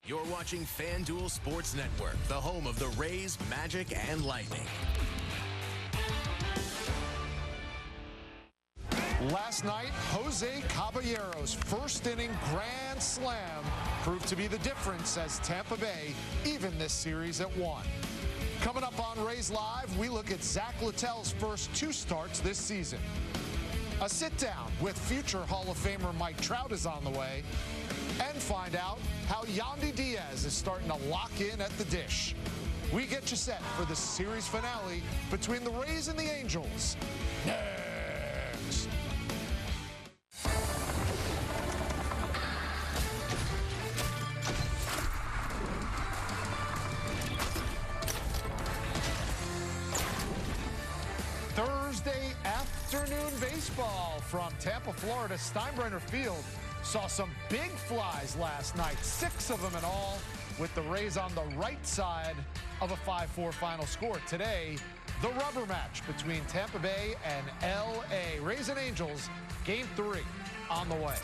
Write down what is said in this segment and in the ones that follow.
You're watching FanDuel Sports Network, the home of the Rays, Magic, and Lightning. Last night, Jose Caballero's first inning grand slam proved to be the difference as Tampa Bay evened this series at 1. Coming up on Rays Live, we look at Zack Littell's first 2 starts this season. A sit-down with future Hall of Famer Mike Trout is on the way. And find out how Yandi Diaz is starting to lock in at the dish. We get you set for the series finale between the Rays and the Angels. Next. Thursday afternoon baseball from Tampa, Florida. Steinbrenner Field saw some big flies last night, 6 of them in all, with the Rays on the right side of a 5-4 final score. Today, the rubber match between Tampa Bay and L.A. Rays and Angels, Game 3 on the way.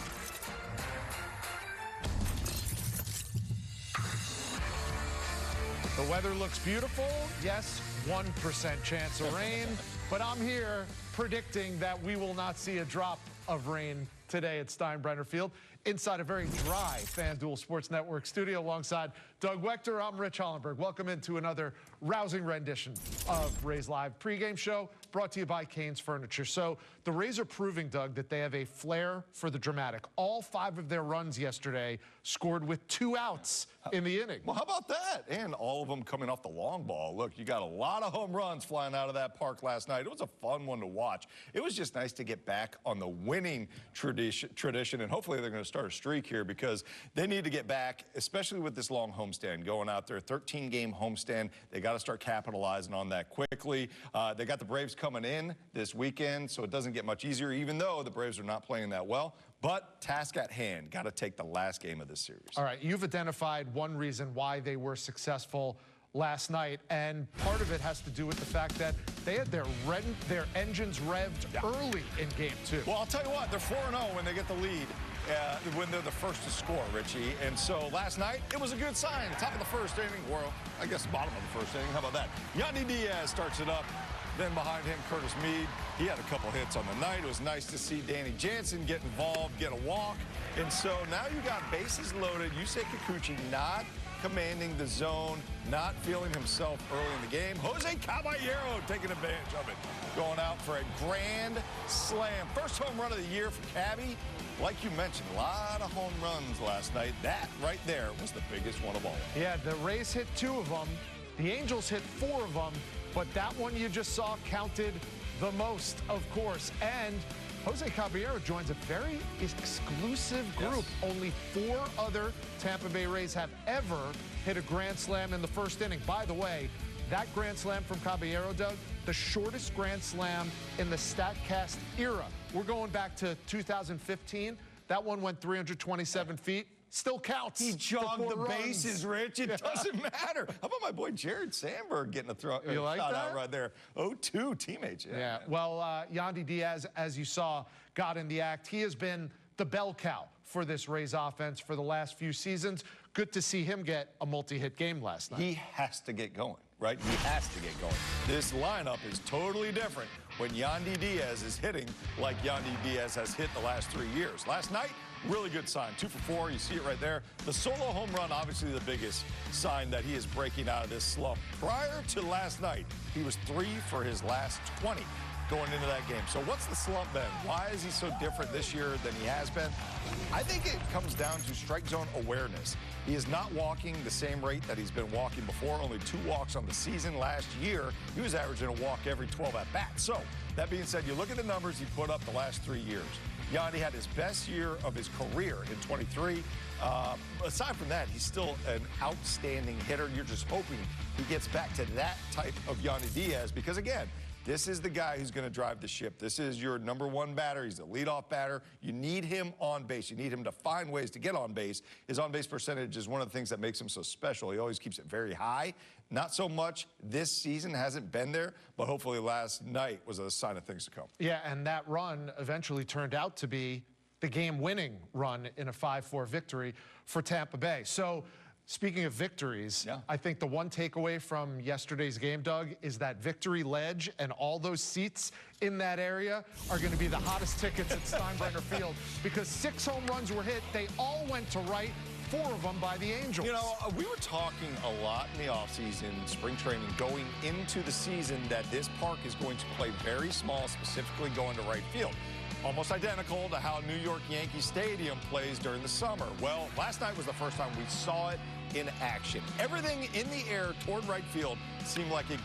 The weather looks beautiful. Yes, 1% chance of rain, but I'm here predicting that we will not see a drop of rain today at Steinbrenner Field inside a very dry FanDuel Sports Network studio alongside Doug Wechter. I'm Rich Hollenberg. Welcome into another rousing rendition of Rays Live pregame show brought to you by Cane's Furniture. So the Rays are proving, Doug, that they have a flair for the dramatic. All 5 of their runs yesterday scored with 2 outs in the inning. Well, how about that? And all of them coming off the long ball. Look, you got a lot of home runs flying out of that park last night. It was a fun one to watch. It was just nice to get back on the winning tradition, and hopefully they're going to start a streak here because they need to get back, especially with this long homestand going out there, 13-game homestand. They got to start capitalizing on that quickly. They got the Braves coming in this weekend, so it doesn't get much easier, even though the Braves are not playing that well. But task at hand, got to take the last game of this series. All right, you've identified one reason why they were successful last night, and part of it has to do with the fact that they had their engines revved early in Game 2. Well, I'll tell you what, they're 4-0 when they get the lead, when they're the first to score, Richie. And so last night, it was a good sign. Top of the first inning, or I guess bottom of the first inning. How about that? Yandi Diaz starts it up. Then behind him, Curtis Mead. He had a couple hits on the night. It was nice to see Danny Jansen get involved, get a walk. And so now you got bases loaded. Yusei Kikuchi not commanding the zone, not feeling himself early in the game. Jose Caballero taking advantage of it, going out for a grand slam. First home run of the year for Cabby. Like you mentioned, a lot of home runs last night. That right there was the biggest one of all. Yeah, the Rays hit 2 of them. The Angels hit 4 of them. But that one you just saw counted the most, of course. And Jose Caballero joins a very exclusive group. Yes. Only 4 other Tampa Bay Rays have ever hit a grand slam in the first inning. By the way, that grand slam from Caballero, Doug, the shortest grand slam in the StatCast era. We're going back to 2015. That one went 327 feet. Still counts. He jogged the bases, Rich. It doesn't matter. How about my boy Jared Sandberg getting a shot out right there? 0-2 teammates. Yeah. Well, Yandi Diaz, as you saw, got in the act. He has been the bell cow for this Rays offense for the last few seasons. Good to see him get a multi-hit game last night. He has to get going, right? He has to get going. This lineup is totally different when Yandi Diaz is hitting like Yandi Diaz has hit the last 3 years. Last night, really good sign. 2 for 4. You see it right there. The solo home run, obviously the biggest sign that he is breaking out of this slump. Prior to last night, he was 3 for his last 20 going into that game. So what's the slump been? Why is he so different this year than he has been? I think it comes down to strike zone awareness. He is not walking the same rate that he's been walking before. Only 2 walks on the season. Last year, he was averaging a walk every 12 at-bats. So that being said, you look at the numbers he put up the last 3 years. Yandi had his best year of his career in 23. Aside from that, he's still an outstanding hitter. You're just hoping he gets back to that type of Yandi Diaz because, again, this is the guy who's going to drive the ship. This is your #1 batter. He's the leadoff batter. You need him on base. You need him to find ways to get on base. His on-base percentage is one of the things that makes him so special. He always keeps it very high. Not so much this season, hasn't been there, but hopefully last night was a sign of things to come. Yeah, and that run eventually turned out to be the game-winning run in a 5-4 victory for Tampa Bay. So Speaking of victories, Yeah. I think the one takeaway from yesterday's game, Doug, is that Victory Ledge and all those seats in that area are going to be the hottest tickets at Steinbrenner Field, because 6 home runs were hit. They all went to right, 4 of them by the Angels. You know, we were talking a lot in the offseason, spring training, going into the season, that this park is going to play very small, specifically going to right field. Almost identical to how New York Yankee Stadium plays during the summer. Well, last night was the first time we saw it in action. Everything in the air toward right field seemed like it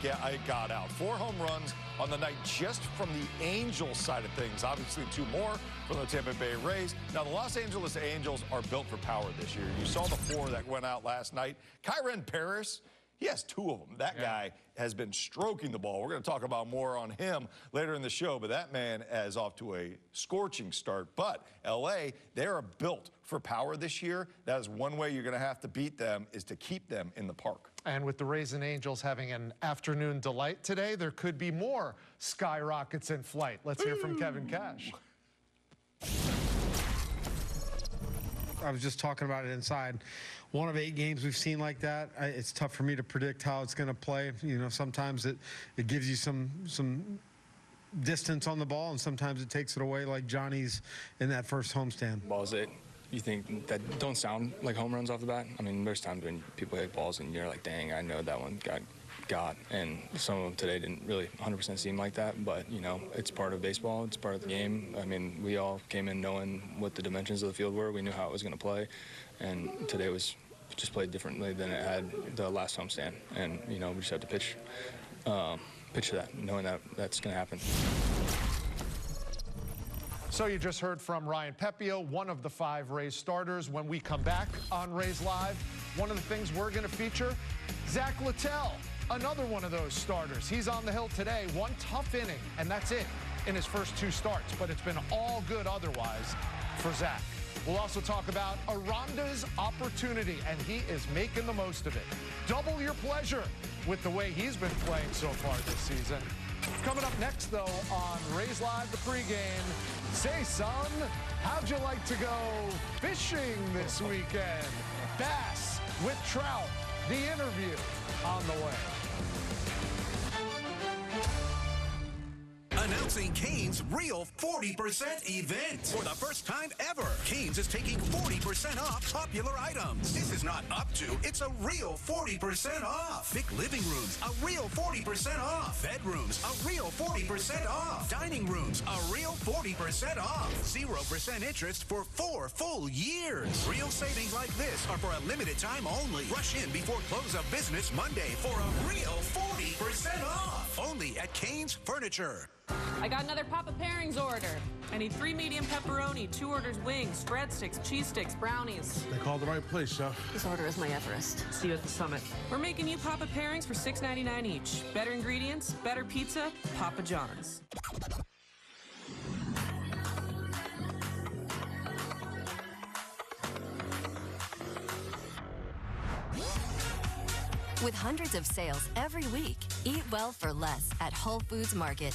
got out. 4 home runs on the night just from the Angels side of things. Obviously 2 more from the Tampa Bay Rays. Now, the Los Angeles Angels are built for power this year. You saw the 4 that went out last night. Kyren Paris, he has 2 of them. That guy has been stroking the ball. We're going to talk about more on him later in the show, but that man is off to a scorching start. But L.A., they are built for power this year. That is one way you're going to have to beat them, is to keep them in the park. And with the Rays and Angels having an afternoon delight today, there could be more skyrockets in flight. Let's hear from Kevin Cash. I was just talking about it inside. 1 of 8 games we've seen like that. It's tough for me to predict how it's going to play. You know, sometimes it gives you some distance on the ball, and sometimes it takes it away, like Johnny's in that first homestand. Balls that you think that don't sound like home runs off the bat. I mean, there's times when people hit balls and you're like, dang, I know that one got. And some of them today didn't really 100% seem like that, but, you know, it's part of baseball. It's part of the game. I mean, we all came in knowing what the dimensions of the field were. We knew how it was going to play, and today was just played differently than it had the last homestand. And, you know, we just have to pitch to that, knowing that that's going to happen. So you just heard from Ryan Pepio, one of the 5 Rays starters. When we come back on Rays Live, one of the things we're going to feature, Zack Littell, another one of those starters. He's on the hill today, 1 tough inning, and that's it in his first 2 starts. But it's been all good otherwise for Zack. We'll also talk about Aranda's opportunity, and he is making the most of it. Double your pleasure with the way he's been playing so far this season. Coming up next, though, on Rays Live, the pregame, say, son, how'd you like to go fishing this weekend? Bass with Trout, the interview on the way. Announcing Cane's Real 40% event. For the first time ever, Cane's is taking 40% off popular items. This is not up to, it's a real 40% off. Big living rooms, a real 40% off. Bedrooms, a real 40% off. Dining rooms, a real 40% off. 0% interest for 4 full years. Real savings like this are for a limited time only. Rush in before close of business Monday for a real 40% off. Only at Cane's Furniture. I got another Papa Pairings order. I need 3 medium pepperoni, 2 orders wings, breadsticks, cheese sticks, brownies. They called the right place, Chef. This order is my Everest. See you at the summit. We're making you Papa Pairings for $6.99 each. Better ingredients, better pizza, Papa John's. With hundreds of sales every week, eat well for less at Whole Foods Market.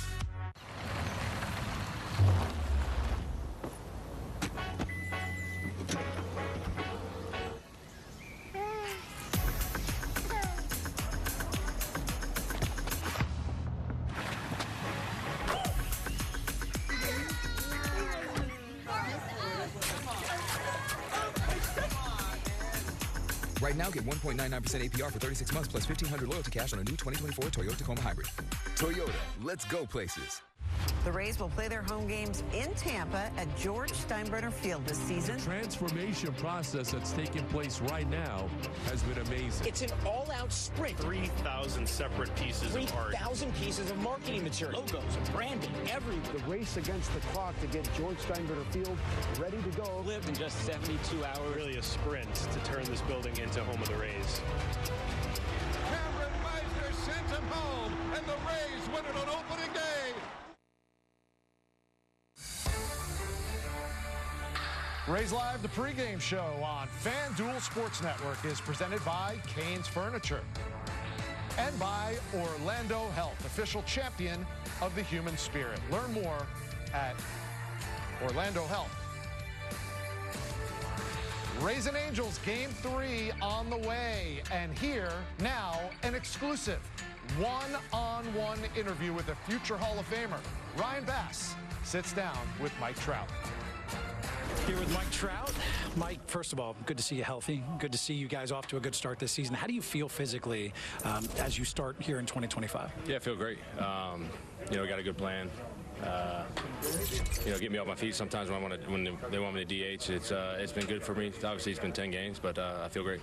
Right now, get 1.99% APR for 36 months plus $1,500 loyalty cash on a new 2024 Toyota Tacoma Hybrid. Toyota, let's go places. The Rays will play their home games in Tampa at George Steinbrenner Field this season. The transformation process that's taking place right now has been amazing. It's an all-out sprint. 3,000 separate pieces of art. 3,000 pieces of marketing material. Logos, branding, everything. The race against the clock to get George Steinbrenner Field ready to go. Lived in just 72 hours. Really a sprint to turn this building into home of the Rays. Cameron Meisner sent him home, and the Rays win it on opening day. Rays Live, the pregame show on FanDuel Sports Network is presented by Cane's Furniture and by Orlando Health, official champion of the human spirit. Learn more at Orlando Health. Rays and Angels Game 3 on the way. And here, now, an exclusive one-on-one interview with a future Hall of Famer. Ryan Bass sits down with Mike Trout. Here with Mike Trout. Mike, first of all, good to see you healthy. Good to see you guys off to a good start this season. How do you feel physically as you start here in 2025? Yeah, I feel great. You know, got a good plan. You know, get me off my feet sometimes when they want me to DH. It's been good for me. Obviously, it's been 10 games, but I feel great.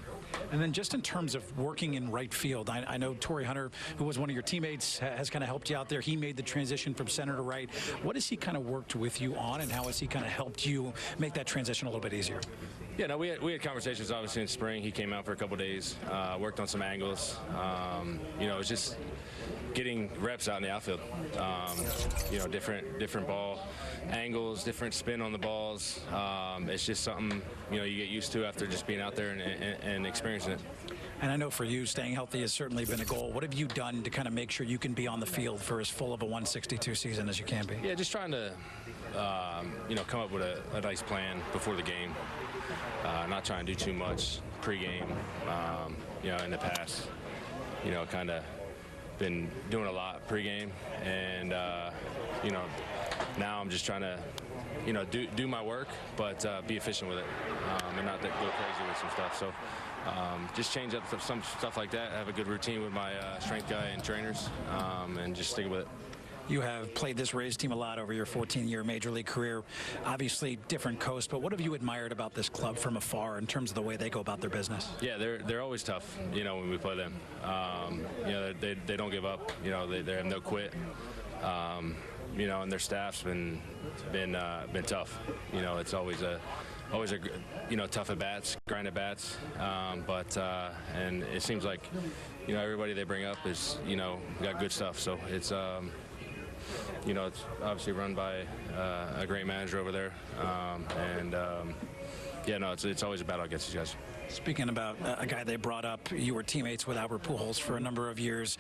And then just in terms of working in right field, I know Torrey Hunter, who was one of your teammates, has kind of helped you out there. He made the transition from center to right. What has he kind of worked with you on, and how has he kind of helped you make that transition a little bit easier? Yeah, no, we had conversations obviously in spring. He came out for a couple days, worked on some angles. You know, it was just getting reps out in the outfield. You know, different ball angles, different spin on the balls. It's just something, you know, you get used to after just being out there and experiencing it. And I know for you, staying healthy has certainly been a goal. What have you done to kind of make sure you can be on the field for as full of a 162 season as you can be? Yeah, just trying to, you know, come up with a nice plan before the game. Not trying to do too much pregame. You know, in the past, you know, kind of been doing a lot pregame, and you know, now I'm just trying to, you know, do my work, but be efficient with it, and not go crazy with some stuff. So just change up some stuff like that. Have a good routine with my strength guy and trainers, and just stick with it. You have played this Rays team a lot over your 14-year Major League career. Obviously, different coast, but what have you admired about this club from afar in terms of the way they go about their business? Yeah, they're always tough, you know, when we play them. You know, they don't give up. You know, they have no quit. You know, and their staff's been tough. You know, it's always a you know, tough at bats, grind at bats, but and it seems like, you know, everybody they bring up is, you know, got good stuff. So it's you know, it's obviously run by a great manager over there, and yeah, no, it's always a battle against these guys. Speaking about a guy they brought up, you were teammates with Albert Pujols for a number of years.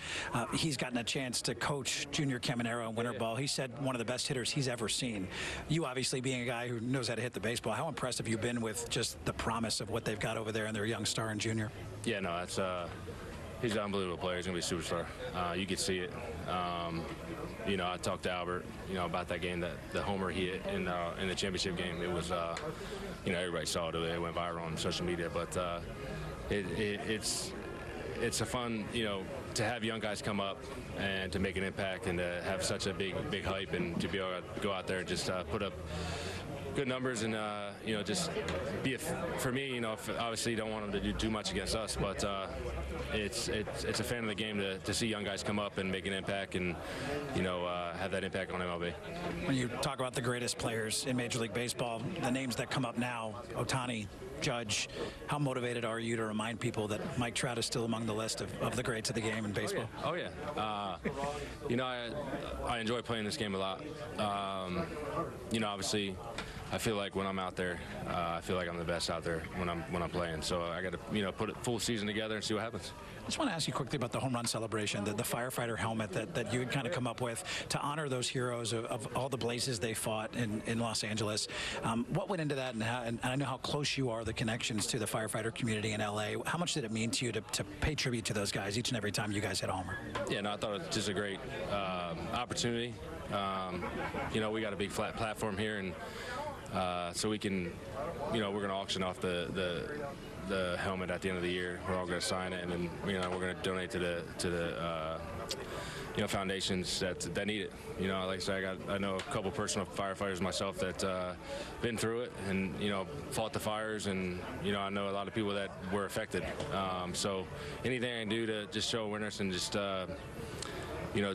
He's gotten a chance to coach Junior Caballero in winter ball. He said one of the best hitters he's ever seen. You obviously being a guy who knows how to hit the baseball, how impressed have you been with just the promise of what they've got over there and their young star in Junior? Yeah, no, that's he's an unbelievable player. He's going to be a superstar. You could see it. You know, I talked to Albert, you know, about that game, the homer he hit in the championship game. It was, you know, everybody saw it. It went viral on social media. But it's a fun, you know, to have young guys come up and to make an impact and to have such a big hype and to be able to go out there and just put up good numbers and you know, just be for me, you know, obviously you don't want them to do too much against us, but it's a fan of the game to see young guys come up and make an impact and, you know, have that impact on MLB. When you talk about the greatest players in Major League Baseball, the names that come up now, Ohtani, Judge, how motivated are you to remind people that Mike Trout is still among the list of the greats of the game in baseball? Oh yeah. You know, I enjoy playing this game a lot. You know, obviously, I feel like when I'm out there, I feel like I'm the best out there when I'm playing. So I got to, you know, put a full season together and see what happens. I just want to ask you quickly about the home run celebration, the firefighter helmet that you had kind of come up with to honor those heroes of all the blazes they fought in Los Angeles. What went into that, and I know how close you are, the connections to the firefighter community in LA. How much did it mean to you to pay tribute to those guys each and every time you guys hit a homer? Yeah, no, I thought it was just a great opportunity. You know, we got a big flat platform here, and so we can, you know, we're going to auction off the helmet at the end of the year. We're all going to sign it, and then, you know, we're going to donate to the you know, foundations that need it. You know, like I said, I know a couple personal firefighters myself that been through it and, you know, fought the fires, and, you know, I know a lot of people that were affected. So anything I can do to just show awareness and just you know,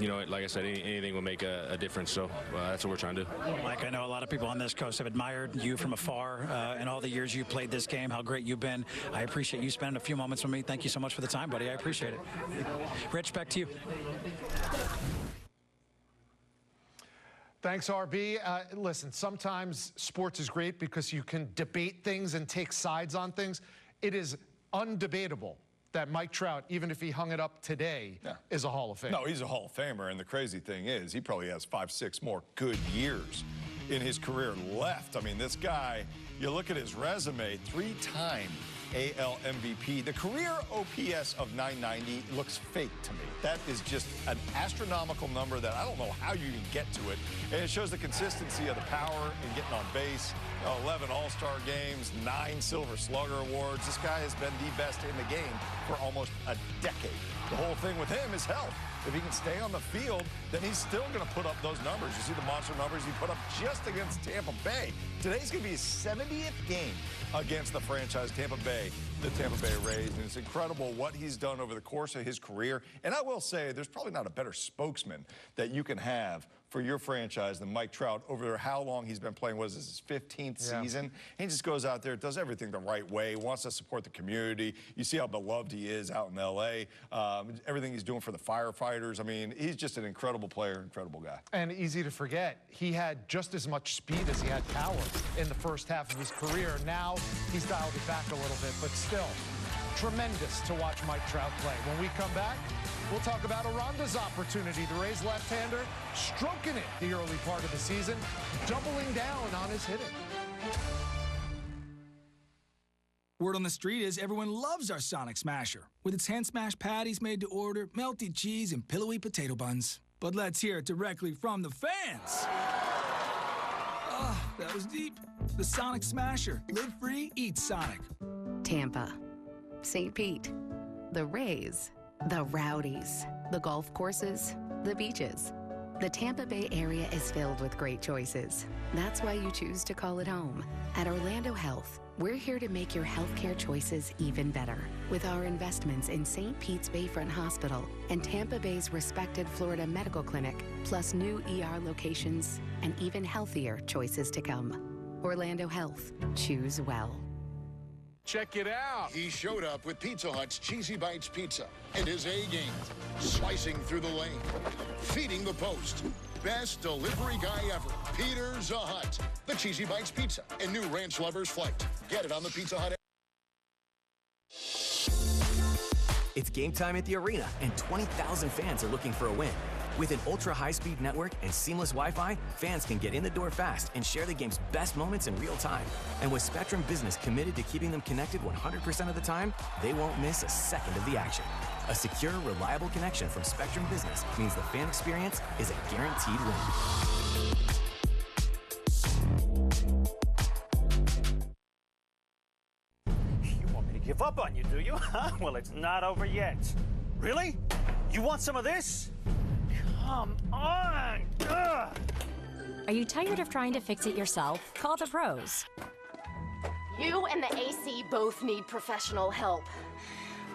you know, like I said, anything will make a difference. So that's what we're trying to do. Mike, I know a lot of people on this coast have admired you from afar and all the years you played this game, how great you've been. I appreciate you spending a few moments with me. Thank you so much for the time, buddy. I appreciate it. Rich, back to you. Thanks, RB. Listen, sometimes sports is great because you can debate things and take sides on things. It is undebatable that Mike Trout, even if he hung it up today, is a Hall of Famer. No, he's a Hall of Famer, and the crazy thing is he probably has 5, 6 more good years in his career left. I mean, this guy You look at his resume, 3-time AL MVP. The career OPS of 990 looks fake to me. That is just an astronomical number that I don't know how you even get to it. And it shows the consistency of the power and getting on base. 11 All-Star games, 9 Silver Slugger awards. This guy has been the best in the game for almost a decade. The whole thing with him is health. If he can stay on the field, then he's still going to put up those numbers. You see the monster numbers he put up just against Tampa Bay. Today's going to be his 70th game against the franchise Tampa Bay, the Tampa Bay Rays. And it's incredible what he's done over the course of his career. And I will say, there's probably not a better spokesman that you can have for your franchise than Mike Trout over how long he's been playing. What is this, his 15th season? And he just goes out there, does everything the right way, wants to support the community. You see how beloved he is out in L.A. Everything he's doing for the firefighters. I mean, he's just an incredible player, incredible guy. And easy to forget, he had just as much speed as he had power in the first half of his career. Now he's dialed it back a little bit, but still tremendous to watch Mike Trout play. When we come back, we'll talk about Aranda's opportunity. The Rays left-hander stroking it the early part of the season, doubling down on his hitting. Word on the street is everyone loves our Sonic Smasher, with its hand-smashed patties made to order, melty cheese, and pillowy potato buns. But let's hear it directly from the fans. That was deep. The Sonic Smasher. Live free, eat Sonic. Tampa, St. Pete, the Rays, the Rowdies, the golf courses, the beaches. The Tampa Bay area is filled with great choices. That's why you choose to call it home. At Orlando Health, we're here to make your healthcare choices even better with our investments in St. Pete's Bayfront Hospital and Tampa Bay's respected Florida Medical Clinic, plus new ER locations and even healthier choices to come. Orlando Health. Choose well. Check it out. He showed up with Pizza Hut's Cheesy Bites Pizza and his A-game. Slicing through the lane, feeding the post. Best delivery guy ever. Peter Zahut. The Cheesy Bites Pizza and new Ranch Lovers Flight. Get it on the Pizza Hut. It's game time at the arena, and 20,000 fans are looking for a win. With an ultra-high-speed network and seamless Wi-Fi, fans can get in the door fast and share the game's best moments in real time. And with Spectrum Business committed to keeping them connected 100% of the time, they won't miss a second of the action. A secure, reliable connection from Spectrum Business means the fan experience is a guaranteed win. You want me to give up on you, do you? Huh? Well, it's not over yet. Really? You want some of this? Come on! Ugh. Are you tired of trying to fix it yourself? Call the pros. You and the AC both need professional help.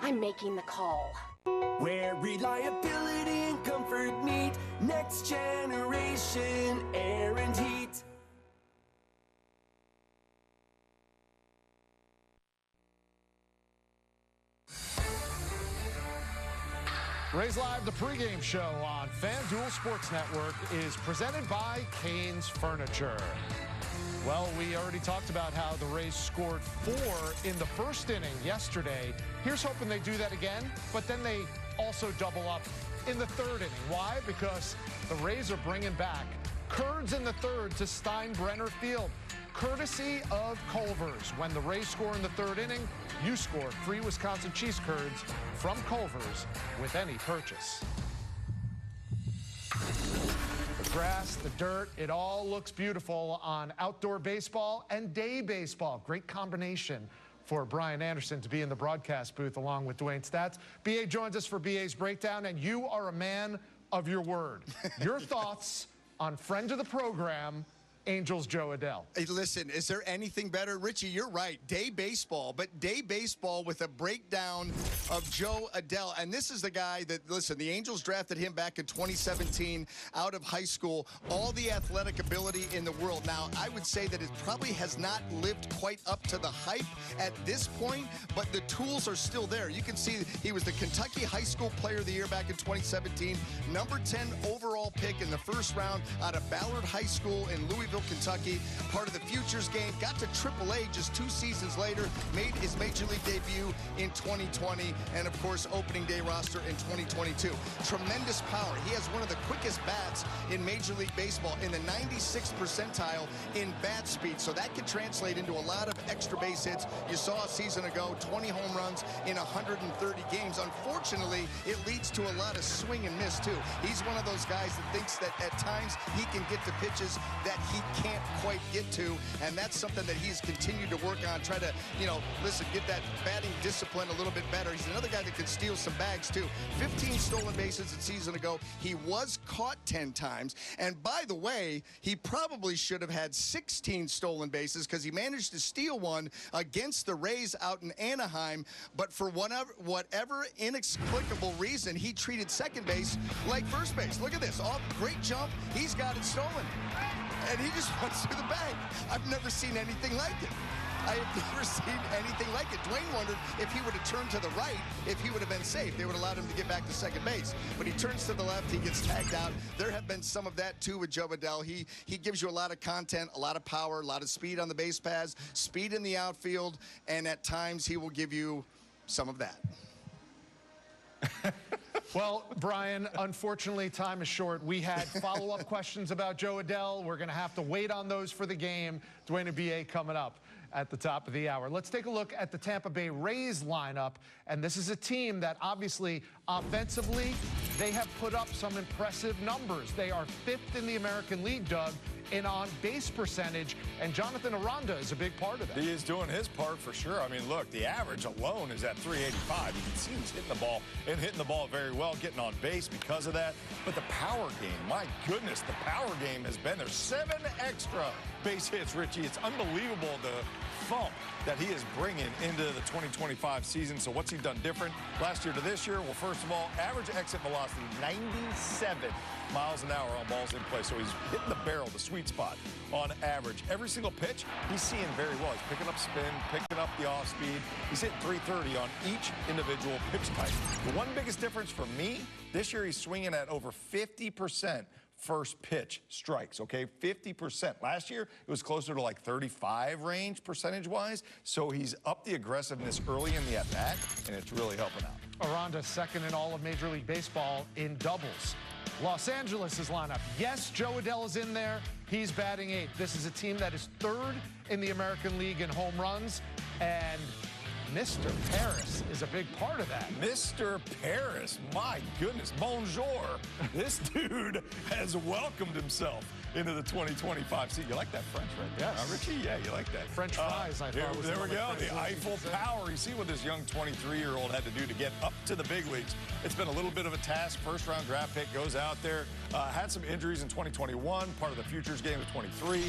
I'm making the call. Where reliability and comfort meet, next generation air and heat. Rays Live, the pregame show on FanDuel Sports Network, is presented by Cane's Furniture. Well, we already talked about how the Rays scored 4 in the first inning yesterday. Here's hoping they do that again, but then they also double up in the third inning. Why? Because the Rays are bringing back Curds in the third to Steinbrenner Field, courtesy of Culver's. When the Rays score in the third inning, you score free Wisconsin cheese curds from Culver's with any purchase. The grass, the dirt, it all looks beautiful on outdoor baseball and day baseball. Great combination for Brian Anderson to be in the broadcast booth along with Dwayne Stats. BA joins us for BA's breakdown, and you are a man of your word. Your thoughts on friend of the program, Angels Joe Adell. Hey, listen, is there anything better? Richie, you're right. Day baseball, but day baseball with a breakdown of Joe Adell. And this is the guy that, listen, the Angels drafted him back in 2017 out of high school. All the athletic ability in the world. Now, I would say that it probably has not lived quite up to the hype at this point, but the tools are still there. You can see he was the Kentucky High School Player of the Year back in 2017, number 10 overall pick in the first round out of Ballard High School in Louisville, Louisville, Kentucky, part of the Futures game, got to AAA just 2 seasons later, made his Major League debut in 2020, and of course, opening day roster in 2022. Tremendous power. He has one of the quickest bats in Major League Baseball, in the 96th percentile in bat speed, so that could translate into a lot of extra base hits. You saw a season ago, 20 home runs in 130 games. Unfortunately, it leads to a lot of swing and miss, too. He's one of those guys that thinks that at times he can get to pitches that he can't quite get to, and that's something that he's continued to work on, try to, get that batting discipline a little bit better. He's another guy that could steal some bags, too. 15 stolen bases a season ago. He was caught 10 times, and by the way, he probably should have had 16 stolen bases because he managed to steal one against the Rays out in Anaheim, but for whatever inexplicable reason, he treated second base like first base. Look at this. Great jump. He's got it stolen. And he just runs through the bag. I've never seen anything like it. I have never seen anything like it. Dwayne wondered if he would have turned to the right, if he would have been safe. They would have allowed him to get back to second base. But he turns to the left, he gets tagged out. There have been some of that, too, with Joe Adell. He gives you a lot of content, a lot of power, a lot of speed on the base paths, speed in the outfield, and at times he will give you some of that. Well, Brian, unfortunately, time is short. We had follow-up questions about Joe Adell. We're going to have to wait on those for the game. Dwayne and B.A. coming up at the top of the hour. Let's take a look at the Tampa Bay Rays lineup. And this is a team that obviously offensively, they have put up some impressive numbers. They are 5th in the American League, Doug, in on-base percentage, and Jonathan Aranda is a big part of that. He is doing his part for sure. I mean, look, the average alone is at 385. You can see he's hitting the ball very well, getting on base because of that. But the power game, my goodness, the power game has been there. 7 extra base hits, Richie. It's unbelievable the thump that he is bringing into the 2025 season. So what's he done different last year to this year? Well, first of all, average exit velocity, 97 miles an hour on balls in play. So he's hitting the barrel, the sweet spot on average. Every single pitch, he's seeing very well. He's picking up spin, picking up the off speed. He's hitting 330 on each individual pitch type. The one biggest difference for me, this year he's swinging at over 50% first pitch strikes, okay? 50%. Last year, it was closer to like 35 range percentage-wise, so he's up the aggressiveness early in the at-bat, and it's really helping out. Aranda second in all of Major League Baseball in doubles. Los Angeles' lineup. Yes, Joe Adell is in there. He's batting 8th. This is a team that is 3rd in the American League in home runs, and Mr. Paris is a big part of that. Mr. Paris, my goodness, bonjour. This dude has welcomed himself into the 2025 season. You like that French right there, yes. Richie? Yeah, you like that. French fries, I thought. There we go, the Eiffel Tower. You see what this young 23-year-old had to do to get up to the big leagues. It's been a little bit of a task. First-round draft pick goes out there. Had some injuries in 2021, part of the Futures game of 23,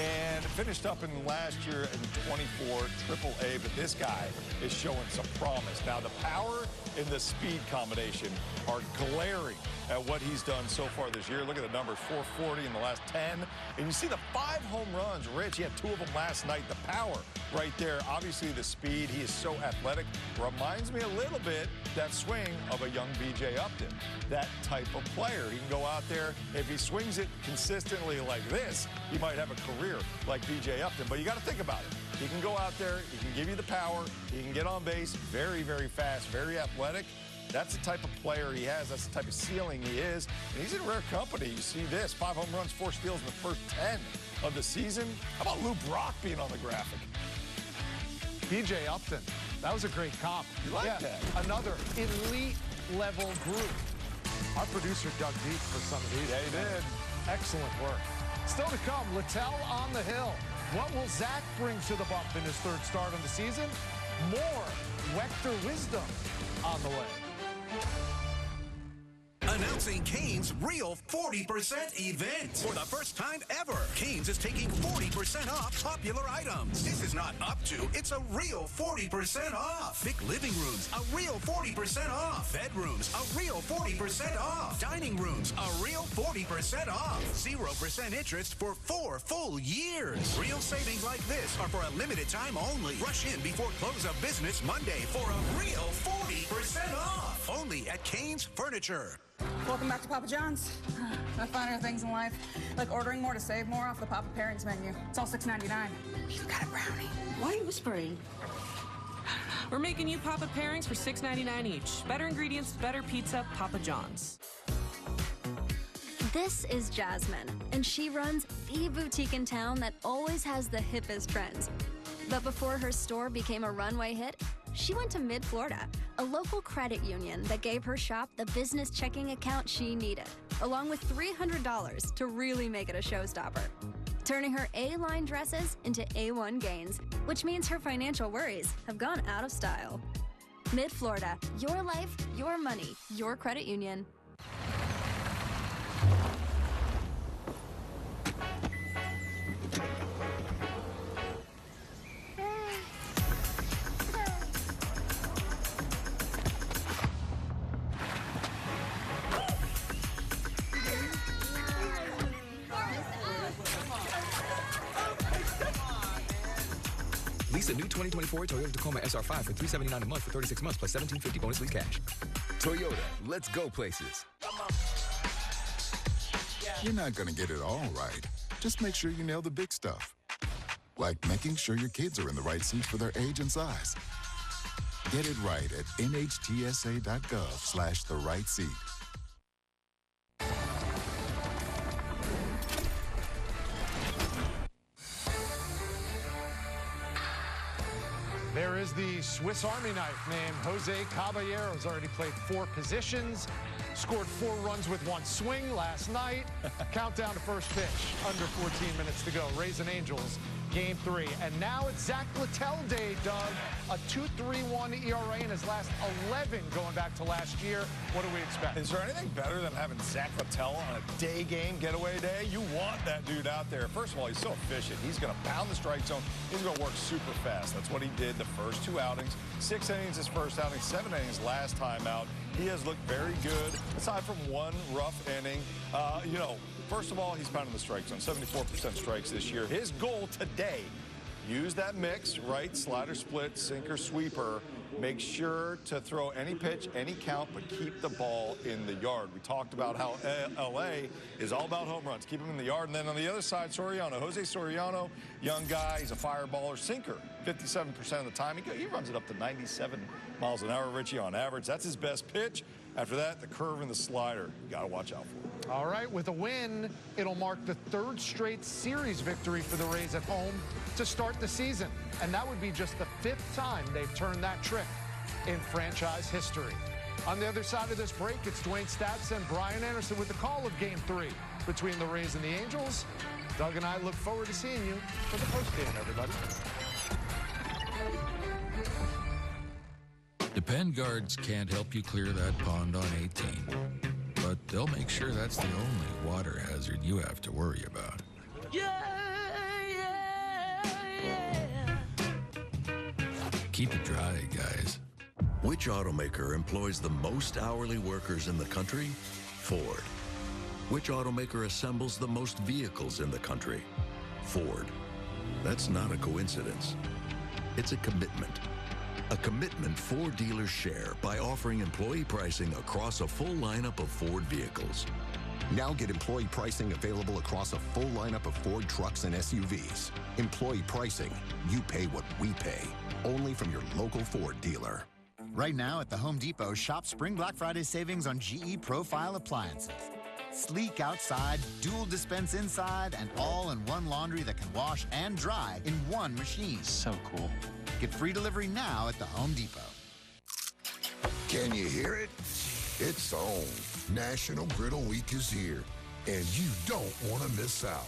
and finished up in last year in 24 AAA. But this guy is showing some promise. Now, the power and the speed combination are glaring at what he's done so far this year. Look at the numbers, 440 in the last 10. And you see the 5 home runs. Rich, he had 2 of them last night. The power right there. Obviously, the speed. He is so athletic. Reminds me a little bit that swing of a young B.J. Upton. That type of player. He can go out there. If he swings it consistently like this, he might have a career like B.J. Upton. But you got to think about it. He can go out there. He can give you the power. He can get on base. Very, very fast. Very athletic. That's the type of player he has. That's the type of ceiling he is. And he's in rare company. You see this, 5 home runs, 4 steals in the first 10 of the season. How about Lou Brock being on the graphic? B.J. Upton, that was a great comp. You like that? Another elite-level group. Our producer dug deep for some of these. Yeah, he did. Excellent work. Still to come, Littell on the hill. What will Zack bring to the bump in his 3rd start on the season? More Wechter wisdom on the way. Announcing Cane's Real 40% event. For the first time ever, Cane's is taking 40% off popular items. This is not up to, it's a real 40% off. Big living rooms, a real 40% off. Bedrooms, a real 40% off. Dining rooms, a real 40% off. 0% interest for 4 full years. Real savings like this are for a limited time only. Rush in before close of business Monday for a real 40% off. Only at Cane's Furniture. Welcome back to Papa John's. The finer things in life, like ordering more to save more off the Papa Pairings menu. It's all $6.99. You got a brownie. Why are you whispering? We're making you Papa Pairings for $6.99 each. Better ingredients, better pizza, Papa John's. This is Jasmine, and she runs the boutique in town that always has the hippest trends. But before her store became a runway hit, she went to Mid-Florida, a local credit union that gave her shop the business checking account she needed, along with $300 to really make it a showstopper, turning her A-line dresses into A1 gains, which means her financial worries have gone out of style. Mid-Florida, your life, your money, your credit union. Lease a new 2024 Toyota Tacoma SR5 for $379 a month for 36 months plus $1,750 bonus lease cash. Toyota, let's go places. You're not going to get it all right. Just make sure you nail the big stuff. Like making sure your kids are in the right seat for their age and size. Get it right at nhtsa.gov/the-right-seat. There is the Swiss Army knife named Jose Caballero. Has already played 4 positions, scored 4 runs with 1 swing last night. Countdown to first pitch, under 14 minutes to go. Rays and Angels, Game 3. And now it's Zack Littell day, Doug. A 2.31 ERA in his last 11 going back to last year. What do we expect? Is there anything better than having Zack Littell on a day game getaway day? You want that dude out there. First of all, he's so efficient. He's going to pound the strike zone. He's going to work super fast. That's what he did the first 2 outings. 6 innings his first outing, 7 innings last time out. He has looked very good, aside from 1 rough inning. First of all, he's pounding the strike zone, 74% strikes this year. His goal today, use that mix, right? Slider, split, sinker, sweeper. Make sure to throw any pitch, any count, but keep the ball in the yard. We talked about how L.A. is all about home runs. Keep them in the yard. And then on the other side, Soriano. Jose Soriano, young guy. He's a fireballer, sinker. 57% of the time. He runs it up to 97 miles an hour, Richie, on average. That's his best pitch. After that, the curve and the slider. You got to watch out for it. All right, with a win, it'll mark the 3rd straight series victory for the Rays at home to start the season. And that would be just the 5th time they've turned that trick in franchise history. On the other side of this break, it's Dwayne Stats and Brian Anderson with the call of Game 3 between the Rays and the Angels. Doug and I look forward to seeing you for the postgame, everybody. The Penn guards can't help you clear that pond on 18, but they'll make sure that's the only water hazard you have to worry about. Keep it dry, guys. Which automaker employs the most hourly workers in the country? Ford. Which automaker assembles the most vehicles in the country? Ford. That's not a coincidence. It's a commitment. A commitment Ford dealers share by offering employee pricing across a full lineup of Ford vehicles. Now get employee pricing available across a full lineup of Ford trucks and SUVs. Employee pricing, you pay what we pay. Only from your local Ford dealer. Right now at the Home Depot, shop Spring Black Friday savings on GE Profile appliances. Sleek outside, dual dispense inside, and all-in-one laundry that can wash and dry in one machine. So cool. Get free delivery now at the Home Depot. Can you hear it? It's on. National Griddle Week is here, and you don't want to miss out.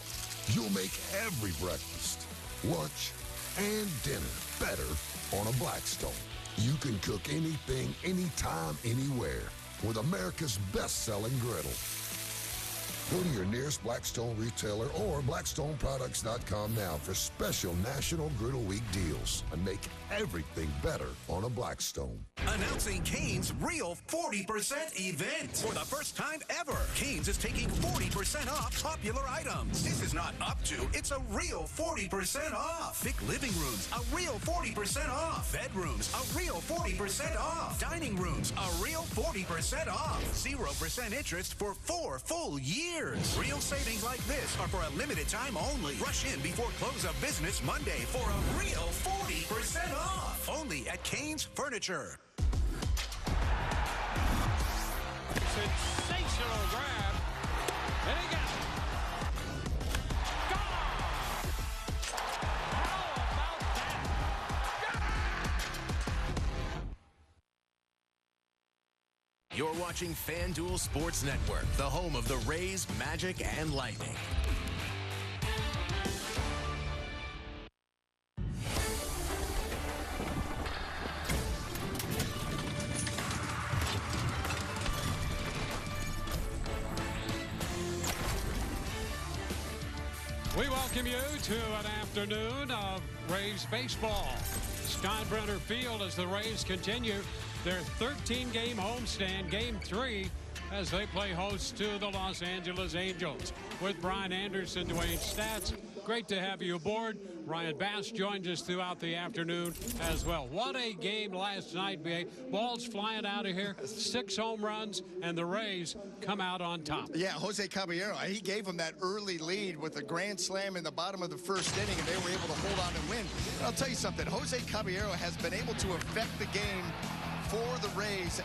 You'll make every breakfast, lunch, and dinner better on a Blackstone. You can cook anything, anytime, anywhere with America's best-selling griddle. Go to your nearest Blackstone retailer or blackstoneproducts.com now for special National Griddle Week deals and make everything better on a Blackstone. Announcing Cane's Real 40% event. For the first time ever, Cane's is taking 40% off popular items. This is not up to, it's a real 40% off. Thick living rooms, a real 40% off. Bedrooms, a real 40% off. Dining rooms, a real 40% off. 0% interest for 4 full years. Real savings like this are for a limited time only. Rush in before close of business Monday for a real 40% off. Only at Cane's Furniture. Sensational grab. And he gets it. Gone! How about that? You're watching FanDuel Sports Network, the home of the Rays, Magic, and Lightning. We welcome you to an afternoon of Rays baseball. Steinbrenner Field as the Rays continue their 13-game homestand, Game 3, as they play host to the Los Angeles Angels. With Brian Anderson, Dwayne Stats, great to have you aboard. Ryan Bass joined us throughout the afternoon as well. What a game last night, B.A. Balls flying out of here, 6 home runs, and the Rays come out on top. Yeah, Jose Caballero, he gave them that early lead with a grand slam in the bottom of the first inning, and they were able to hold on and win. And I'll tell you something, Jose Caballero has been able to affect the game for the Rays,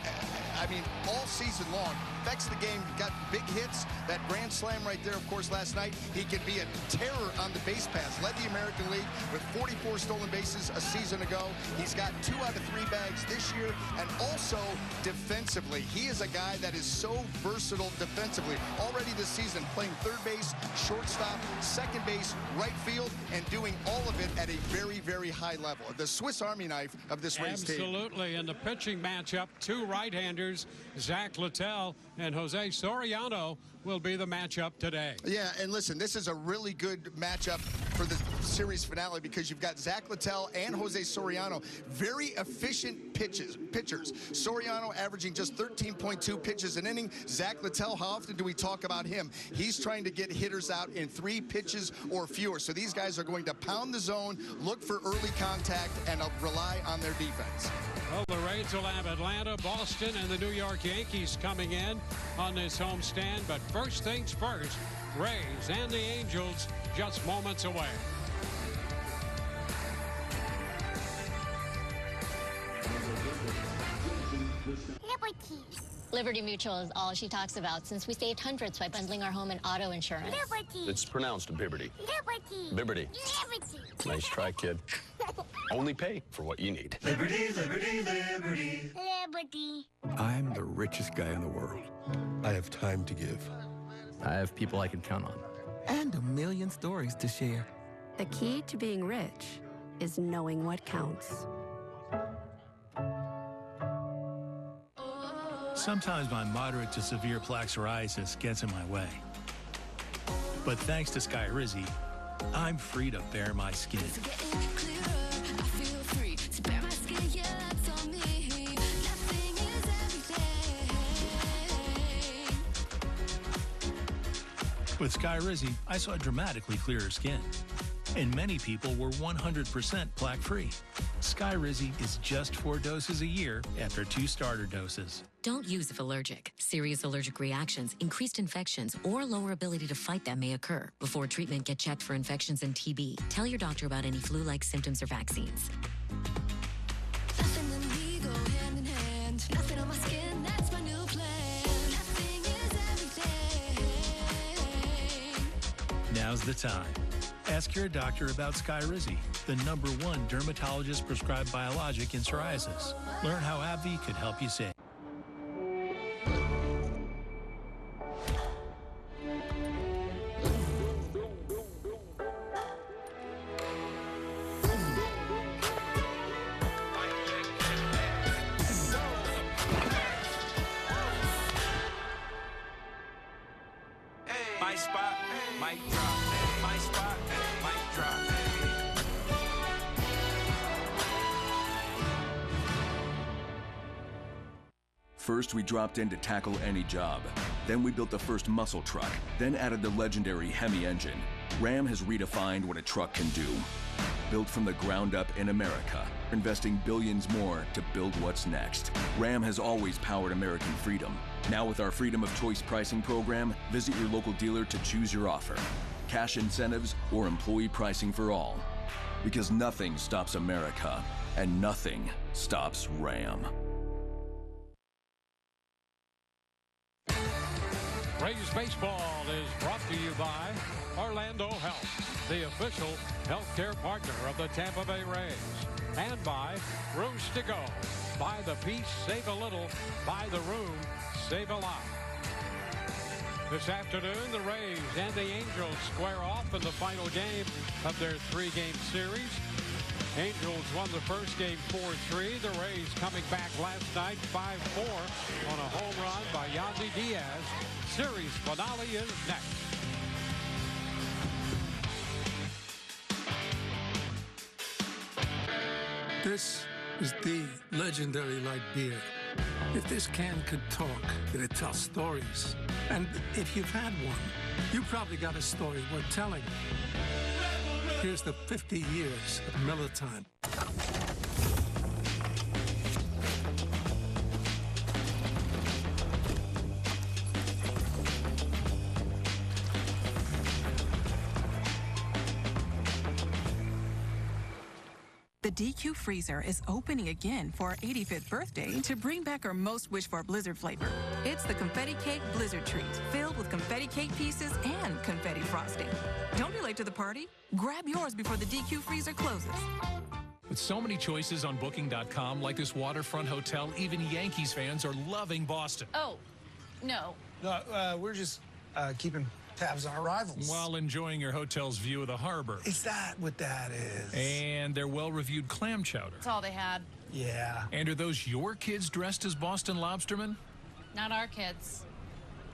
I mean, all season long. Affects the game, got big hits. That grand slam right there, of course, last night. He can be a terror on the base pass. Led the American League with 44 stolen bases a season ago. He's got 2 out of 3 bags this year. And also defensively, he is a guy that is so versatile defensively. Already this season, playing third base, shortstop, second base, right field, and doing all of it at a very, very high level. The Swiss Army knife of this Rays team. Absolutely. In the pitching matchup, 2 right-handers, Zack Littell and Jose Soriano will be the matchup today. Yeah, and listen, this is a really good matchup for the series finale because you've got Zack Littell and Jose Soriano, very efficient pitchers. Soriano averaging just 13.2 pitches an inning. Zack Littell, how often do we talk about him? He's trying to get hitters out in 3 pitches or fewer. So these guys are going to pound the zone, look for early contact, and rely on their defense. Well, the Rays will have Atlanta, Boston, and the New York Yankees coming in on this homestand. But first things first, Rays and the Angels just moments away. Liberty Mutual is all she talks about since we saved hundreds by bundling our home and auto insurance. Liberty. It's pronounced Biberty. Liberty. Liberty. Liberty. Nice try, kid. Only pay for what you need. Liberty, liberty, liberty. Liberty. I'm the richest guy in the world. I have time to give. I have people I can count on. And a million stories to share. The key to being rich is knowing what counts. Sometimes my moderate to severe plaque psoriasis gets in my way. But thanks to Skyrizi, I'm free to bare my skin. With Skyrizi, I saw dramatically clearer skin. And many people were 100% plaque-free. Skyrizi is just 4 doses a year after 2 starter doses. Don't use if allergic. Serious allergic reactions, increased infections, or lower ability to fight them may occur. Before treatment, get checked for infections and TB. Tell your doctor about any flu-like symptoms or vaccines. Nothing and me go hand in hand. Nothing on my skin, that's my new plan. Nothing is everything. Now's the time. Ask your doctor about Skyrizi, the #1 dermatologist prescribed biologic in psoriasis. Learn how AbbVie could help you save. My spot, mic drop. My spot, mic drop. First, we dropped in to tackle any job. Then we built the first muscle truck, then added the legendary Hemi engine. Ram has redefined what a truck can do. Built from the ground up in America, investing billions more to build what's next. Ram has always powered American freedom. Now with our Freedom of Choice pricing program, visit your local dealer to choose your offer. Cash incentives or employee pricing for all. Because nothing stops America, and nothing stops Ram. Rays baseball is brought to you by Orlando Health, the official healthcare partner of the Tampa Bay Rays. And by Rooms to Go. Buy the piece, save a little. Buy the room, save a lot. This afternoon, the Rays and the Angels square off in the final game of their three-game series. Angels won the first game 4-3. The Rays coming back last night 5-4 on a home run by Yandi Diaz. Series finale is next. This is the legendary light beer. If this can could talk, it'd tell stories. And if you've had one, you probably got a story worth telling. Here's the 50 years of Miller Time. The DQ Freezer is opening again for our 85th birthday to bring back our most wished-for blizzard flavor. It's the Confetti Cake Blizzard Treat, filled with confetti cake pieces and confetti frosting. Don't be late to the party. Grab yours before the DQ Freezer closes. With so many choices on Booking.com, like this waterfront hotel, even Yankees fans are loving Boston. Oh, no. No, we're just keeping tabs on arrivals. While enjoying your hotel's view of the harbor. Is that what that is? And their well-reviewed clam chowder. That's all they had. Yeah. And are those your kids dressed as Boston lobstermen? Not our kids.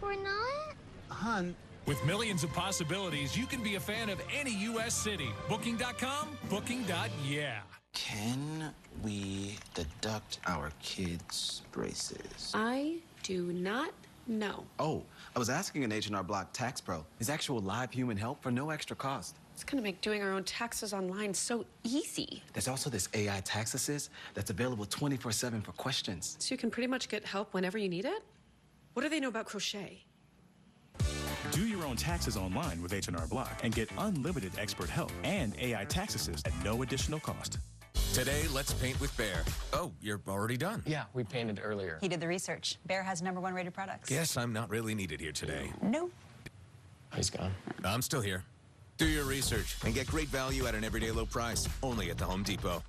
We're not? Hun. With millions of possibilities, you can be a fan of any U.S. city. Booking.com, booking.yeah. Can we deduct our kids' braces? I do not know. Oh, I was asking an H&R Block tax pro. Is actual live human help for no extra cost. It's gonna make doing our own taxes online so easy. There's also this AI tax assist that's available 24/7 for questions. So you can pretty much get help whenever you need it? What do they know about crochet? Do your own taxes online with H&R Block and get unlimited expert help and AI tax assist at no additional cost. Today, let's paint with Behr. Oh, you're already done. Yeah, we painted earlier. He did the research. Behr has #1 rated products. Guess I'm not really needed here today. No. He's gone. I'm still here. Do your research and get great value at an everyday low price. Only at the Home Depot.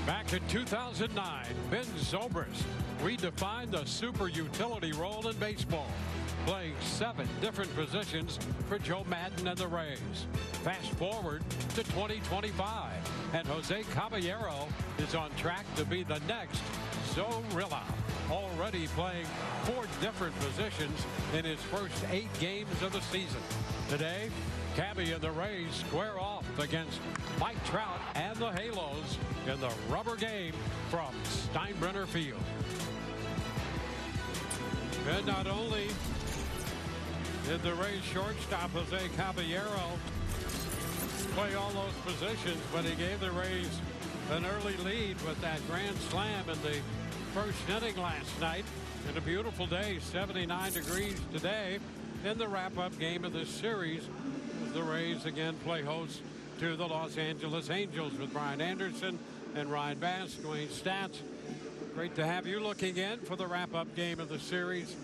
Back in 2009, Ben Zobrist redefined the super utility role in baseball, playing 7 different positions for Joe Madden and the Rays. Fast forward to 2025, and Jose Caballero is on track to be the next Zorilla, already playing 4 different positions in his first 8 games of the season. Today, Cabby and the Rays square off against Mike Trout and the Halos in the rubber game from Steinbrenner Field. And not only did the Rays shortstop Jose Caballero play all those positions, but he gave the Rays an early lead with that grand slam in the first inning last night. And a beautiful day, 79 degrees today in the wrap-up game of this series. The Rays again play host to the Los Angeles Angels with Brian Anderson and Ryan Bass, Dwayne Stats. Great to have you looking in for the wrap-up game of the series.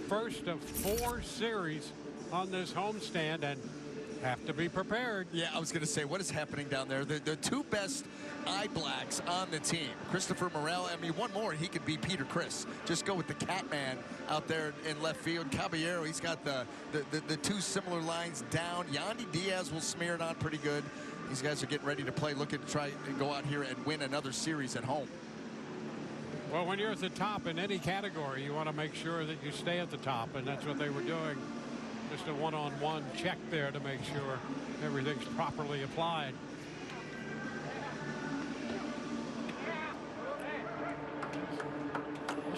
First of 4 series on this homestand, and have to be prepared. Yeah, I was going to say, what is happening down there? The 2 best eye blacks on the team. Christopher Morel, I mean, one more, he could be Peter Criss. Just go with the Catman out there in left field. Caballero, he's got the 2 similar lines down. Yandi Diaz will smear it on pretty good. These guys are getting ready to play, looking to try and go out here and win another series at home. Well, when you're at the top in any category, you want to make sure that you stay at the top, and that's what they were doing. Just a one-on-one check there to make sure everything's properly applied.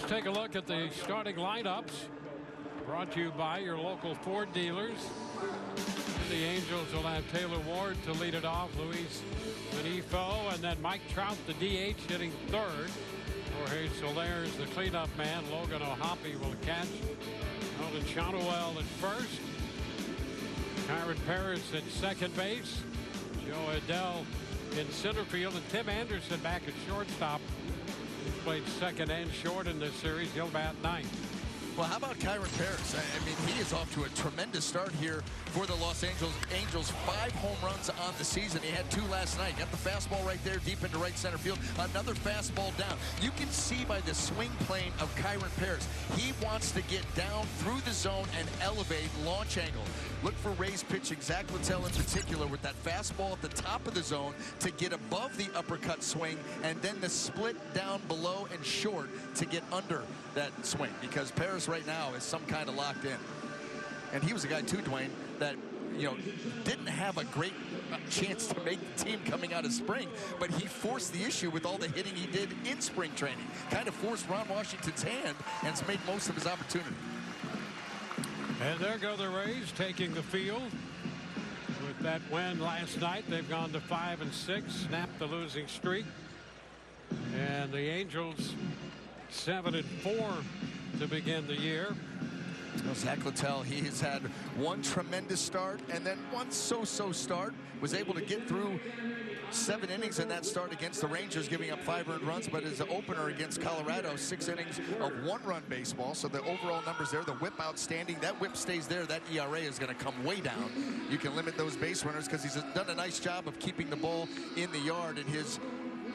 take a look at the starting lineups. Brought to you by your local Ford dealers. The Angels will have Taylor Ward to lead it off. Luis Benifo, and then Mike Trout, the DH, hitting third. Jorge Soler is the cleanup man. Logan O'Hoppe will catch. Nolan Chanuel at first. Kyron Paris at second base. Joe Adell in center field, and Tim Anderson back at shortstop. He's played second and short in this series. He'll bat ninth. Well, how about Kyron Paris? I mean, he is off to a tremendous start here for the Los Angeles Angels. 5 home runs on the season. He had 2 last night. Got the fastball right there deep into right center field. Another fastball down. You can see by the swing plane of Kyron Paris, he wants to get down through the zone and elevate launch angle. Look for Rays pitching, Zack Littell in particular, with that fastball at the top of the zone to get above the uppercut swing, and then the split down below and short to get under that swing, because Paris right now is some kind of locked in. And he was a guy too, Dwayne, that didn't have a great chance to make the team coming out of spring, but he forced the issue with all the hitting he did in spring training. Kind of forced Ron Washington's hand and has made most of his opportunity. And there go the Rays taking the field. With that win last night, they've gone to 5-6, snapped the losing streak. And the Angels 7-4 to begin the year. Well, Zack Littell, he has had one tremendous start and then one so-so start. Was able to get through 7 innings in that start against the Rangers, giving up 5 earned runs, but his opener against Colorado, 6 innings of 1-run baseball. So the overall numbers there, the whip outstanding. That whip stays there. That ERA is going to come way down. You can limit those base runners because he's done a nice job of keeping the ball in the yard, and his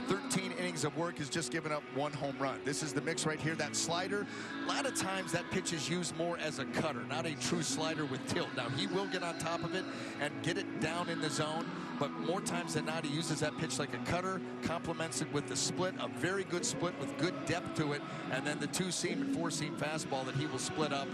13 innings of work has just given up 1 home run. This is the mix right here. That slider, a lot of times that pitch is used more as a cutter, not a true slider with tilt. Now, he will get on top of it and get it down in the zone, but more times than not, he uses that pitch like a cutter, complements it with the split, a very good split with good depth to it, and then the 2-seam and 4-seam fastball that he will split up.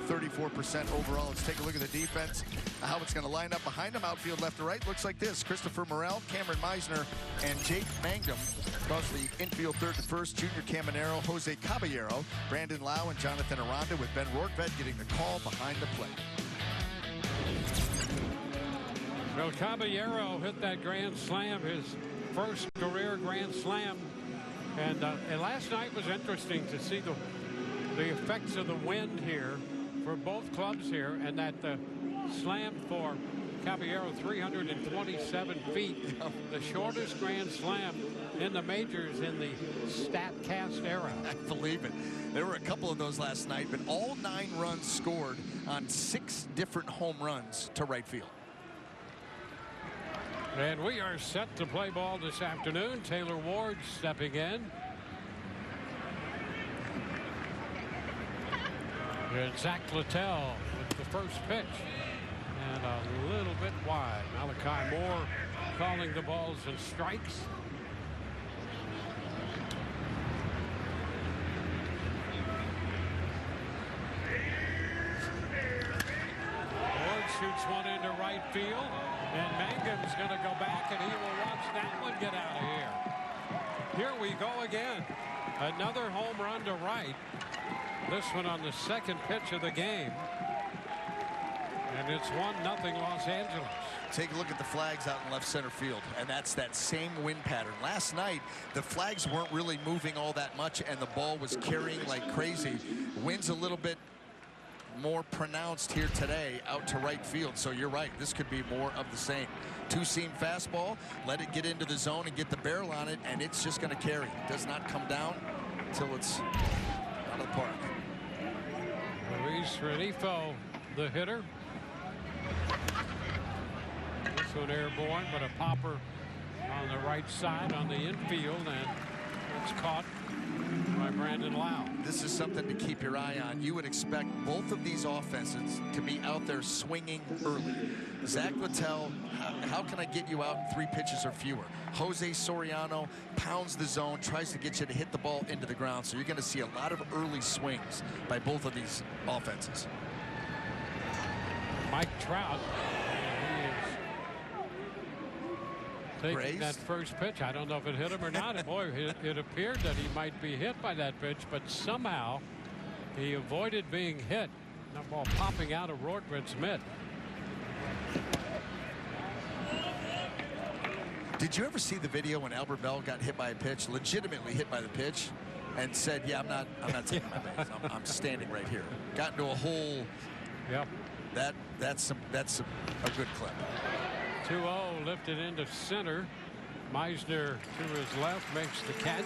34% overall. Let's take a look at the defense, how it's going to line up behind him, outfield left to right. Looks like this: Christopher Morel, Cameron Meisner, and Jake Mangum. Across the infield, third to first, Junior Caminero, Jose Caballero, Brandon Lau, and Jonathan Aranda, with Ben Rortvedt getting the call behind the plate. Well, Caballero hit that grand slam, his first career grand slam. And last night was interesting to see the effects of the wind here for both clubs here, and that slam for Caballero, 327 feet, the shortest grand slam in the majors in the StatCast era. I believe it. There were a couple of those last night, but all 9 runs scored on 6 different home runs to right field. And we are set to play ball this afternoon. Taylor Ward stepping in. And Zack Littell with the first pitch, and a little bit wide. Malachi Moore calling the balls and strikes. Ward shoots one into right field, and Mangum's going to go back, and he will watch that one get out of here. Here we go again. Another home run to right. This one on the second pitch of the game. And it's 1-0 Los Angeles. Take a look at the flags out in left center field, and that's that same wind pattern. Last night, the flags weren't really moving all that much, and the ball was carrying like crazy. Wind's a little bit more pronounced here today out to right field. So you're right, this could be more of the same. 2-seam fastball, let it get into the zone and get the barrel on it, and it's just going to carry. It does not come down until it's out of the park. Luis Benifo, the hitter. This one airborne, but a popper on the right side on the infield, and it's caught by Brandon Lau. This is something to keep your eye on. You would expect both of these offenses to be out there swinging early. Zack Littell, how can I get you out in 3 pitches or fewer? Jose Soriano pounds the zone, tries to get you to hit the ball into the ground. So you're going to see a lot of early swings by both of these offenses. Mike Trout, he is taking that first pitch. I don't know if it hit him or not. Boy, it appeared that he might be hit by that pitch, but somehow he avoided being hit. That ball popping out of Rortved's mitt. Did you ever see the video when Albert Bell got hit by a pitch, legitimately hit by the pitch, and said, "Yeah, I'm not taking my base. I'm standing right here." Got into a hole. Yep. That's a good clip. 2-0 lifted into center. Meisner to his left makes the catch.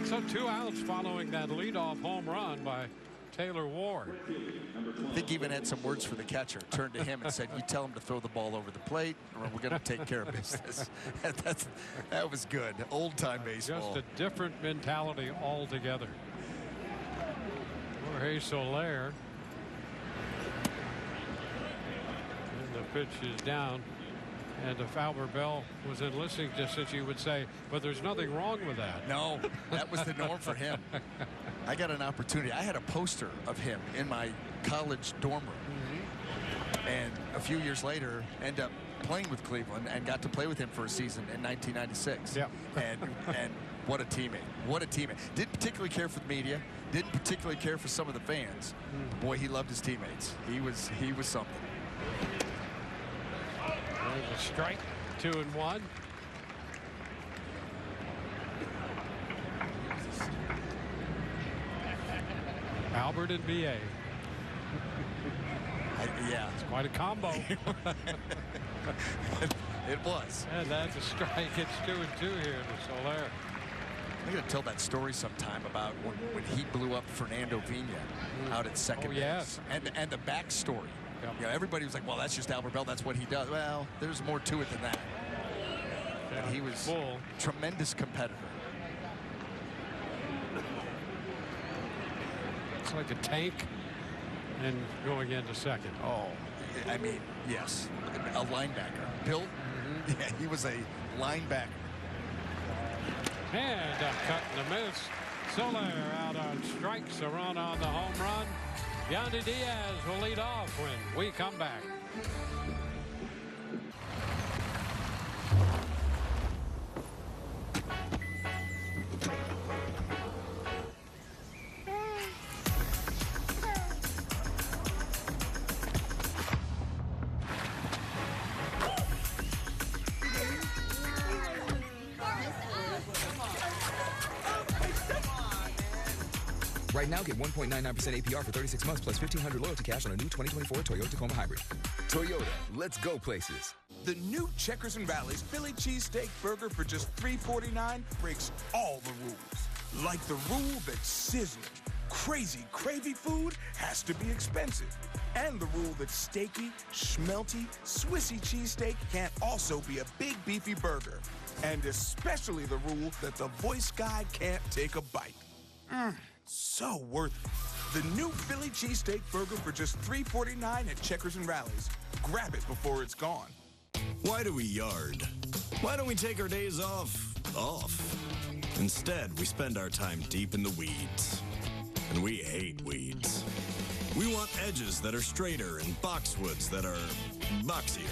So 2 outs following that leadoff home run by Taylor Ward. I think he even had some words for the catcher. Turned to him and said, "You tell him to throw the ball over the plate, or we're going to take care of business." That was good. Old-time baseball. Just a different mentality altogether. Jorge Soler. And the pitch is down. And if Albert Bell was in listening distance, you would say, but there's nothing wrong with that. No, that was the norm for him. I got an opportunity. I had a poster of him in my college dorm room. And a few years later, ended up playing with Cleveland and got to play with him for a season in 1996. Yeah. And what a teammate. What a teammate. Didn't particularly care for the media. Didn't particularly care for some of the fans. Boy, he loved his teammates. He was something. There's a strike. 2-1. Albert and BA. Yeah. It's quite a combo. It was. And that's a strike. It's 2-2 here to Soler. I'm going to tell that story sometime about when he blew up Fernando Vina out at second base. Yes. And the backstory. Yep. You know, everybody was like, well, that's just Albert Bell. That's what he does. Well, there's more to it than that. Yeah, and he was full. Tremendous competitor. It's like a tank and going into second. Oh, I mean, yes. A linebacker. Built. Yeah, he was a linebacker. And a cut and a miss. Soler out on strikes. A run on the home run. Yandi Diaz will lead off when we come back. Right now, get 1.99% APR for 36 months plus $1,500 loyalty cash on a new 2024 Toyota Tacoma Hybrid. Toyota, let's go places. The new Checkers and Rallies Philly cheesesteak burger for just $3.49 breaks all the rules. Like the rule that sizzling, crazy, cravey food has to be expensive. And the rule that steaky, schmelty, Swissy cheesesteak can't also be a big beefy burger. And especially the rule that the voice guy can't take a bite. So worth it. The new Philly cheesesteak burger for just $3.49 at Checkers and Rallies. Grab it before it's gone. Why do we yard? Why don't we take our days off? Instead, we spend our time deep in the weeds. And we hate weeds. We want edges that are straighter and boxwoods that are boxier.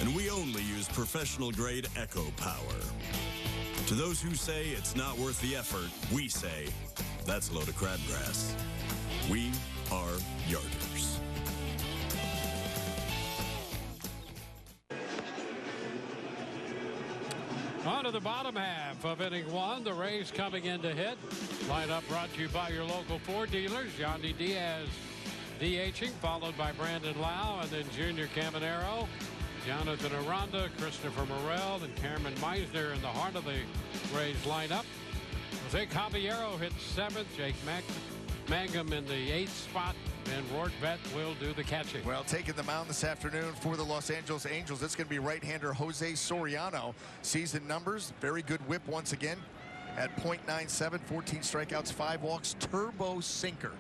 And we only use professional-grade Echo Power. To those who say it's not worth the effort, we say, that's a load of crabgrass. We are yarders. On to the bottom half of inning one. The Rays coming in to hit. Lineup brought to you by your local Ford dealers. Yandi Diaz DHing, followed by Brandon Lau, and then Junior Caballero, Jonathan Aranda, Christopher Morel, and Cameron Meisner in the heart of the Rays lineup. Jose Caballero hits seventh. Jake Mangum in the eighth spot. And Rortvet will do the catching. Well, taking the mound this afternoon for the Los Angeles Angels, it's going to be right-hander Jose Soriano. Season numbers, very good whip once again at .97, 14 strikeouts, 5 walks, turbo sinker.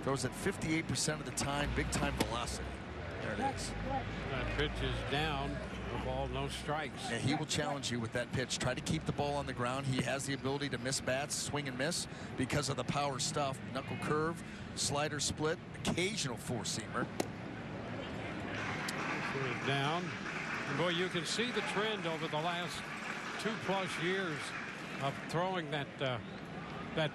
Throws at 58% of the time, big-time velocity. There it is. That pitch is down. No ball, no strikes. And he will challenge you with that pitch. Try to keep the ball on the ground. He has the ability to miss bats, swing and miss because of the power stuff. Knuckle curve, slider split, occasional four-seamer. Down. Boy, you can see the trend over the last 2+ years of throwing that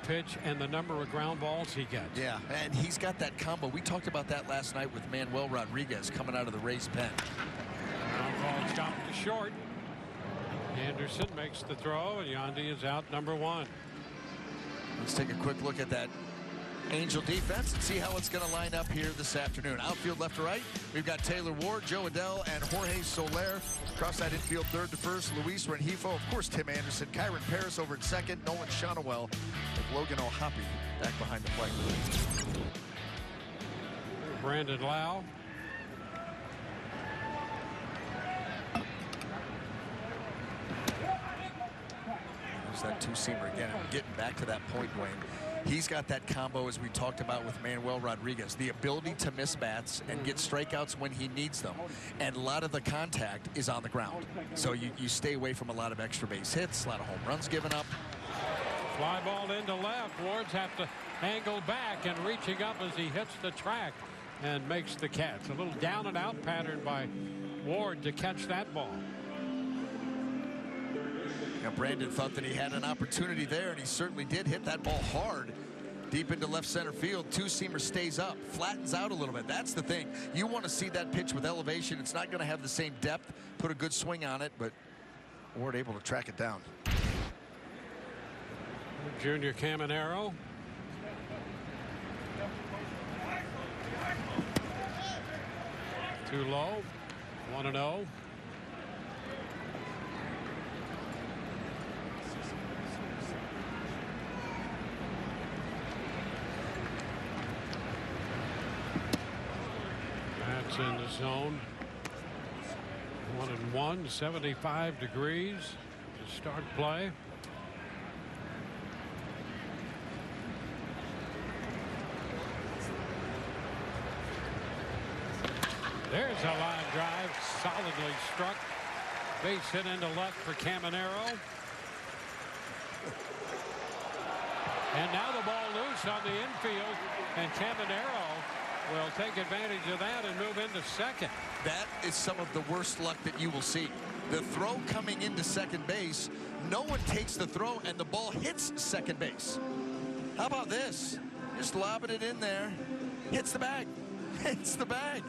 pitch and the number of ground balls he gets. Yeah, and he's got that combo. We talked about that last night with Manuel Rodriguez coming out of the Rays pen. Ball chopped to short. Anderson makes the throw, and Yandi is out number 1. Let's take a quick look at that Angel defense and see how it's going to line up here this afternoon. Outfield left to right, we've got Taylor Ward, Joe Adell, and Jorge Soler. Across that infield, third to first, Luis Rengifo, of course Tim Anderson, Kyron Paris over at second, Nolan Shonowell, with Logan O'Hoppe back behind the plate. Brandon Lau. There's that two-seamer again. And getting back to that point, Wayne. He's got that combo, as we talked about with Manuel Rodriguez, the ability to miss bats and get strikeouts when he needs them. And a lot of the contact is on the ground. So you stay away from a lot of extra base hits, a lot of home runs given up. Fly ball into left. Wards have to angle back, and reaching up as he hits the track and makes the catch. A little down and out pattern by Ward to catch that ball. Now, Brandon thought that he had an opportunity there, and he certainly did hit that ball hard deep into left center field. Two-seamer stays up, flattens out a little bit. That's the thing. You want to see that pitch with elevation. It's not going to have the same depth. Put a good swing on it, but Ward able to track it down. Junior Caballero. Too low. 1-0. That's in the zone. 1-1, 75 degrees to start play. There's a line drive, solidly struck. Base hit into left for Caballero. And now the ball loose on the infield, and Caballero will take advantage of that and move into second. That is some of the worst luck that you will see. The throw coming into second base, no one takes the throw, and the ball hits second base. How about this? Just lobbing it in there. Hits the bag. Hits the bag.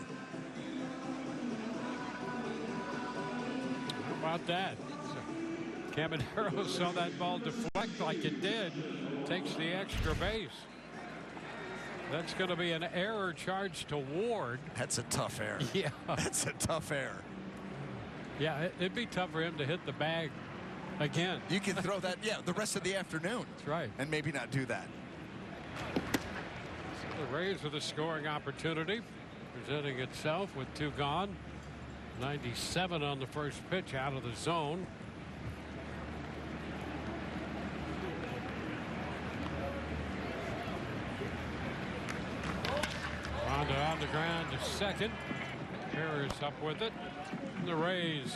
How about that? So Caballero saw that ball deflect like it did. Takes the extra base. That's going to be an error charged to Ward. That's a tough error. Yeah. That's a tough error. Yeah, it'd be tough for him to hit the bag again. You can throw that, yeah, the rest of the afternoon. That's right. And maybe not do that. So the Rays with a scoring opportunity, presenting itself with 2 gone. 97 on the first pitch out of the zone. Ronda on the ground to second. Harris up with it. And the Rays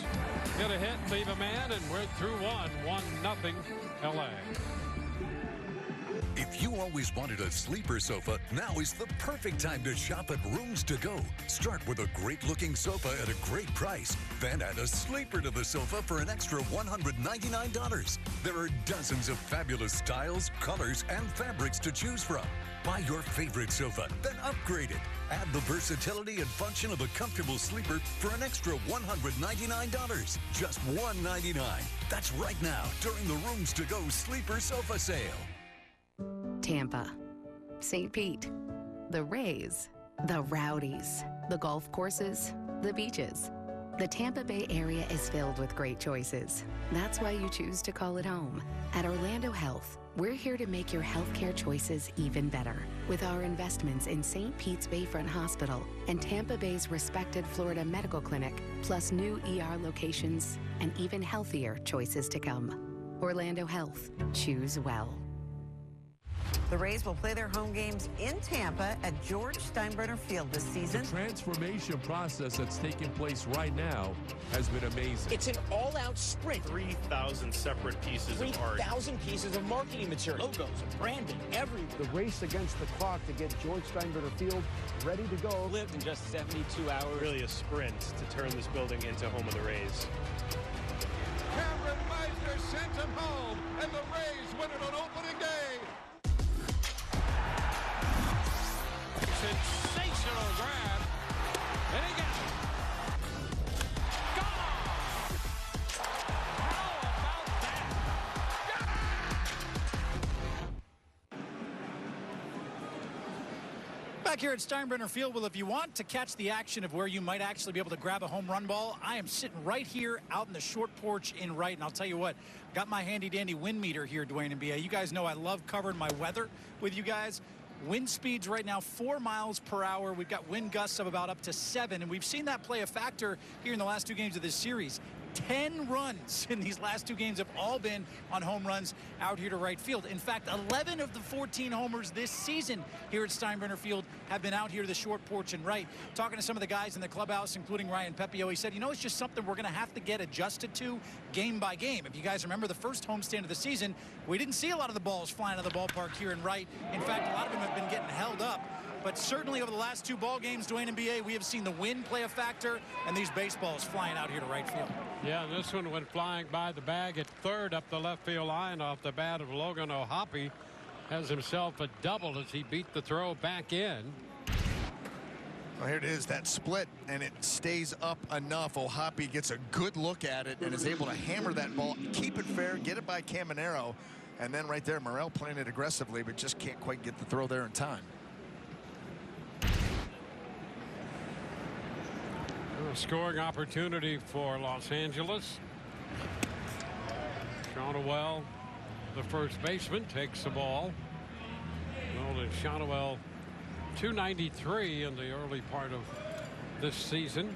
get a hit, leave a man, and we're through 1-0 LA. If you always wanted a sleeper sofa, now is the perfect time to shop at Rooms To Go. Start with a great-looking sofa at a great price. Then add a sleeper to the sofa for an extra $199. There are dozens of fabulous styles, colors, and fabrics to choose from. Buy your favorite sofa, then upgrade it. Add the versatility and function of a comfortable sleeper for an extra $199. Just $199. That's right now during the Rooms To Go Sleeper Sofa Sale. Tampa, St. Pete, the Rays, the Rowdies, the golf courses, the beaches. The Tampa Bay area is filled with great choices. That's why you choose to call it home. At Orlando Health, we're here to make your healthcare choices even better with our investments in St. Pete's Bayfront Hospital and Tampa Bay's respected Florida Medical Clinic, plus new ER locations and even healthier choices to come. Orlando Health. Choose well. The Rays will play their home games in Tampa at George Steinbrenner Field this season. The transformation process that's taking place right now has been amazing. It's an all-out sprint. 3,000 separate pieces of art. 3,000 pieces of marketing material. Logos, branding, everywhere. The race against the clock to get George Steinbrenner Field ready to go. Lived in just 72 hours. Really a sprint to turn this building into home of the Rays. Cameron Meisner sent him home, and the Rays win it on opening day. Sensational grab. And he got it. Gone! How about that? Back here at Steinbrenner Field, well, if you want to catch the action of where you might actually be able to grab a home run ball, I am sitting right here out in the short porch in Wright, and I'll tell you what, got my handy-dandy wind meter here, Dwayne and B.A. You guys know I love covering my weather with you guys. Wind speeds right now 4 miles per hour. We've got wind gusts of about up to 7, and we've seen that play a factor here in the last 2 games of this series. 10 runs in these last 2 games have all been on home runs out here to right field. In fact, 11 of the 14 homers this season here at Steinbrenner Field have been out here to the short porch and right. Talking to some of the guys in the clubhouse, including Ryan Pepio, he said, you know, it's just something we're going to have to get adjusted to game by game. If you guys remember the first homestand of the season, we didn't see a lot of the balls flying out of the ballpark here in right. In fact, a lot of them have been getting held up. But certainly over the last 2 ball games, Dwayne and B.A., we have seen the wind play a factor, and these baseballs flying out here to right field. Yeah, this one went flying by the bag at third up the left field line off the bat of Logan O'Hoppe. Has himself a double as he beat the throw back in. Well, here it is, that split, and it stays up enough. O'Hoppe gets a good look at it and is able to hammer that ball, keep it fair, get it by Caballero, and then right there, Morel playing it aggressively, but just can't quite get the throw there in time. A scoring opportunity for Los Angeles. Shonowell, the first baseman, takes the ball. Nolan Shonowell, 293 in the early part of this season.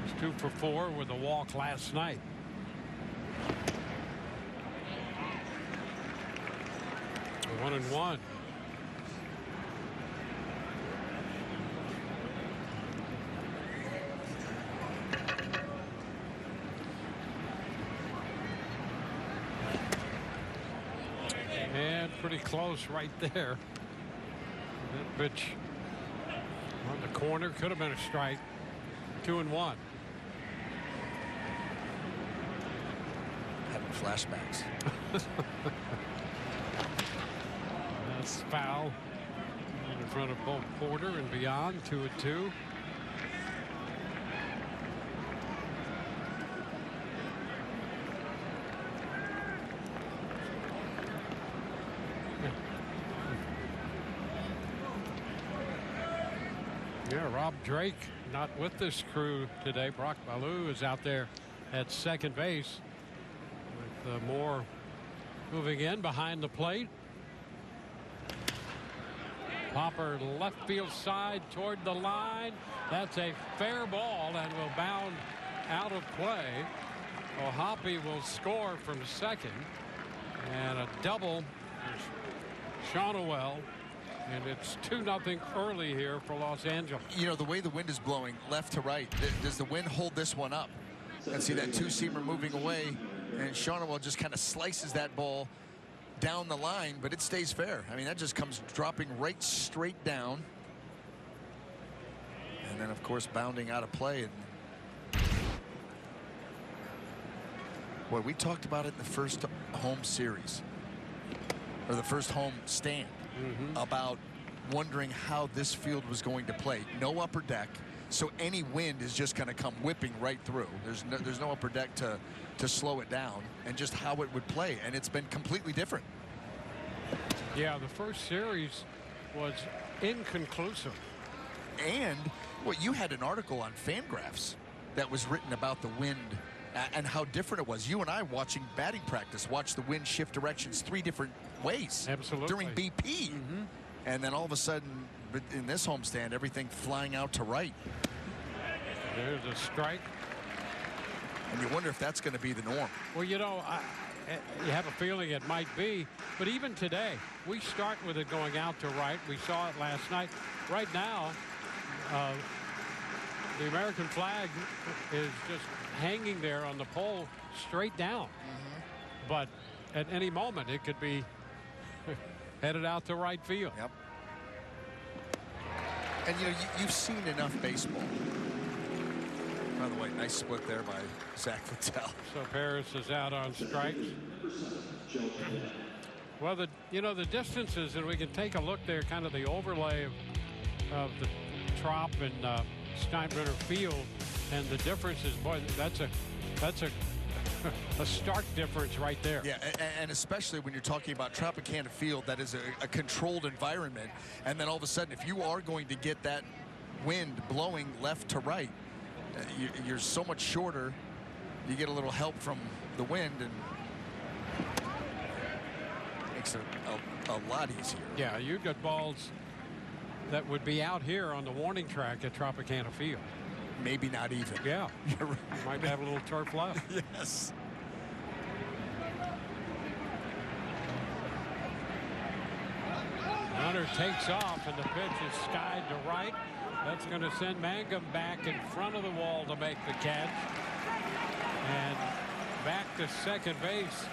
He's 2 for 4 with a walk last night. A 1-1. And pretty close right there. That pitch on the corner could have been a strike. 2-1. Having flashbacks. That's foul in front of both Porter and beyond. 2-2. Yeah, Rob Drake not with this crew today. Brock Baloo is out there at second base with Moore moving in behind the plate. Popper left field side toward the line. That's a fair ball and will bound out of play. O'Hoppe will score from second, and a double for Shonowell. And it's 2-0 early here for Los Angeles. You know, the way the wind is blowing left to right, does the wind hold this one up? And see that 2-seamer moving away, and Shonowell just kind of slices that ball down the line, but it stays fair. I mean, that just comes dropping right straight down. And then, of course, bounding out of play. And boy, we talked about it in the first home series, or the first home stand. About wondering how this field was going to play. No upper deck, so any wind is just going to come whipping right through. There's no upper deck to slow it down, and just how it would play, and it's been completely different. Yeah, the first series was inconclusive. And well, you had an article on Fangraphs that was written about the wind and how different it was. You and I, watching batting practice, watched the wind shift directions 3 different ways. Absolutely. During BP. And then all of a sudden, in this homestand, everything flying out to right. There's a strike. And you wonder if that's going to be the norm. Well, you know, you have a feeling it might be. But even today, we start with it going out to right. We saw it last night. Right now, the American flag is just hanging there on the pole straight down. But at any moment, it could be headed out to right field. Yep. And, you know, you've seen enough baseball. By the way, nice split there by Zack Littell. So Paris is out on strikes. Well, the distances, and we can take a look there, kind of the overlay of the Trop and Steinbrenner Field, and the differences. Boy, that's a stark difference right there. Yeah, and especially when you're talking about Tropicana Field, that is a controlled environment, and then all of a sudden, if you are going to get that wind blowing left to right, you're so much shorter. You get a little help from the wind, and makes it a lot easier. Yeah, you've got balls that would be out here on the warning track at Tropicana Field. Maybe not even. Yeah. You're right. Might have a little turf left. Yes. Runner takes off, and the pitch is skied to right. That's going to send Mangum back in front of the wall to make the catch. And back to second base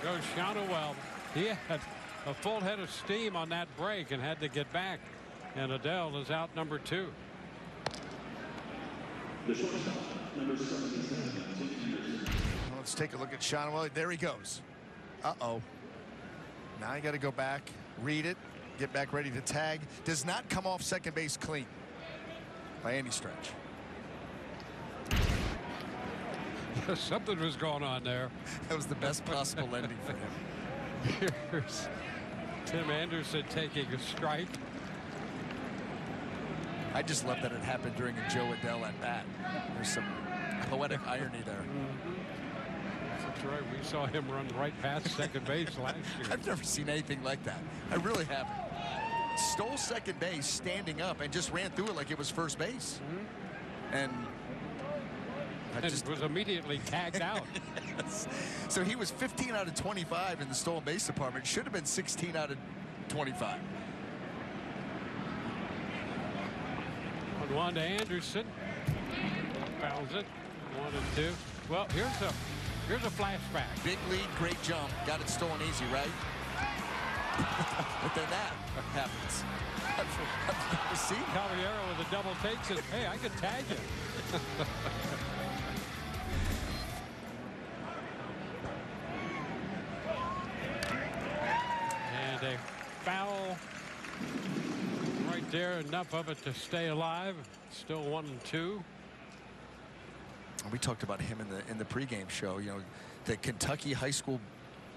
goes Shonowell. He had a full head of steam on that break and had to get back. And Adell is out number 2. Let's take a look at Shonowell. There he goes. Uh-oh. Now you got to go back, read it, get back ready to tag. Does not come off second base clean by any stretch. Something was going on there. That was the best possible ending for him. Here's Tim Anderson taking a strike. I just love that it happened during a Joe Adell at bat. There's some poetic irony there. That's right. We saw him run right past second base last year. I've never seen anything like that. I really haven't. Stole second base standing up and just ran through it like it was first base. And was immediately tagged out. Yes. So he was 15 out of 25 in the stolen base department. Should have been 16 out of 25. 1 to Anderson. Fouls it. 1 and 2. Well, here's a flashback. Big lead, great jump. Got it stolen easy, right? But then that happens. I've never seen Caballero with a double take says, hey, I could tag you. And a foul right there, enough of it to stay alive. Still 1 and 2. We talked about him in the pregame show. You know, the Kentucky High School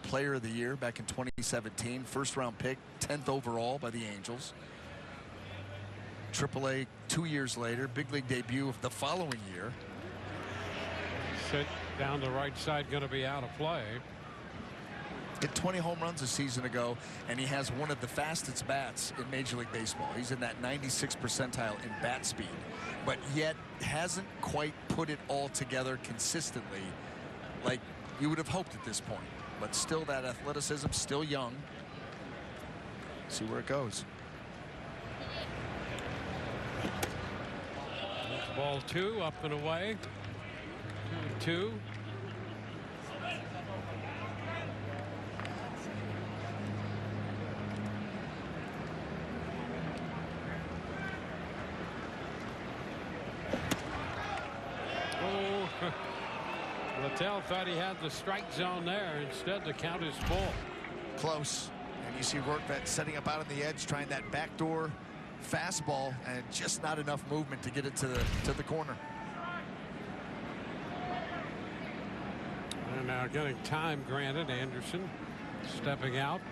Player of the Year back in 2017, first-round pick, 10th overall by the Angels. AAA 2 years later, big league debut of the following year. Sit down the right side, going to be out of play. Hit 20 home runs a season ago, and he has one of the fastest bats in Major League Baseball. He's in that 96th percentile in bat speed, but yet hasn't quite put it all together consistently like you would have hoped at this point. But still, that athleticism, still young. See where it goes. That's ball 2, up and away. 2-2. Littell thought he had the strike zone there. Instead, the count is full. Close. And you see Rortvedt setting up out on the edge, trying that backdoor fastball, and just not enough movement to get it to the corner. And now getting time granted. Anderson stepping out.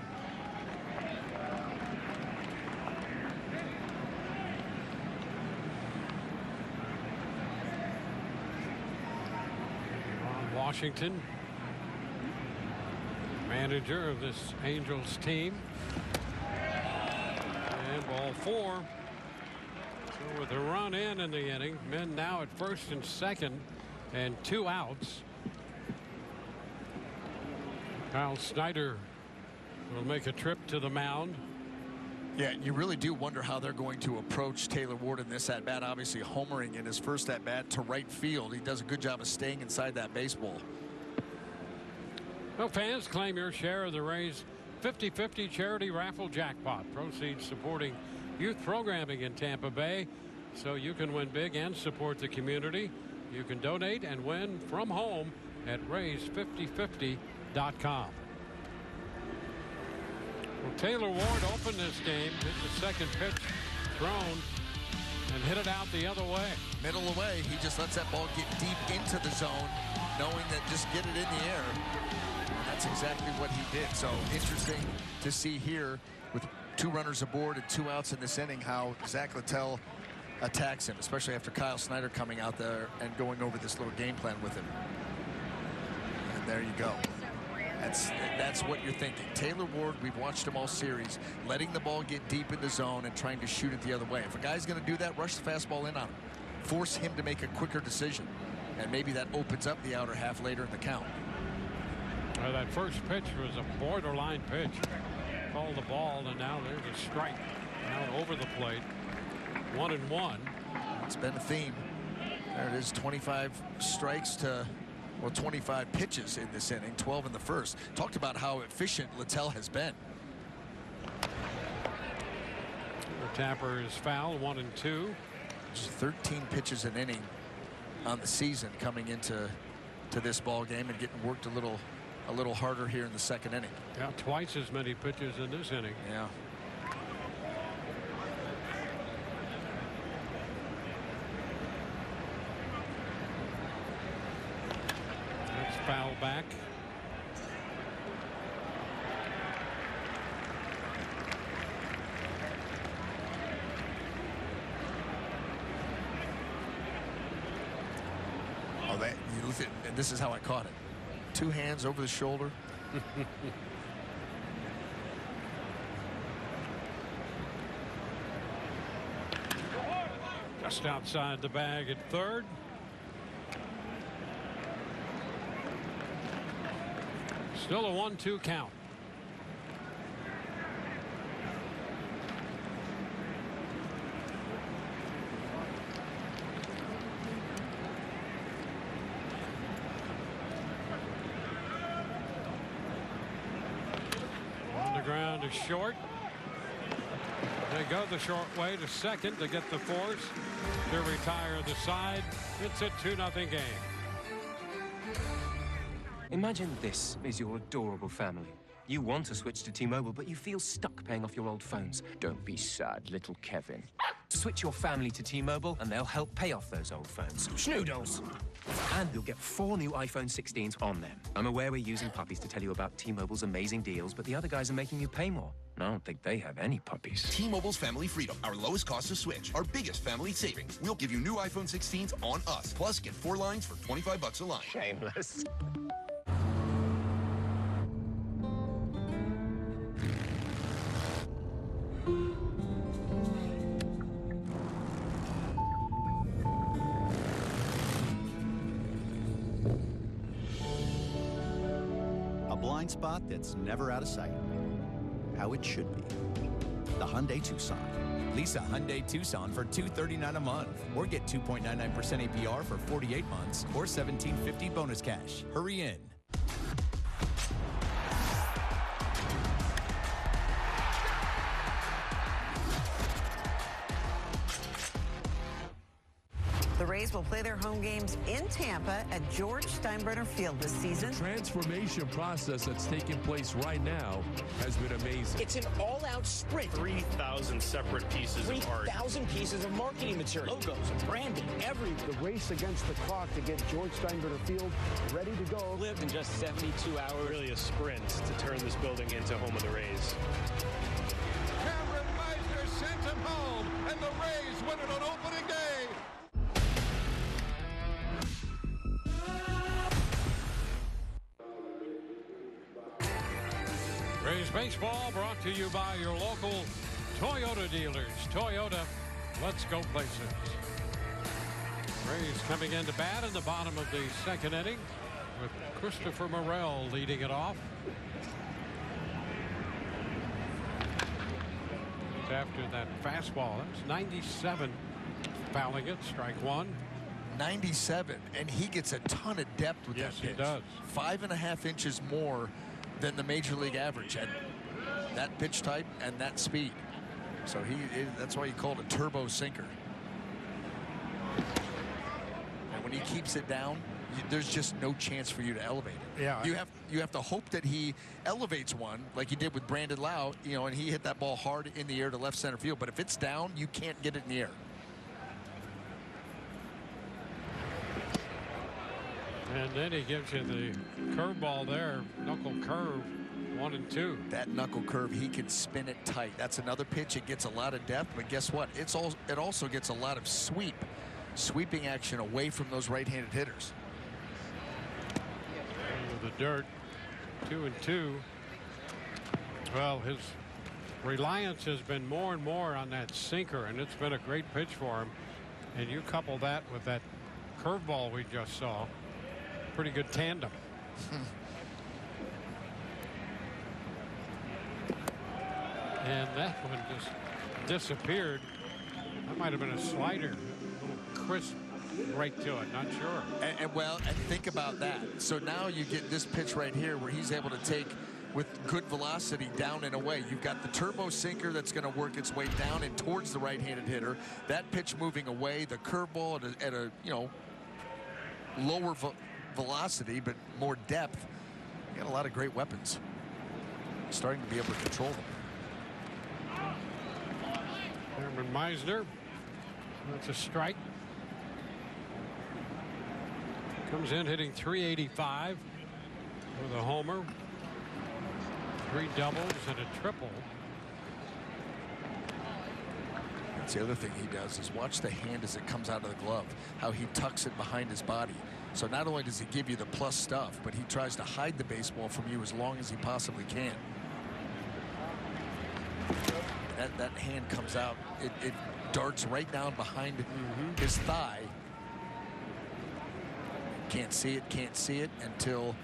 Washington, manager of this Angels team. And ball 4. So with a run in the inning, men now at first and second and 2 outs. Kyle Snyder will make a trip to the mound. Yeah, you really do wonder how they're going to approach Taylor Ward in this at-bat. Obviously homering in his first at-bat to right field. He does a good job of staying inside that baseball. Well, fans, claim your share of the Rays 50-50 charity raffle jackpot. Proceeds supporting youth programming in Tampa Bay. So you can win big and support the community. You can donate and win from home at rays5050.com. Well, Taylor Ward opened this game, hit the second pitch thrown, and hit it out the other way. Middle away, he just lets that ball get deep into the zone, knowing that just get it in the air. And that's exactly what he did. So interesting to see here with 2 runners aboard and 2 outs in this inning how Zack Littell attacks him, especially after Kyle Snyder coming out there and going over this little game plan with him. And there you go. That's what you're thinking. Taylor Ward, we've watched him all series, letting the ball get deep in the zone and trying to shoot it the other way. If a guy's going to do that, rush the fastball in on him. Force him to make a quicker decision. And maybe that opens up the outer half later in the count. Well, that first pitch was a borderline pitch. Called the ball, and now there's a strike out over the plate. 1-1. It's been a theme. There it is, 25 strikes to, well, 25 pitches in this inning, 12 in the first. Talked about how efficient Littell has been. The tapper is foul, 1-2. Just 13 pitches an inning on the season coming into this ball game and getting worked a little harder here in the second inning. Yeah, twice as many pitches in this inning. Yeah. That's foul back. Oh, and this is how I caught it. 2 hands over the shoulder. Just outside the bag at third. Still a 1-2 count. Ground is short. They go the short way to second to get the force to retire the side. It's a 2-0 game. Imagine this is your adorable family. You want to switch to T-Mobile, but you feel stuck paying off your old phones. Don't be sad, little Kevin. Switch your family to T-Mobile, and they'll help pay off those old phones. Schnoodles! And you'll get 4 new iPhone 16s on them. I'm aware we're using puppies to tell you about T-Mobile's amazing deals, but the other guys are making you pay more. And I don't think they have any puppies. T-Mobile's Family Freedom, our lowest cost to switch, our biggest family savings. We'll give you new iPhone 16s on us. Plus, get 4 lines for $25 a line. Shameless. Blind spot that's never out of sight. How it should be. The Hyundai Tucson. Lease a Hyundai Tucson for $239 a month, or get 2.99% APR for 48 months, or $1,750 bonus cash. Hurry in. The Rays will play their home games in Tampa at George Steinbrenner Field this season. The transformation process that's taking place right now has been amazing. It's an all-out sprint. 3,000 separate pieces of art. 3,000 pieces of marketing material. Logos, branding, everywhere. The race against the clock to get George Steinbrenner Field ready to go. Lived in just 72 hours. Really a sprint to turn this building into home of the Rays. Cameron Meisner sent him home, and the Rays win it on opening day. Rays baseball brought to you by your local Toyota dealers. Toyota, let's go places. Rays coming into bat in the bottom of the second inning. with Christopher Morel leading it off. After that fastball, that's 97. Fouling it, strike one. 97, and he gets a ton of depth with that pitch. Yes, he does. 5.5 inches more than the major league average at that pitch type and that speed. So that's why he called it turbo sinker. And when he keeps it down, there's just no chance for you to elevate it. Yeah. You have to hope that he elevates one like he did with Brandon Lau, and he hit that ball hard in the air to left center field. But if it's down, you can't get it in the air. And then he gives you the curveball there, knuckle curve, 1 and 2. That knuckle curve, he can spin it tight. That's another pitch. It gets a lot of depth, but guess what? It also gets a lot of sweeping action away from those right-handed hitters. Into the dirt, 2 and 2. Well, his reliance has been more and more on that sinker, and it's been a great pitch for him. And you couple that with that curveball we just saw. Pretty good tandem. And that one just disappeared. That might have been a slider. A little crisp break to it, not sure. And think about that. So now you get this pitch right here where he's able to take with good velocity down and away. You've got the turbo sinker that's going to work its way down and towards the right-handed hitter. That pitch moving away, the curveball at a lower velocity but more depth. You got a lot of great weapons. Starting to be able to control them. Herman Meisner. That's a strike. Comes in hitting .385 with a homer, 3 doubles and a triple. That's the other thing he does is watch the hand as it comes out of the glove, how he tucks it behind his body. So not only does he give you the plus stuff, but he tries to hide the baseball from you as long as he possibly can. That hand comes out, it darts right down behind his thigh. Can't see it until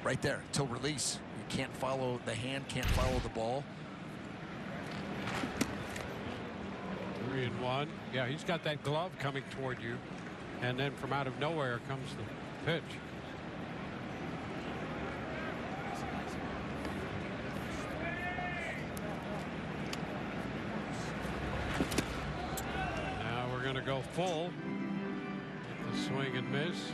right there, until release. You can't follow the hand, can't follow the ball. 3-1. Yeah, he's got that glove coming toward you. And then from out of nowhere comes the pitch. Now we're going to go full. The swing and miss.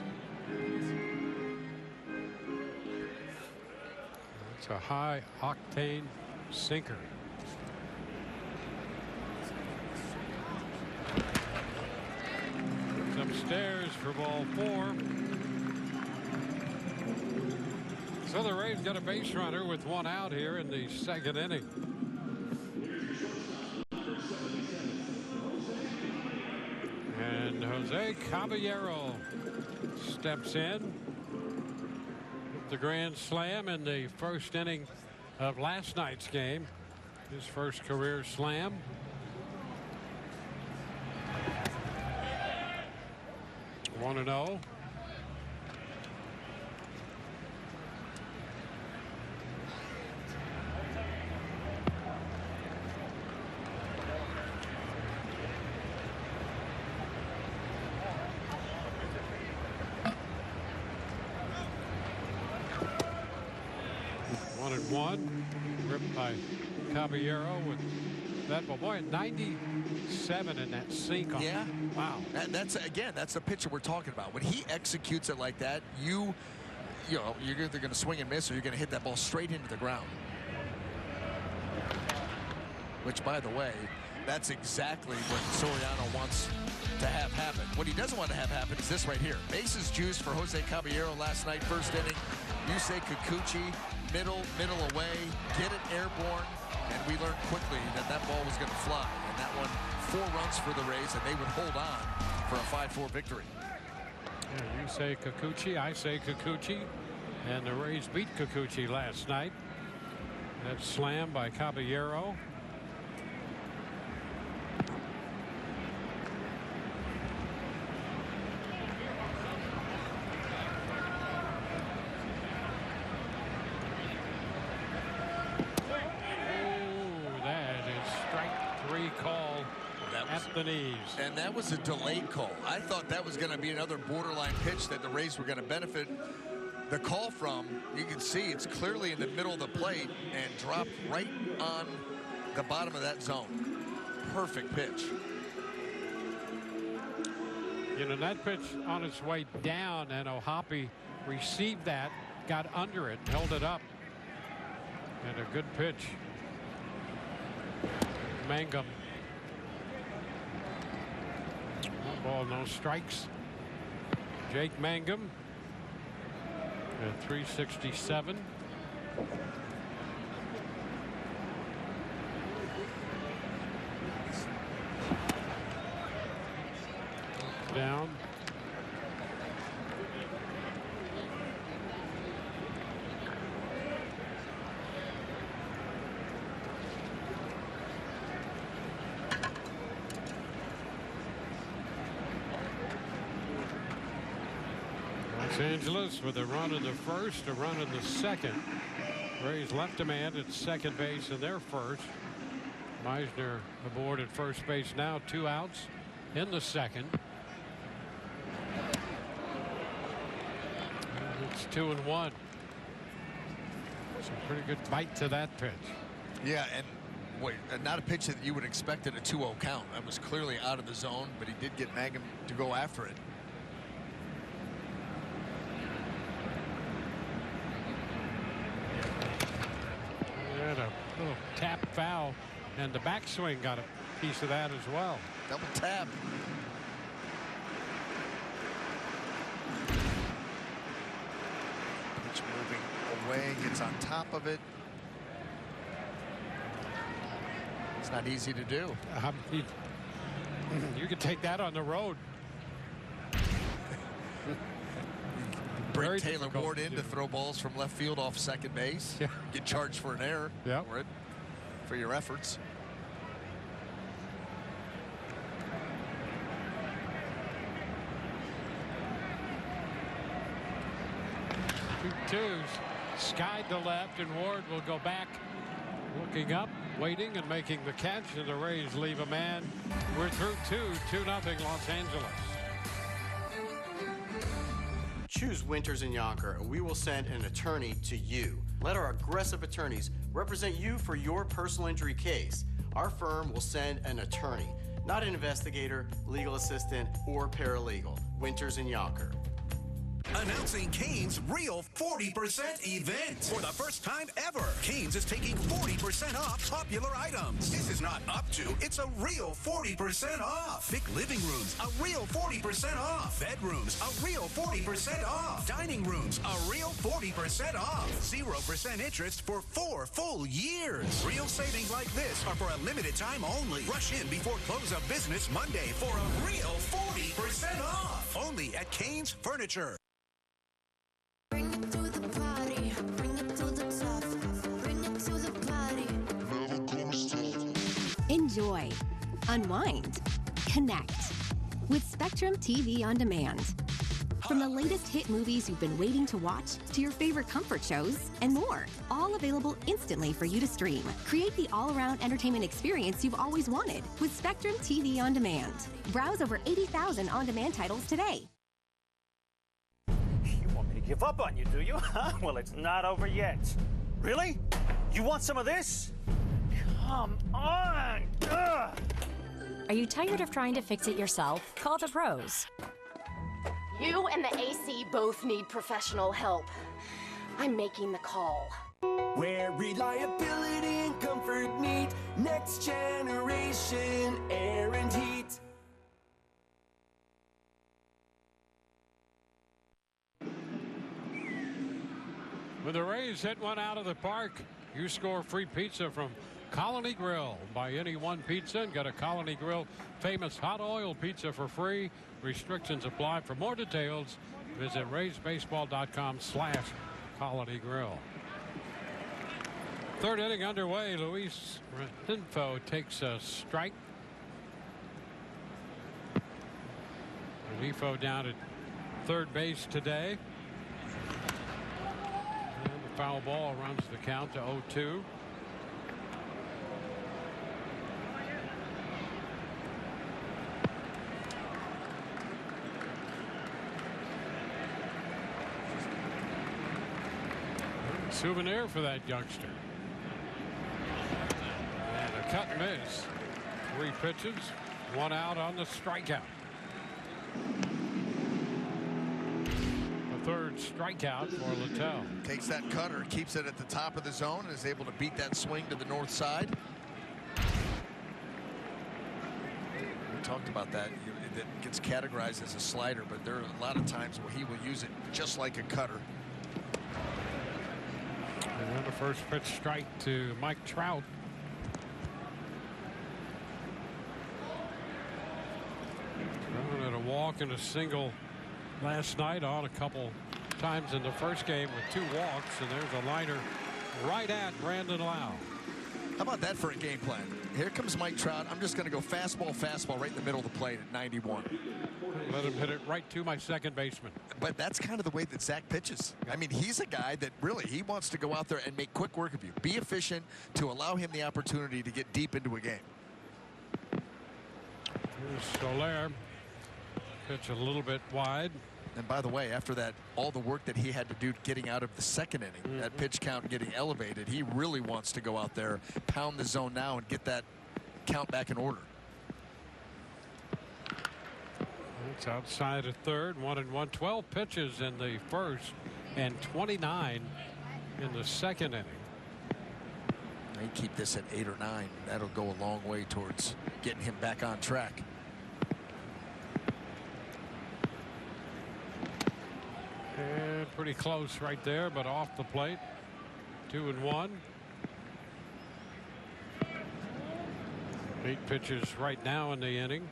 It's a high octane sinker. Upstairs for ball 4. So the Rays got a base runner with 1 out here in the 2nd inning. And Jose Caballero steps in. The grand slam in the 1st inning of last night's game. His first career slam. One and 0. One and 1. Ripped by Caballero with that ball. Boy, 97 in that sink. Yeah. Wow. That's the pitcher we're talking about. When he executes it like that, you're either going to swing and miss or you're going to hit that ball straight into the ground. Which, by the way, that's exactly what Soriano wants to have happen. What he doesn't want to have happen is this right here. Bases juiced for Jose Caballero last night, 1st inning. Yusei Kikuchi, middle away, get it airborne. And we learned quickly that ball was going to fly. And that one, 4 runs for the Rays, and they would hold on for a 5-4 victory. Yeah, you say Kikuchi, I say Kikuchi. And the Rays beat Kikuchi last night. That slam by Caballero. off the knees. And that was a delayed call. I thought that was going to be another borderline pitch that the Rays were going to benefit the call from. You can see it's clearly in the middle of the plate and dropped right on the bottom of that zone. Perfect pitch. You know, that pitch on its way down, and O'Hoppe received that, got under it, held it up. And a good pitch. Mangum. No ball, no strikes. Jake Mangum at 367. Down. Los Angeles with a run in the first, a run in the second. Rays left a man at second base in their first. Meisner aboard at first base now, 2 outs in the second. It's 2-1. It's a pretty good bite to that pitch. Yeah, and wait, not a pitch that you would expect at a 2-0 count. That was clearly out of the zone, but he did get Mangum to go after it. And a little tap foul, and the backswing got a piece of that as well. Double tap. Pitch moving away, gets on top of it. It's not easy to do. You could take that on the road. Bring Taylor Ward in to throw balls from left field off second base. Yeah. Get charged for an error for it, for your efforts. 2-2s. Skied to left, and Ward will go back, looking up, waiting, and making the catch, and the Rays leave a man. We're through 2-0 Los Angeles. Choose Winters and Yonker, and we will send an attorney to you. Let our aggressive attorneys represent you for your personal injury case. Our firm will send an attorney, not an investigator, legal assistant, or paralegal. Winters and Yonker. Announcing Cane's Real 40% event. For the first time ever, Cane's is taking 40% off popular items. This is not up to, it's a real 40% off. Thick living rooms, a real 40% off. Bedrooms, a real 40% off. Dining rooms, a real 40% off. 0% interest for 4 full years. Real savings like this are for a limited time only. Rush in before close of business Monday for a real 40% off. Only at Cane's Furniture. Enjoy, unwind, connect with Spectrum TV On Demand. From the latest hit movies you've been waiting to watch to your favorite comfort shows and more, all available instantly for you to stream. Create the all-around entertainment experience you've always wanted with Spectrum TV On Demand. Browse over 80,000 on-demand titles today. You want me to give up on you, do you? Well, it's not over yet. Really? You want some of this? Come on! Ugh. Are you tired of trying to fix it yourself? Call the pros. You and the AC both need professional help. I'm making the call. Where reliability and comfort meet, next generation air and heat. When the Rays hit one out of the park, you score free pizza from Colony Grill. Buy any one pizza and get a Colony Grill famous hot oil pizza for free. Restrictions apply. For more details, visit RaysBaseball.com/Colony Grill. Third inning underway. Luis Renfroe takes a strike. Renfroe down at third base today. And the foul ball runs the count to 0-2. souvenir for that youngster. And a cut and miss. 3 pitches, 1 out on the strikeout. The 3rd strikeout for Littell. Takes that cutter, keeps it at the top of the zone, and is able to beat that swing to the north side. We talked about that. That gets categorized as a slider, but there are a lot of times where he will use it just like a cutter. And then the first pitch strike to Mike Trout. Throwing at a walk and a single last night, on a couple times in the first game with 2 walks, and there's a liner right at Brandon Lau. How about that for a game plan? Here comes Mike Trout. I'm just going to go fastball right in the middle of the plate at 91. Let him hit it right to my second baseman. But that's kind of the way that Zack pitches. I mean, he's a guy that really, he wants to go out there and make quick work of you. Be efficient to allow him the opportunity to get deep into a game. Here's Soler. Pitch a little bit wide. And by the way, after that, all the work that he had to do getting out of the second inning, that pitch count getting elevated, he really wants to go out there, pound the zone now, and get that count back in order. It's outside of third, 1-1. 12 pitches in the first and 29 in the second inning. They keep this at 8 or 9. That'll go a long way towards getting him back on track. And pretty close right there, but off the plate. 2-1. 8 pitches right now in the inning.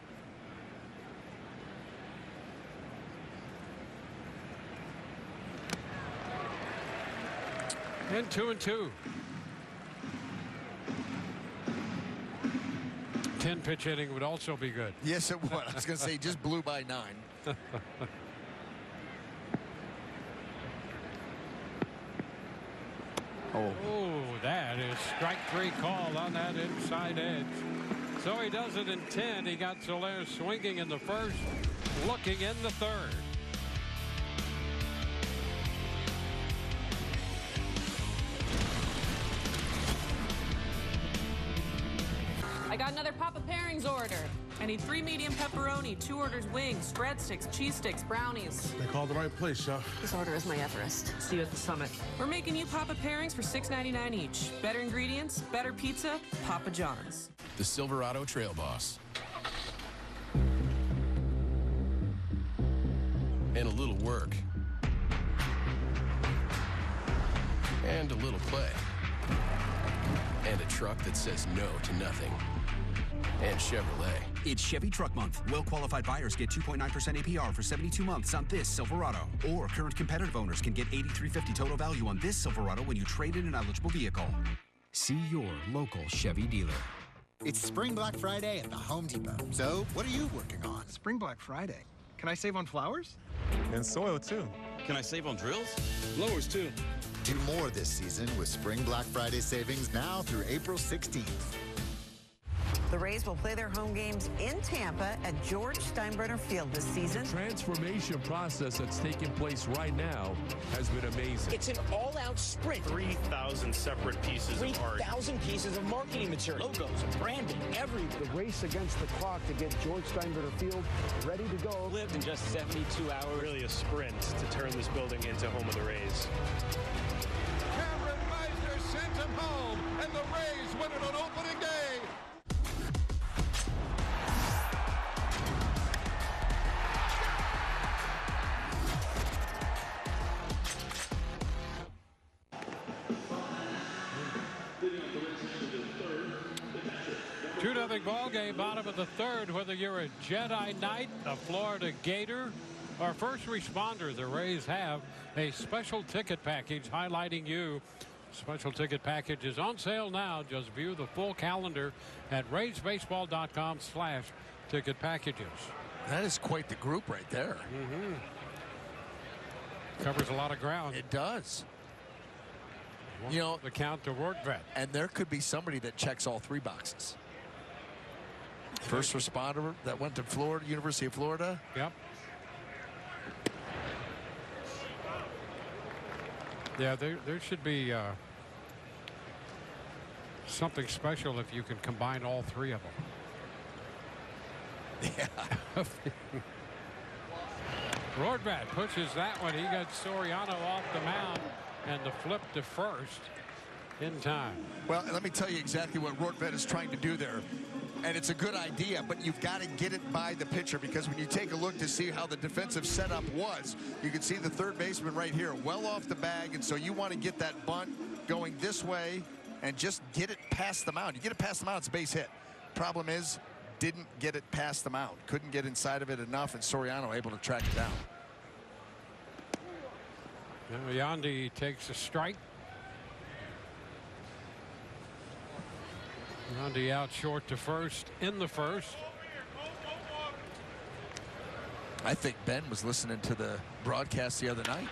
And 2-2. 10-pitch inning would also be good. Yes, it would. I was going to say, just blew by 9. Oh, that is strike 3 called on that inside edge. So he does it in 10. He got Soler swinging in the first, looking in the third. I got another Papa Pairings order. I need 3 medium pepperoni, 2 orders wings, breadsticks, cheese sticks, brownies. They called the right place, Chef. This order is my Everest. See you at the summit. We're making you Papa Pairings for $6.99 each. Better ingredients, better pizza, Papa John's. The Silverado Trail Boss. And a little work. And a little play. And a truck that says no to nothing. And Chevrolet. It's Chevy Truck Month. Well-qualified buyers get 2.9% APR for 72 months on this Silverado. Or current competitive owners can get $8,350 total value on this Silverado when you trade in an eligible vehicle. See your local Chevy dealer. It's Spring Black Friday at the Home Depot. So, what are you working on? Spring Black Friday. Can I save on flowers? And soil, too. Can I save on drills? Blowers, too. Do more this season with Spring Black Friday savings now through April 16th. The Rays will play their home games in Tampa at George Steinbrenner Field this season. The transformation process that's taking place right now has been amazing. It's an all-out sprint. 3,000 separate pieces of art. 3,000 pieces of marketing material. Logos, branding, everything. The race against the clock to get George Steinbrenner Field ready to go. Lived in just 72 hours. Really a sprint to turn this building into home of the Rays. Cameron Meisner sent him home, and the Rays win it on opening day. Two-0 ball game, bottom of the third. Whether you're a Jedi Knight, a Florida Gator, or first responder, the Rays have a special ticket package highlighting you. Special ticket package is on sale now. Just view the full calendar at raysbaseball.com/ticket packages. That is quite the group right there. Covers a lot of ground. It does. You know, the count to work vet. And there could be somebody that checks all 3 boxes. First responder that went to Florida, University of Florida. Yep. Yeah, there should be something special if you can combine all three of them. Yeah. Rortvedt pushes that one. He got Soriano off the mound, and the flip to first in time. Well, let me tell you exactly what Rortvedt is trying to do there. And it's a good idea, but you've got to get it by the pitcher, because when you take a look to see how the defensive setup was, you can see the third baseman right here well off the bag, and so you want to get that bunt going this way and just get it past the mound. You get it past the mound, it's a base hit. Problem is, didn't get it past the mound. Couldn't get inside of it enough, and Soriano able to track it down. Now Yandi takes a strike. Yandi out short to first in the first. I think Ben was listening to the broadcast the other night.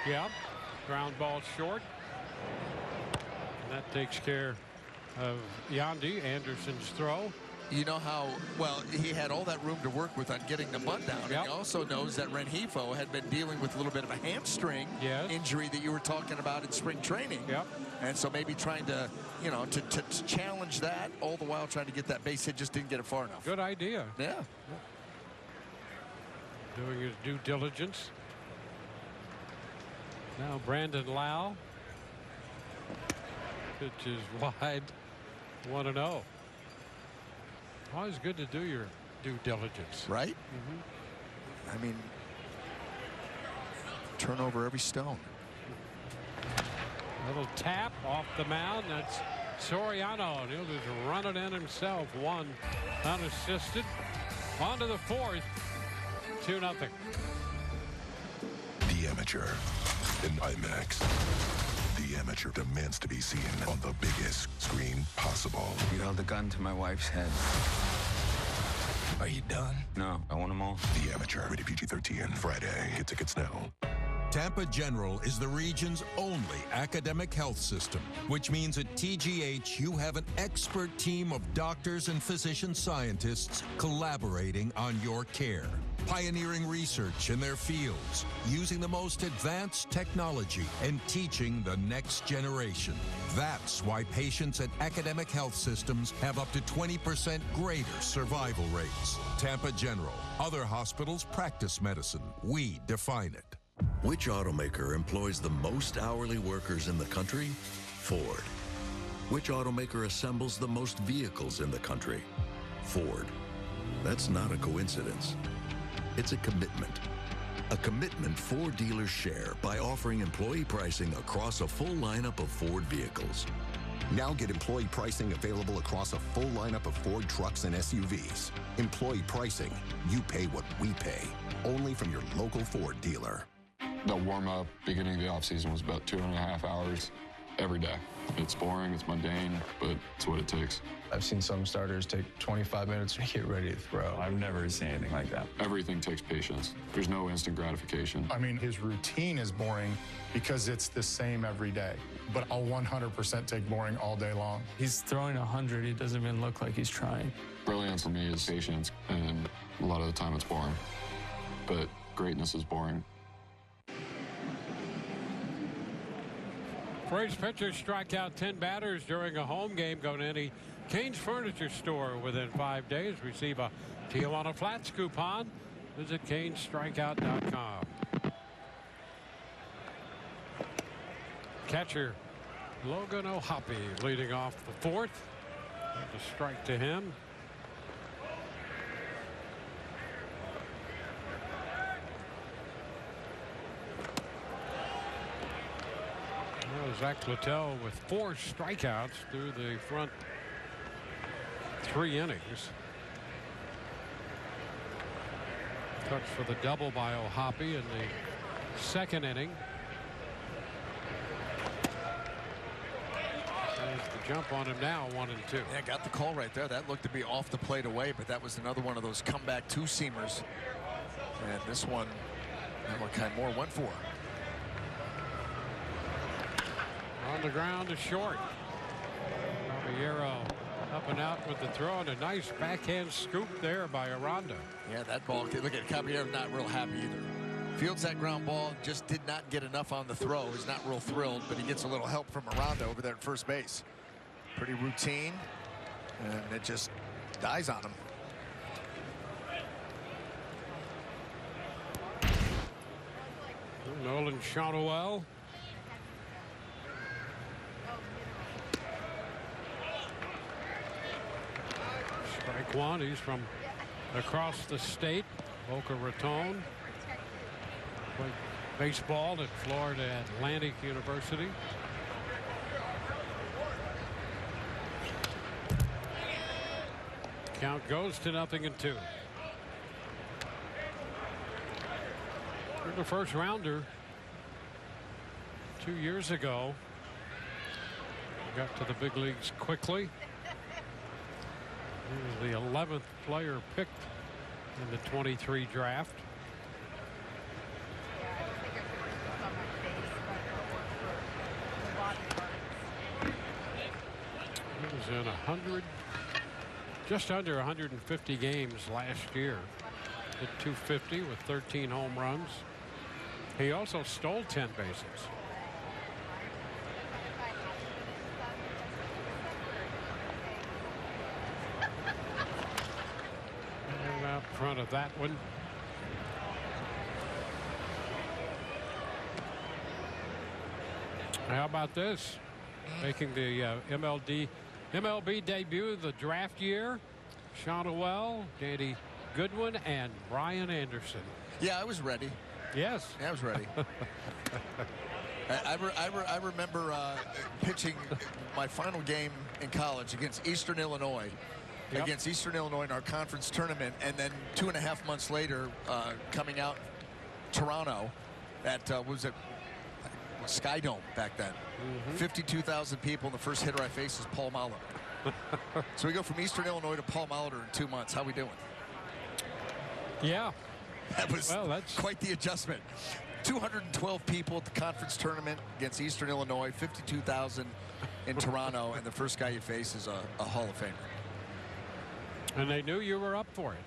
Yeah, ground ball short. And that takes care of Yandi. Anderson's throw. You know how well he had all that room to work with on getting the bunt down. Yep. And he also knows that Rengifo had been dealing with a little bit of a hamstring injury that you were talking about in spring training. Yep. And so maybe trying to, you know, to challenge that, all the while trying to get that base hit, just didn't get it far enough. Good idea. Yeah. Doing his due diligence. Now Brandon Lau. Pitch is wide. 1-0. Always good to do your due diligence. Right? I mean, turn over every stone. Little tap off the mound. That's Soriano, and he'll just run it in himself. One unassisted. On to the fourth. 2-0. The Amateur in IMAX. The Amateur demands to be seen on the biggest screen possible. You held a gun to my wife's head. Are you done? No, I want them all. The Amateur, rated PG-13, Friday. Get tickets now. Tampa General is the region's only academic health system, which means at TGH you have an expert team of doctors and physician scientists collaborating on your care, pioneering research in their fields, using the most advanced technology, and teaching the next generation. That's why patients at academic health systems have up to 20% greater survival rates. Tampa General. Other hospitals practice medicine. We define it. Which automaker employs the most hourly workers in the country? Ford. Which automaker assembles the most vehicles in the country? Ford. That's not a coincidence. It's a commitment. A commitment Ford dealers share by offering employee pricing across a full lineup of Ford vehicles. Now get employee pricing available across a full lineup of Ford trucks and SUVs. Employee pricing. You pay what we pay. Only from your local Ford dealer. The warm-up beginning of the off-season was about 2.5 hours every day. It's boring, it's mundane, but it's what it takes. I've seen some starters take 25 minutes to get ready to throw. I've never seen anything like that. Everything takes patience. There's no instant gratification. I mean, his routine is boring because it's the same every day. But I'll 100% take boring all day long. He's throwing 100. He doesn't even look like he's trying. Brilliance for me is patience, and a lot of the time it's boring. But greatness is boring. Braves pitchers strike out 10 batters during a home game. Go to any Cain's Furniture store within 5 days. Receive a Tijuana Flats coupon. Visit CainsStrikeout.com. Catcher Logan O'Hoppe leading off the fourth. A strike to him. Zack Littell with 4 strikeouts through the front 3 innings. Touch for the double by O'Hoppe in the second inning. There's the jump on him now, 1-2. Yeah, got the call right there. That looked to be off the plate away, but that was another one of those comeback two-seamers. And this one, Malachi Moore went for. On the ground to short. Caballero up and out with the throw, and a nice backhand scoop there by Aranda. Yeah, that ball, look at Caballero, not real happy either. Fields that ground ball, just did not get enough on the throw. He's not real thrilled, but he gets a little help from Aranda over there at first base. Pretty routine, and it just dies on him. Nolan Shotwell. Strike one. He's from across the state, Boca Raton. Played baseball at Florida Atlantic University. Count goes to 0-2. The first rounder 2 years ago. Got to the big leagues quickly. He was the 11th player picked in the 23 draft. He was in 100, just under 150 games last year. Hit 250 with 13 home runs. He also stole 10 bases. And out front of that one. How about this? Making the MLB debut of the draft year. Shotwell, Danny Goodwin, and Brian Anderson. Yeah, I was ready. Yes. Yeah, I was ready. I remember pitching my final game in college against Eastern Illinois. Yep. Against Eastern Illinois in our conference tournament, and then 2.5 months later coming out Toronto at was it Sky Dome back then. 52,000 people, and the first hitter I faced is Paul Molitor. So we go from Eastern Illinois to Paul Molitor in 2 months. How we doing? Yeah. That was that's quite the adjustment. 212 people at the conference tournament against Eastern Illinois, 52,000 in Toronto, and the first guy you face is a Hall of Famer. And they knew you were up for it.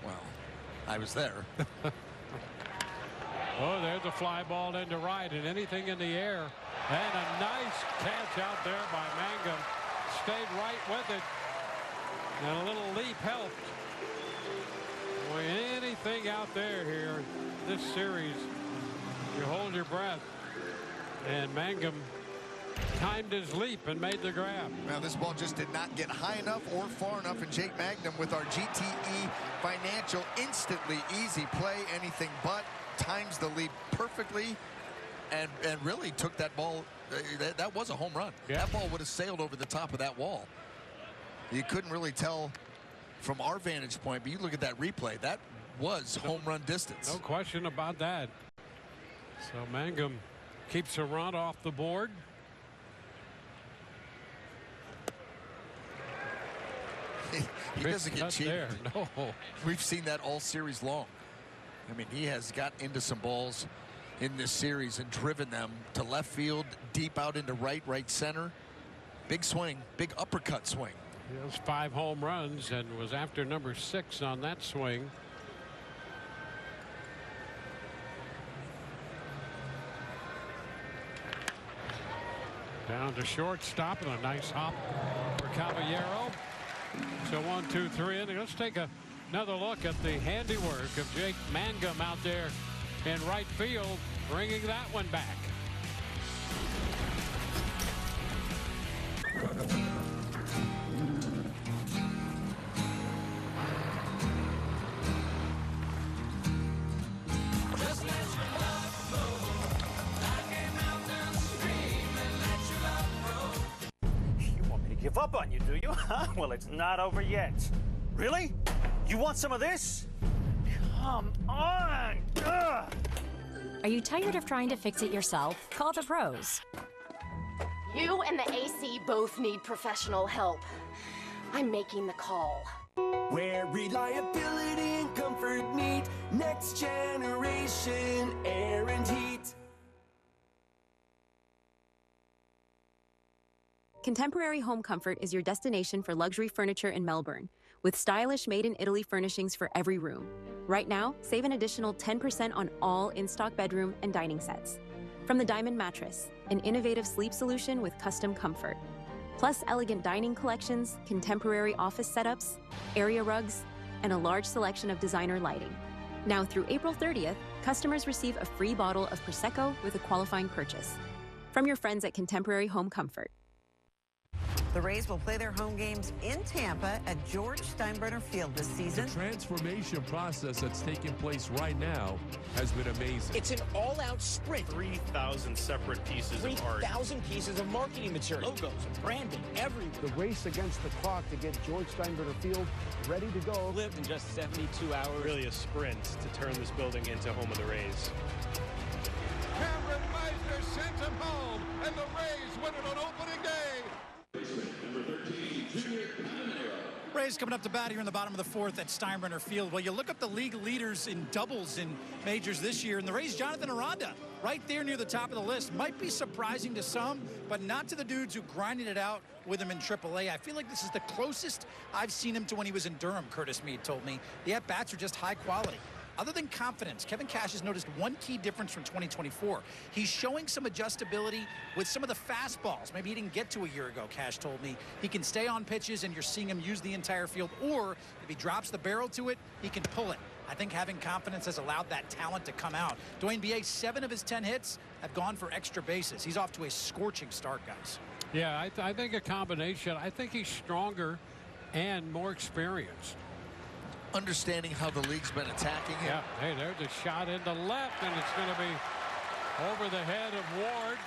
Well, I was there. Oh, there's a fly ball into right, and anything in the air. And a nice catch out there by Mangum. Stayed right with it. And a little leap helped. Boy, anything out there here, this series, you hold your breath. And Mangum timed his leap and made the grab. Now this ball just did not get high enough or far enough, and Jake Magnum with our GTE Financial instantly easy play, anything but, times the leap perfectly, and really took that ball. That was a home run. Yeah. That ball would have sailed over the top of that wall. You couldn't really tell from our vantage point, but you look at that replay, that was home run distance. No question about that. So Mangum keeps a run off the board. He doesn't get cheated. There. No. We've seen that all series long. I mean, he has got into some balls in this series and driven them to left field, deep out into right center. Big swing, big uppercut swing. He has 5 home runs and was after number 6 on that swing. Down to shortstop, and a nice hop for Caballero. So 1, 2, 3 inning. Let's take another look at the handiwork of Jake Mangum out there in right field, bringing that one back. Give up on you, do you? Huh? Well, it's not over yet. Really? You want some of this? Come on! Ugh. Are you tired of trying to fix it yourself? Call the pros. You and the AC both need professional help. I'm making the call. Where reliability and comfort meet, next generation air and heat. Contemporary Home Comfort is your destination for luxury furniture in Melbourne. with stylish made-in-Italy furnishings for every room. Right now, save an additional 10% on all in-stock bedroom and dining sets. From the Diamond Mattress, an innovative sleep solution with custom comfort. Plus elegant dining collections, contemporary office setups, area rugs, and a large selection of designer lighting. Now through April 30th, customers receive a free bottle of Prosecco with a qualifying purchase. From your friends at Contemporary Home Comfort. The Rays will play their home games in Tampa at George Steinbrenner Field this season. The transformation process that's taking place right now has been amazing. It's an all-out sprint. 3,000 separate pieces of art. 3,000 pieces of marketing material. Logos, branding, everywhere. The race against the clock to get George Steinbrenner Field ready to go. Lived in just 72 hours. Really a sprint to turn this building into home of the Rays. Cameron Meisner sent him home, and the Rays win it on opening day. Rays coming up to bat here in the bottom of the fourth at Steinbrenner Field. Well, you look up the league leaders in doubles in majors this year, and the Rays' Jonathan Aranda right there near the top of the list. Might be surprising to some, but not to the dudes who grinded it out with him in AAA. I feel like this is the closest I've seen him to when he was in Durham, Curtis Meade told me. The at-bats are just high quality. Other than confidence, Kevin Cash has noticed one key difference from 2024. He's showing some adjustability with some of the fastballs. Maybe he didn't get to a year ago, Cash told me. He can stay on pitches, and you're seeing him use the entire field. Or if he drops the barrel to it, he can pull it. I think having confidence has allowed that talent to come out. Dwayne B.A., 7 of his 10 hits have gone for extra bases. He's off to a scorching start, guys. Yeah, I think a combination. I think he's stronger and more experienced. Understanding how the league's been attacking him. Yeah, hey, there's a shot into left, and it's going to be over the head of Ward.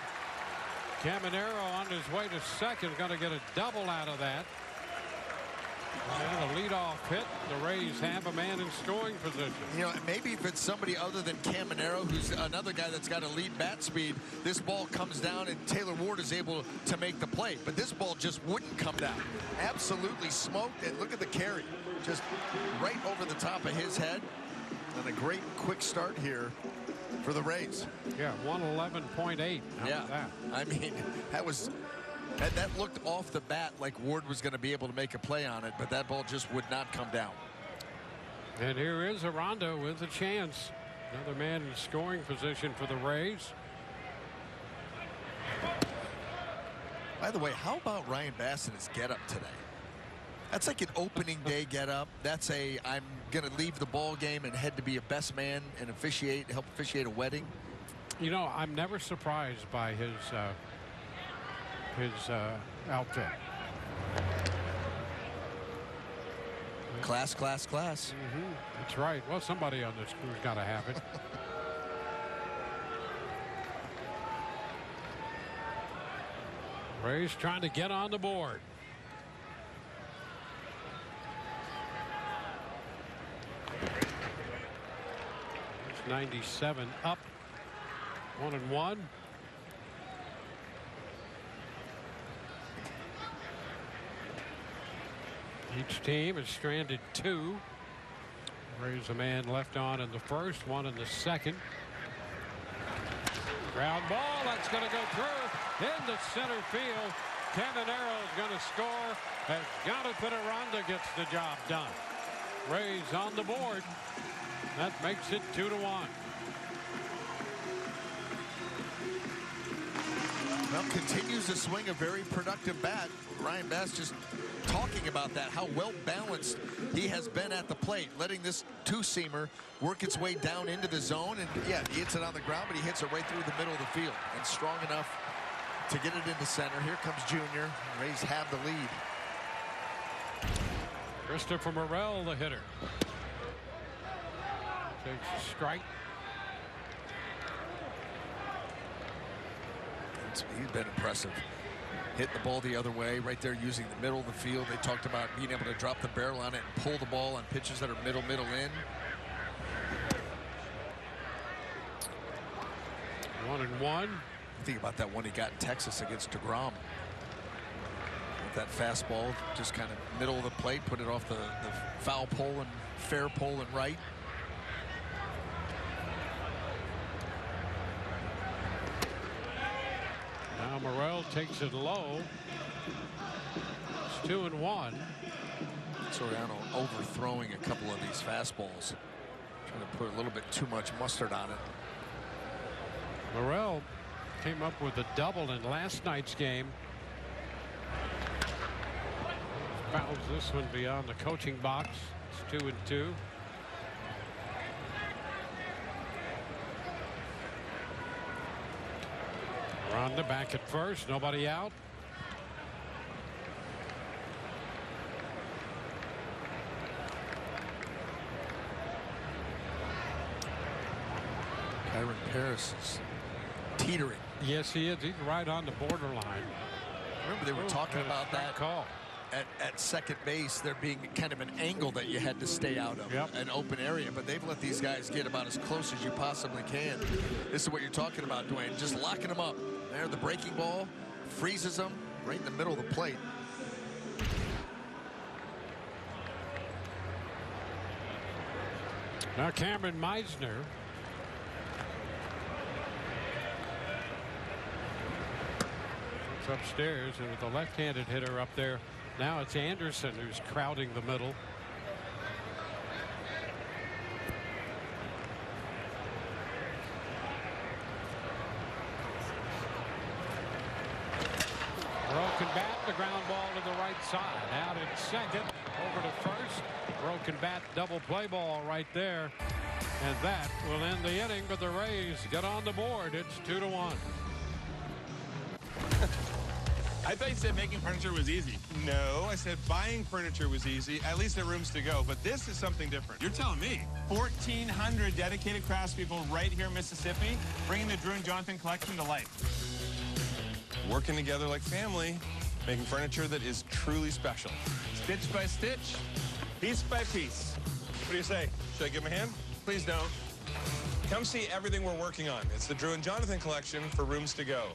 Caballero on his way to second, going to get a double out of that. And a leadoff hit. The Rays have a man in scoring position. You know, maybe if it's somebody other than Caballero, who's another guy that's got elite bat speed, this ball comes down and Taylor Ward is able to make the play. But this ball just wouldn't come down. Absolutely smoked, and look at the carry. Just right over the top of his head. And a great quick start here for the Rays. Yeah, 111.8. Yeah, I mean, that looked off the bat like Ward was going to be able to make a play on it, but that ball just would not come down. And here is Aranda with a chance. Another man in scoring position for the Rays. By the way, how about Ryan Bass and his get-up today? That's like an opening day get-up. That's I'm going to leave the ball game and head to be a best man and help officiate a wedding. You know, I'm never surprised by his outfit. Class. That's right. Well, somebody on this crew's got to have it. Rays trying to get on the board. It's 97 up. 1-1. Each team has stranded 2. Rays a man left on in the first, 1 in the second. Ground ball, that's going to go through into center field. Caballero is going to score as Jonathan Aranda gets the job done. Rays on the board. That makes it 2-1. Well, continues to swing a very productive bat. Ryan Bass just talking about that, how well balanced he has been at the plate, letting this two-seamer work its way down into the zone. And yeah, he hits it on the ground, but he hits it right through the middle of the field and strong enough to get it into center. Here comes Junior. Rays have the lead. Christopher Morel, the hitter, takes a strike. He's been impressive. Hit the ball the other way, right there using the middle of the field. They talked about being able to drop the barrel on it and pull the ball on pitches that are middle in. 1-1. Think about that one he got in Texas against DeGrom. With that fastball, just kind of middle of the plate, put it off the foul pole and fair pole and right. Now Morel takes it low. It's 2-1. Soriano overthrowing a couple of these fastballs. Trying to put a little bit too much mustard on it. Morel came up with a double in last night's game. Fouls this one beyond the coaching box. It's 2-2. Ronda back at first, nobody out. Kyron Paris is teetering. Yes, he is. He's right on the borderline. Remember, they were talking about that call at second base, there being kind of an angle that you had to stay out of, an open area, but they've let these guys get about as close as you possibly can. This is what you're talking about, Dwayne, just locking them up. There, the breaking ball freezes them right in the middle of the plate. Now Cameron Meisner. It's upstairs, and with the left-handed hitter up there, now it's Anderson who's crowding the middle. Broken bat, the ground ball to the right side. Out at second, over to first. Broken bat, double play ball right there. And that will end the inning, but the Rays get on the board. It's 2-1. I thought you said making furniture was easy. No, I said buying furniture was easy, at least at Rooms to Go. But this is something different. You're telling me. 1,400 dedicated craftspeople right here in Mississippi, bringing the Drew and Jonathan collection to life. Working together like family, making furniture that is truly special. Stitch by stitch, piece by piece. What do you say? Should I give him a hand? Please don't. Come see everything we're working on. It's the Drew and Jonathan collection for Rooms to Go.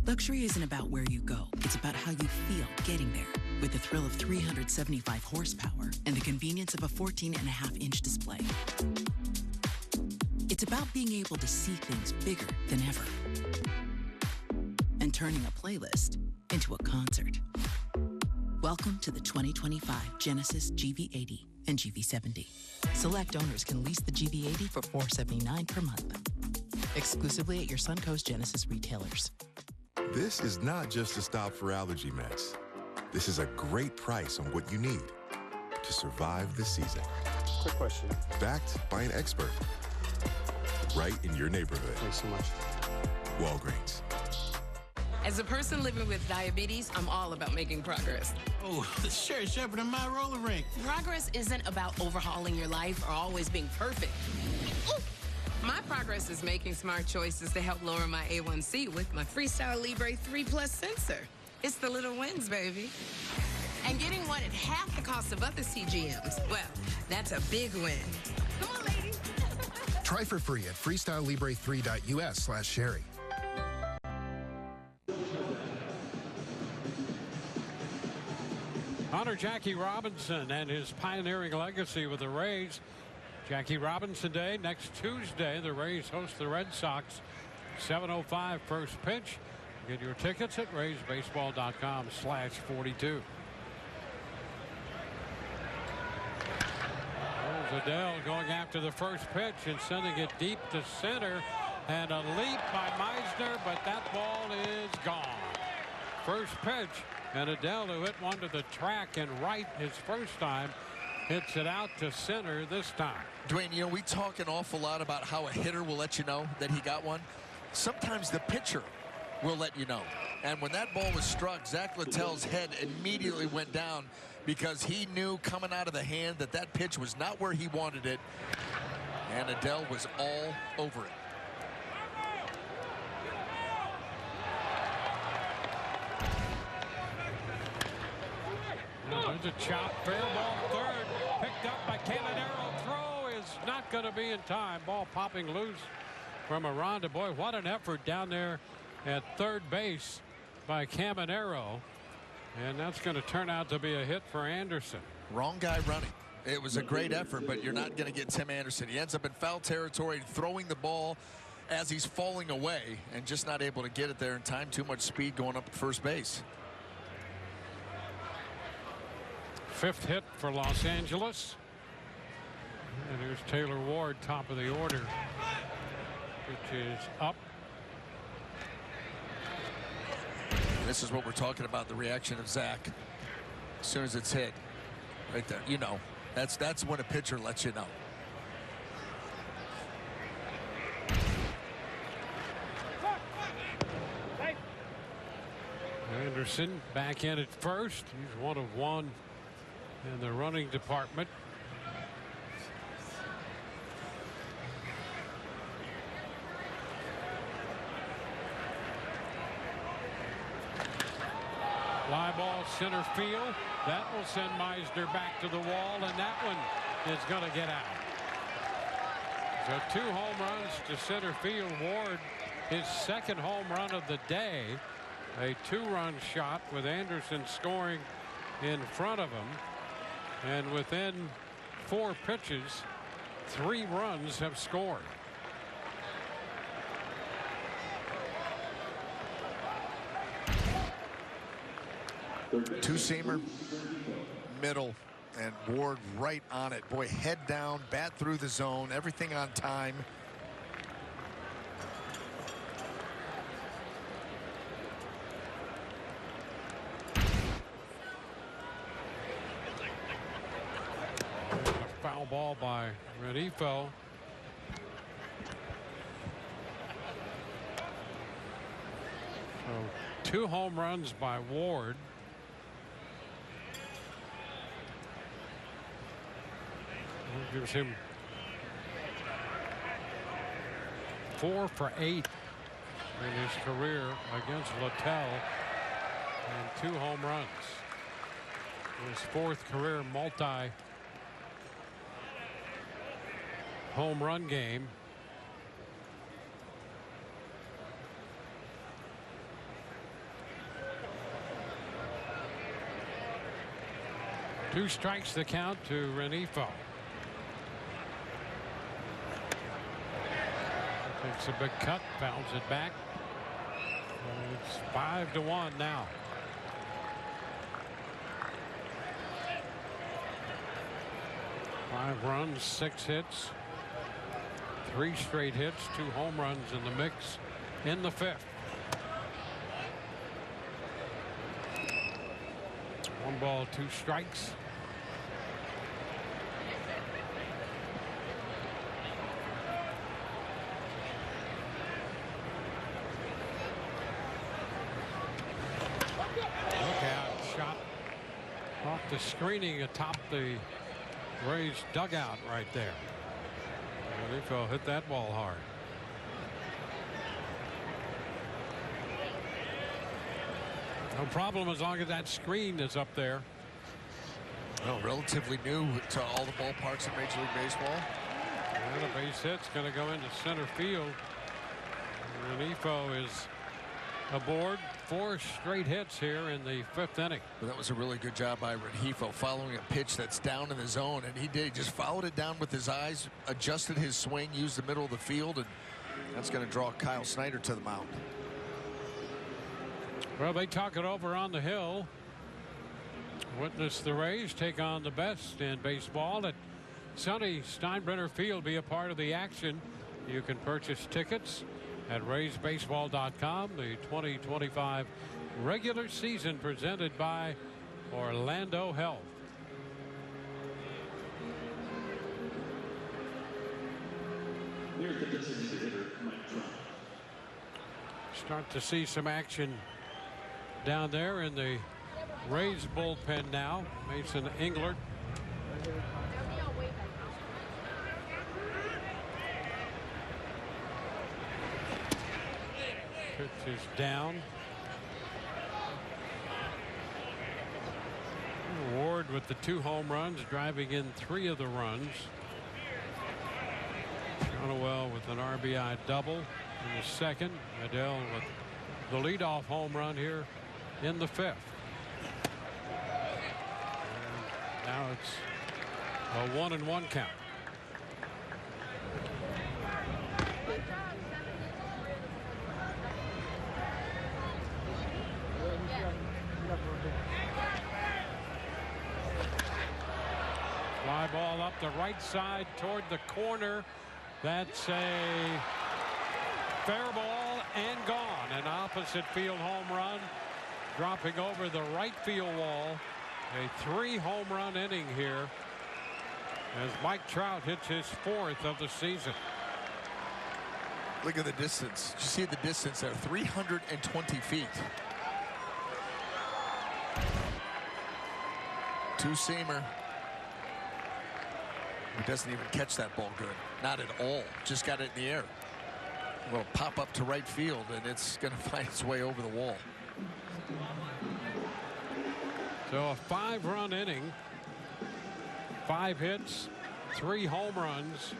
Luxury isn't about where you go. It's about how you feel getting there. With the thrill of 375 horsepower and the convenience of a 14.5-inch display. It's about being able to see things bigger than ever. And turning a playlist into a concert. Welcome to the 2025 Genesis GV80 and GV70. Select owners can lease the GV80 for $479 per month. Exclusively at your Suncoast Genesis retailers. This is not just a stop for allergy meds. This is a great price on what you need to survive the season. Quick question. Backed by an expert. Right in your neighborhood. Thanks so much. Walgreens. As a person living with diabetes, I'm all about making progress. Oh, the Sherry Shepherd in my roller rink. Progress isn't about overhauling your life or always being perfect. Ooh. My progress is making smart choices to help lower my A1C with my Freestyle Libre 3 Plus sensor. It's the little wins, baby. And getting one at half the cost of other CGMs, well, that's a big win. Come on, lady. Try for free at freestylelibre3.us/Sherry. Honor Jackie Robinson and his pioneering legacy with the Rays. Jackie Robinson Day next Tuesday. The Rays host the Red Sox. 7:05 first pitch. Get your tickets at raysbaseball.com/42. There's Adell going after the first pitch and sending it deep to center. And a leap by Meisner, but that ball is gone. First pitch, and Adell, who hit one to the track and right his first time, hits it out to center this time. Dwayne, you know, we talk an awful lot about how a hitter will let you know that he got one. Sometimes the pitcher will let you know. And when that ball was struck, Zack Littell's head immediately went down because he knew coming out of the hand that that pitch was not where he wanted it. And Adell was all over it. There's a chop, fair ball third, picked up by Caballero. Throw is not going to be in time. Ball popping loose from Aranda. Boy, what an effort down there at third base by Caballero. And that's going to turn out to be a hit for Anderson. Wrong guy running. It was a great effort, but you're not going to get Tim Anderson. He ends up in foul territory, throwing the ball as he's falling away and just not able to get it there in time. Too much speed going up at first base. fifth hit for Los Angeles. And here's Taylor Ward, top of the order. Pitch is up. This is what we're talking about, the reaction of Zack. As soon as it's hit, right there, you know, that's when a pitcher lets you know. Anderson back in at first. He's 1 of 1 in the running department. Fly ball center field. That will send Meisner back to the wall, and that one is going to get out. So 2 home runs to center field. Ward, his second home run of the day. A 2-run shot with Anderson scoring in front of him. And within 4 pitches, 3 runs have scored. Two-seamer, middle, and Ward right on it. Boy, head down, bat through the zone, everything on time. A foul ball by Renifo. So 2 home runs by Ward. Gives him 4 for 8 in his career against Littell, and 2 home runs. His 4th career home run game. Two strikes the count to Renifo. Takes a big cut, fouls it back. It's 5-1 now. Five runs, 6 hits, 3 straight hits, 2 home runs in the mix in the 5th. 1 ball, 2 strikes. Off the screening atop the Rays dugout right there. Renifo hit that ball hard. No problem as long as that screen is up there. Well, relatively new to all the ballparks in Major League Baseball. And a base hit's going to go into center field. Renifo is aboard. 4 straight hits here in the 5th inning. Well, that was a really good job by Renifo following a pitch that's down in the zone, and he did. He just followed it down with his eyes, adjusted his swing, used the middle of the field, and that's going to draw Kyle Snyder to the mound. Well, they talk it over on the hill. Witness the Rays take on the best in baseball at sunny Steinbrenner Field. Be a part of the action. You can purchase tickets at RaysBaseball.com. The 2025 regular season presented by Orlando Health. Start to see some action down there in the Rays bullpen now. Mason Englert. Pitch is down. Ward with the 2 home runs, driving in 3 of the runs. Shonowell with an RBI double in the 2nd. Adell with the leadoff home run here in the 5th. And now it's a 1-1 count. the right side toward the corner. That's a fair ball and gone. An opposite field home run, dropping over the right field wall. A 3-home run inning here as Mike Trout hits his 4th of the season. Look at the distance. Did you see the distance there? 320 feet. Two-seamer. He doesn't even catch that ball good. Not at all. Just got it in the air. A little pop up to right field, and it's going to find its way over the wall. So a 5-run inning. 5 hits, 3 home runs.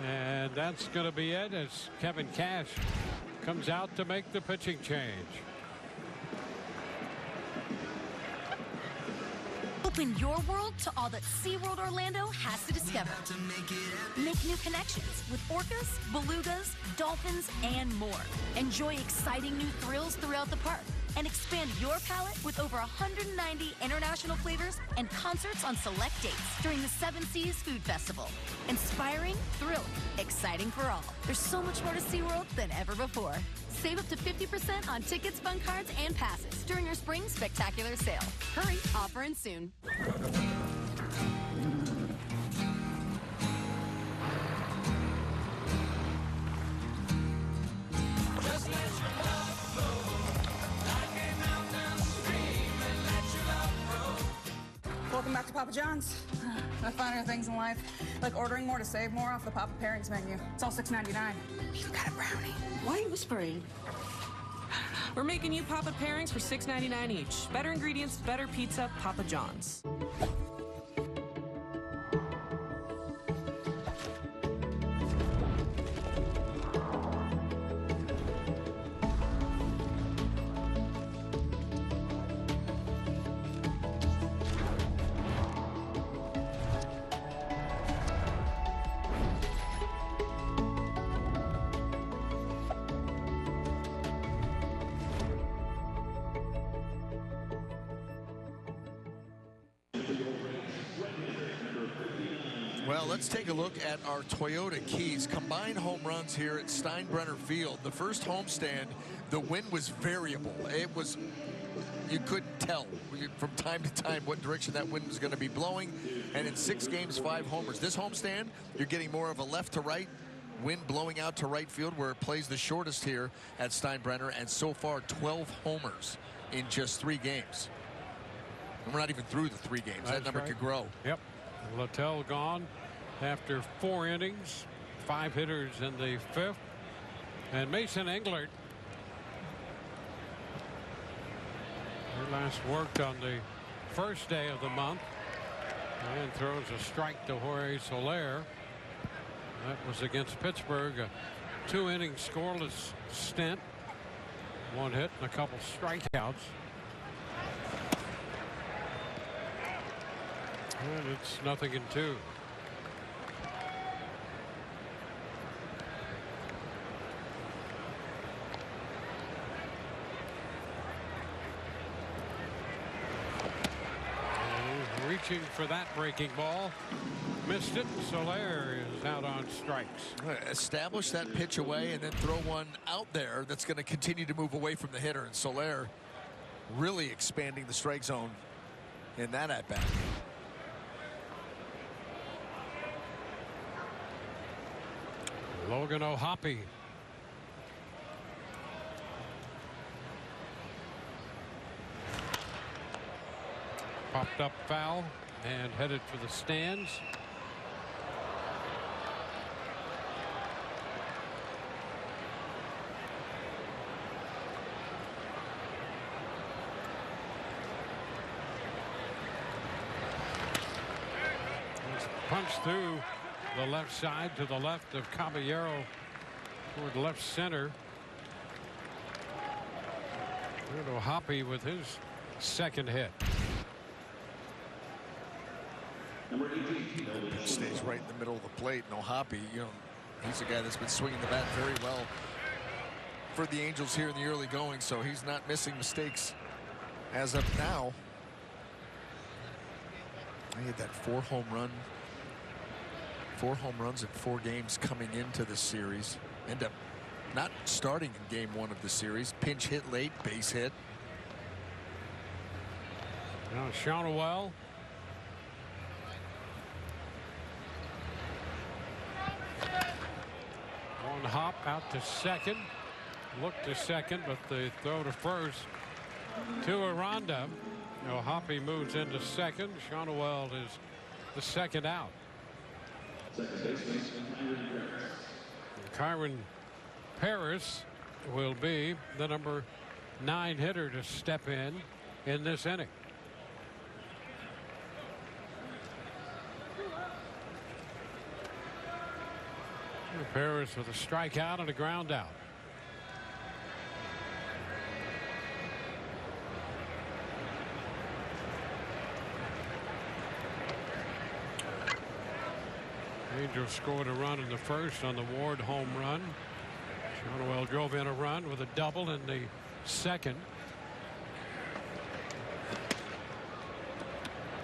And that's going to be it as Kevin Cash comes out to make the pitching change. Open your world to all that SeaWorld Orlando has to discover. Make new connections with orcas, belugas, dolphins, and more. Enjoy exciting new thrills throughout the park and expand your palette with over 190 international flavors and concerts on select dates during the 7 Seas Food Festival. Inspiring, thrilling, exciting for all. There's so much more to SeaWorld than ever before. Save up to 50% on tickets, fun cards, and passes during our spring spectacular sale. Hurry, offer ends soon. Welcome back to Papa John's. I find things in life, like ordering more to save more off the Papa Pairings menu. It's all $6.99. You got a brownie. Why are you whispering? We're making you Papa Pairings for $6.99 each. Better ingredients, better pizza, Papa John's. Well, let's take a look at our Toyota Keys combined home runs here at Steinbrenner Field. The first homestand, the wind was variable. It was, you couldn't tell from time to time what direction that wind was going to be blowing. And in 6 games, 5 homers. This homestand, you're getting more of a left to right wind blowing out to right field, where it plays the shortest here at Steinbrenner. And so far, 12 homers in just 3 games. And we're not even through the 3 games. That's that number right. could grow. Yep. Littell gone after 4 innings, 5 hitters in the 5th. And Mason Englert, he last worked on the first day of the month and throws a strike to Jorge Soler. That was against Pittsburgh, a 2-inning scoreless stint, 1 hit and a couple strikeouts. And it's 0-2. Reaching for that breaking ball. Missed it. Soler is out on strikes. Establish that pitch away and then throw one out there that's going to continue to move away from the hitter. And Soler really expanding the strike zone in that at-bat. Logan O'Hoppe. Popped up foul and headed for the stands. Punched through the left side to the left of Caballero toward left center. Good O'Hoppe with his 2nd hit. Stays right in the middle of the plate. And O'Hoppe, you know, he's a guy that's been swinging the bat very well for the Angels here in the early going, so he's not missing mistakes as of now. He had that 4 home run 4 home runs in 4 games coming into the series. End up not starting in game 1 of the series. Pinch hit late, base hit. Now Shonowell. One hop out to second. Look to second, but the throw to first to Aranda. Now Hoppy moves into second. Shonowell is the second out. Kyron Paris will be the number 9 hitter to step in this inning. Paris with a strikeout and a ground out. Angels scored a run in the first on the Ward home run. Shonowell drove in a run with a double in the second.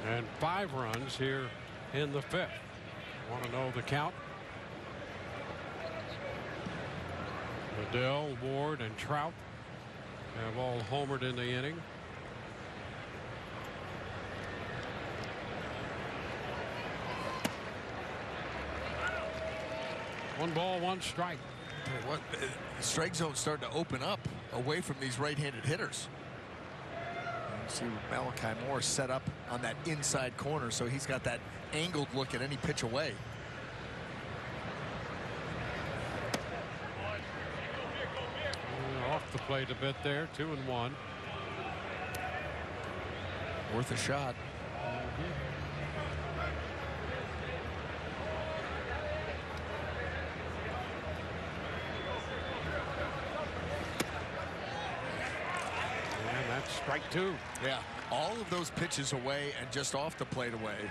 And 5 runs here in the 5th. Want to know the count? Adell, Ward, and Trout have all homered in the inning. One ball, one strike. What strike zone starting to open up away from these right-handed hitters. You see Malachi Moore set up on that inside corner, so he's got that angled look at any pitch away. Off the plate a bit there, 2-1. Worth a shot. And that's strike 2. Yeah, all of those pitches away and just off the plate away.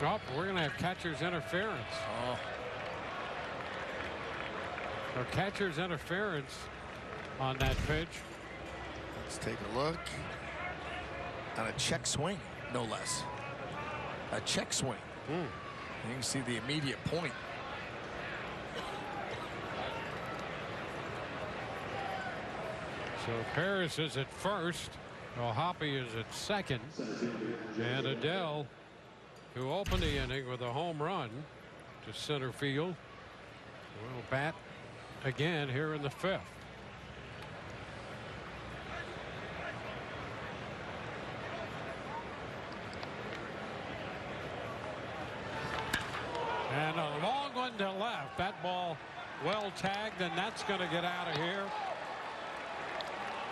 Oh, we're going to have catcher's interference. Oh. So catcher's interference on that pitch. Let's take a look. On a check swing, no less. A check swing. You can see the immediate point. So Paris is at first. Hoppy is at second. And Adell, who opened the inning with a home run to center field, will bat again here in the 5th. And a long one to left. That ball well tagged, and that's going to get out of here.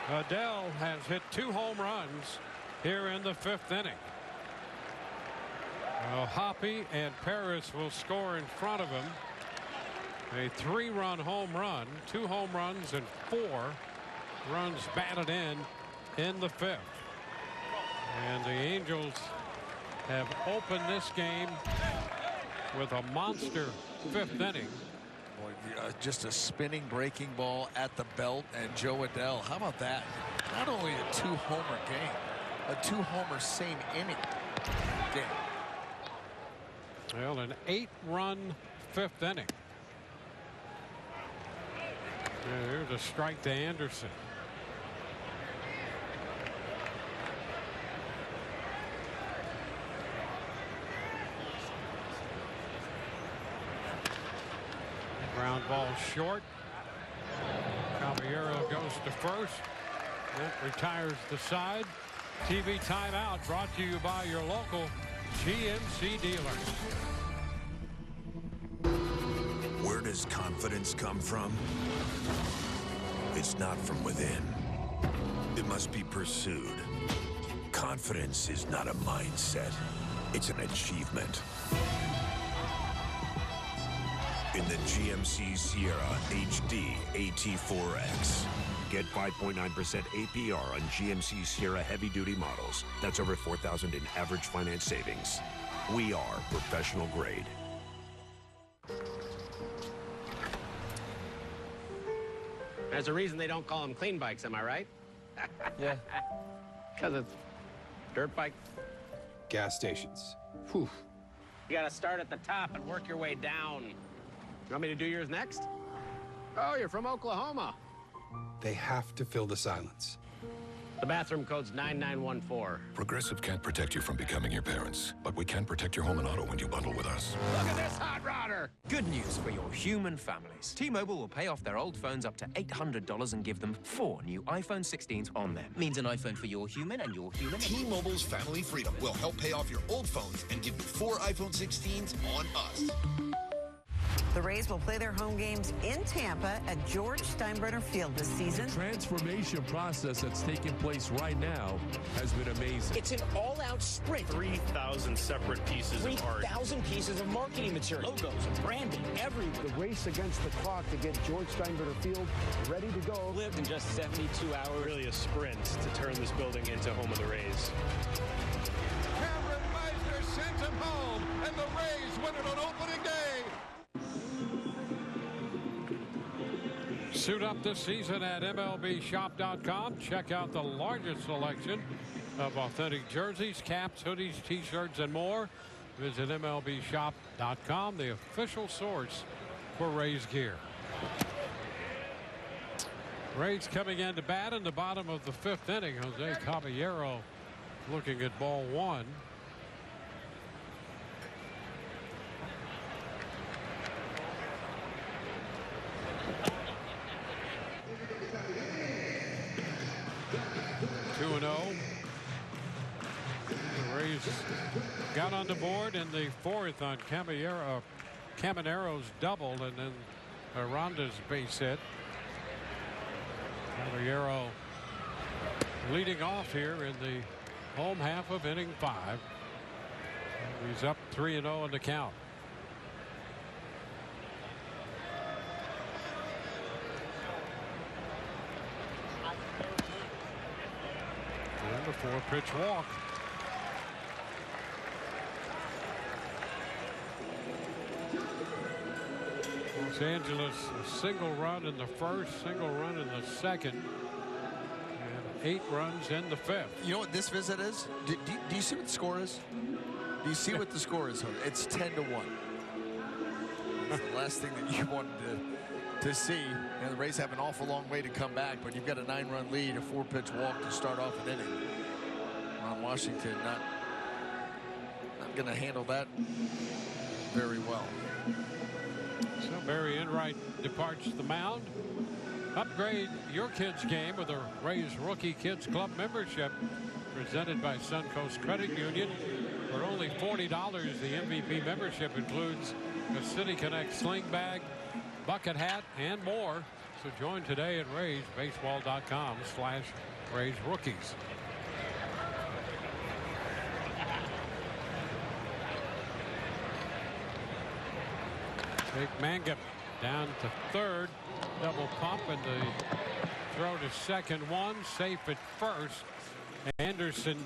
Adell has hit 2 home runs here in the 5th inning. Hoppy and Paris will score in front of him. A 3-run home run, 2 home runs, and 4 runs batted in the 5th. And the Angels have opened this game with a monster 5th inning. Boy, just a spinning breaking ball at the belt, and Joe Adell, how about that? Not only a 2-homer game, a 2-homer same inning game. Well, an 8-run 5th inning. Here's a strike to Anderson. Ground ball short. Caballero goes to first. That retires the side. TV timeout brought to you by your local GMC dealer. Where does confidence come from? It's not from within. It must be pursued. Confidence is not a mindset. It's an achievement. In the GMC Sierra HD AT4X. Get 5.9% APR on GMC Sierra heavy-duty models. That's over $4,000 in average finance savings. We are professional grade. There's a reason they don't call them clean bikes, am I right? Yeah. Because it's dirt bike. Gas stations. Whew. You got to start at the top and work your way down. You want me to do yours next? Oh, you're from Oklahoma. They have to fill the silence. The bathroom code's 9914. Progressive can't protect you from becoming your parents, but we can protect your home and auto when you bundle with us. Look at this hot rodder! Good news for your human families. T-Mobile will pay off their old phones up to $800 and give them 4 new iPhone 16s on them. Means an iPhone for your human and your human. T-Mobile's Family Freedom will help pay off your old phones and give you 4 iPhone 16s on us. The Rays will play their home games in Tampa at George Steinbrenner Field this season. The transformation process that's taking place right now has been amazing. It's an all-out sprint. 3,000 separate pieces of art. 3,000 pieces of marketing material. Logos and branding everywhere. The race against the clock to get George Steinbrenner Field ready to go. Lived in just 72 hours. Really a sprint to turn this building into home of the Rays. Cameron Meisner sent him home, and the Rays win it on opening day. Suit up this season at MLBshop.com. Check out the largest selection of authentic jerseys, caps, hoodies, t-shirts, and more. Visit MLBshop.com, the official source for Rays gear. Rays coming in to bat in the bottom of the 5th inning. Jose Caballero looking at ball 1. The Rays got on the board in the 4th on Caballero's double, and then Aranda's base hit. Caballero leading off here in the home half of inning 5. He's up 3-0 in the count. And a 4-pitch walk. Los Angeles, a single run in the 1st, single run in the 2nd, and 8 runs in the 5th. You know what this visit is? Do you see what the score is? Do you see what the score is? It's 10-1. It's the last thing that you wanted to see. And the Rays have an awful long way to come back, but you've got a 9-run lead, a 4-pitch walk to start off an inning. Ron Washington not going to handle that very well. So Barry Enright departs the mound. Upgrade your kids game with a Rays Rookie Kids Club membership presented by Suncoast Credit Union. For only $40, the MVP membership includes a City Connect sling bag, bucket hat, and more. So join today at RaysBaseball.com/RaysRookies. Jake Mangum down to 3rd. Double pump, and the throw to 2nd, 1 safe at 1st. Anderson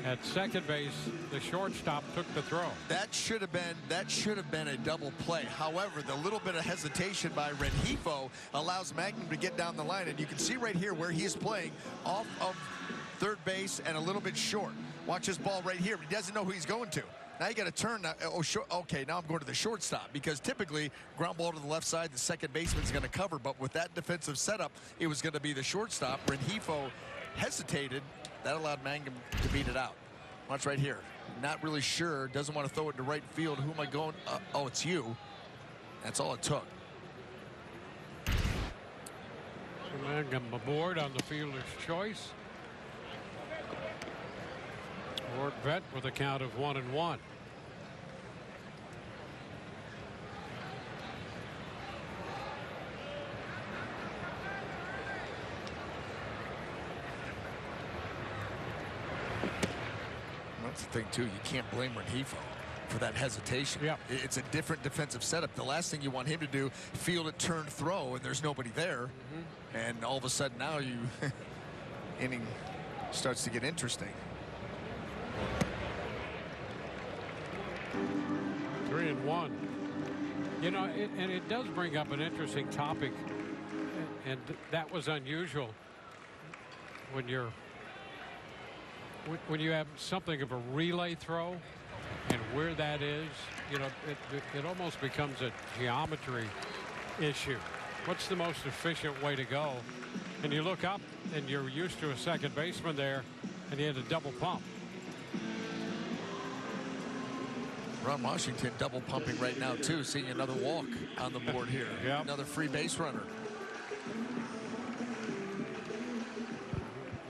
at 2nd base. The shortstop took the throw. That should have been a double play. However, the little bit of hesitation by Rengifo allows Magnum to get down the line, and you can see right here where he is playing off of 3rd base and a little bit short. Watch his ball right here. He doesn't know who he's going to. Now you got to turn. Okay, now I'm going to the shortstop, because typically ground ball to the left side, the second baseman's going to cover. But with that defensive setup, it was going to be the shortstop. Rengifo hesitated. That allowed Mangum to beat it out. Watch right here. Not really sure. Doesn't want to throw it to right field. Who am I going? Oh, it's you. That's all it took. So Mangum aboard on the fielder's choice. Ward Vett with a count of 1-1. That's the thing too. You can't blame Rengifo for that hesitation. Yeah. It's a different defensive setup. The last thing you want him to do, field it, turn, throw, and there's nobody there. And all of a sudden now you inning starts to get interesting. 3-1. You know, and it does bring up an interesting topic, and that was unusual when you have something of a relay throw. And where that is, you know, it almost becomes a geometry issue. What's the most efficient way to go? And you look up and you're used to a second baseman there, and he had a double pump. Ron Washington double pumping right now too, seeing another walk on the board here. Yep. Another free base runner.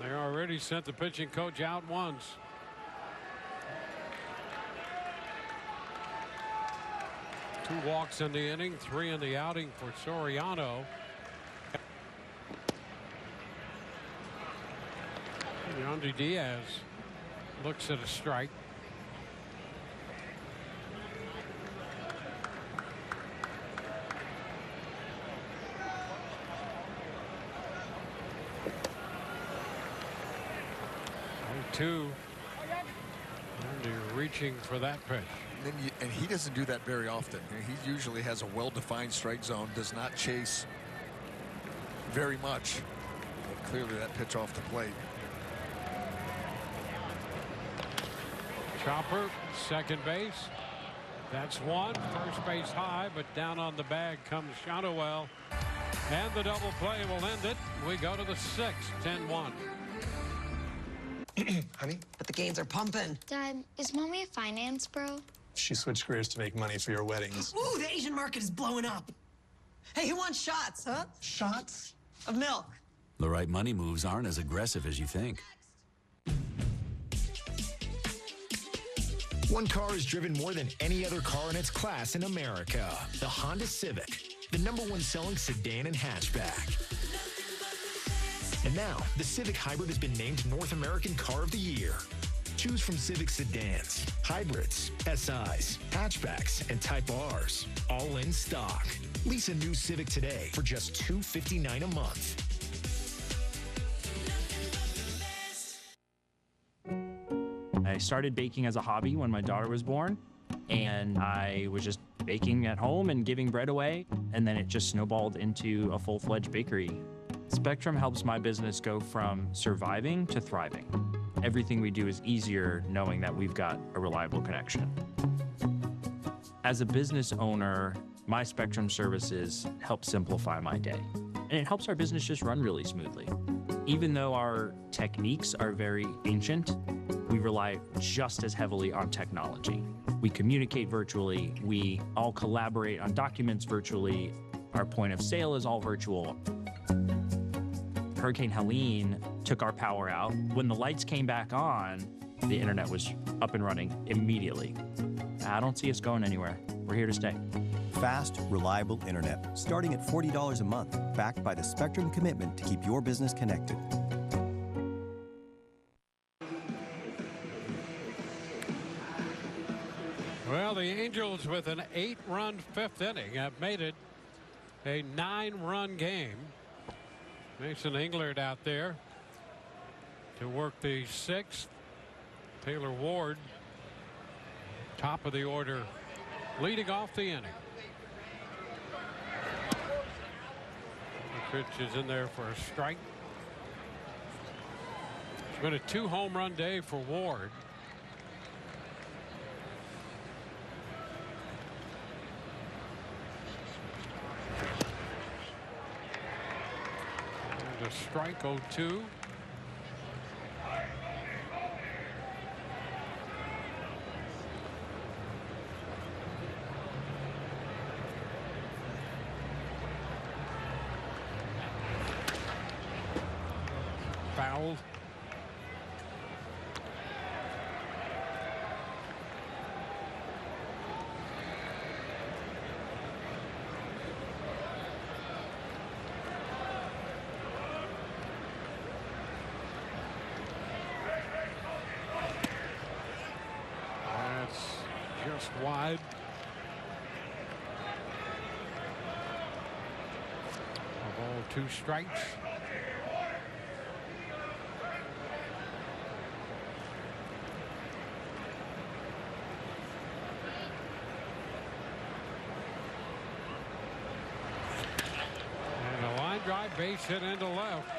They already sent the pitching coach out once. Two walks in the inning, 3 in the outing for Soriano. Yandi Diaz looks at a strike. Two. And you're reaching for that pitch. And he doesn't do that very often. He usually has a well-defined strike zone, does not chase very much. But clearly that pitch off the plate. Chopper, second base. That's one. First base high, but down on the bag comes Shadowell. And the double play will end it. We go to the 6th, 10-1. Honey? But the gains are pumping. Dad, is Mommy a finance bro? She switched careers to make money for your weddings. Ooh, the Asian market is blowing up. Hey, who wants shots, huh? Shots? Of milk. The right money moves aren't as aggressive as you think. One car is driven more than any other car in its class in America. The Honda Civic, the #1 selling sedan and hatchback. And now, the Civic Hybrid has been named North American Car of the Year. Choose from Civic sedans, hybrids, SIs, hatchbacks, and Type Rs, all in stock. Lease a new Civic today for just $259 a month. I started baking as a hobby when my daughter was born, and I was just baking at home and giving bread away, and then it just snowballed into a full-fledged bakery. Spectrum helps my business go from surviving to thriving. Everything we do is easier knowing that we've got a reliable connection. As a business owner, my Spectrum services help simplify my day, and it helps our business just run really smoothly. Even though our techniques are very ancient, we rely just as heavily on technology. We communicate virtually, we all collaborate on documents virtually, our point of sale is all virtual. Hurricane Helene took our power out. When the lights came back on, the internet was up and running immediately. I don't see us going anywhere. We're here to stay. Fast, reliable internet, starting at $40 a month, backed by the Spectrum commitment to keep your business connected. Well, the Angels with an 8-run 5th inning have made it a 9-run game. Mason Englert out there to work the 6th. Taylor Ward, top of the order, leading off the inning. The pitch is in there for a strike. It's been a 2-home-run day for Ward. A strike 0-2. Fouled. Just wide. A ball, 2 strikes. And a line drive, base hit into left.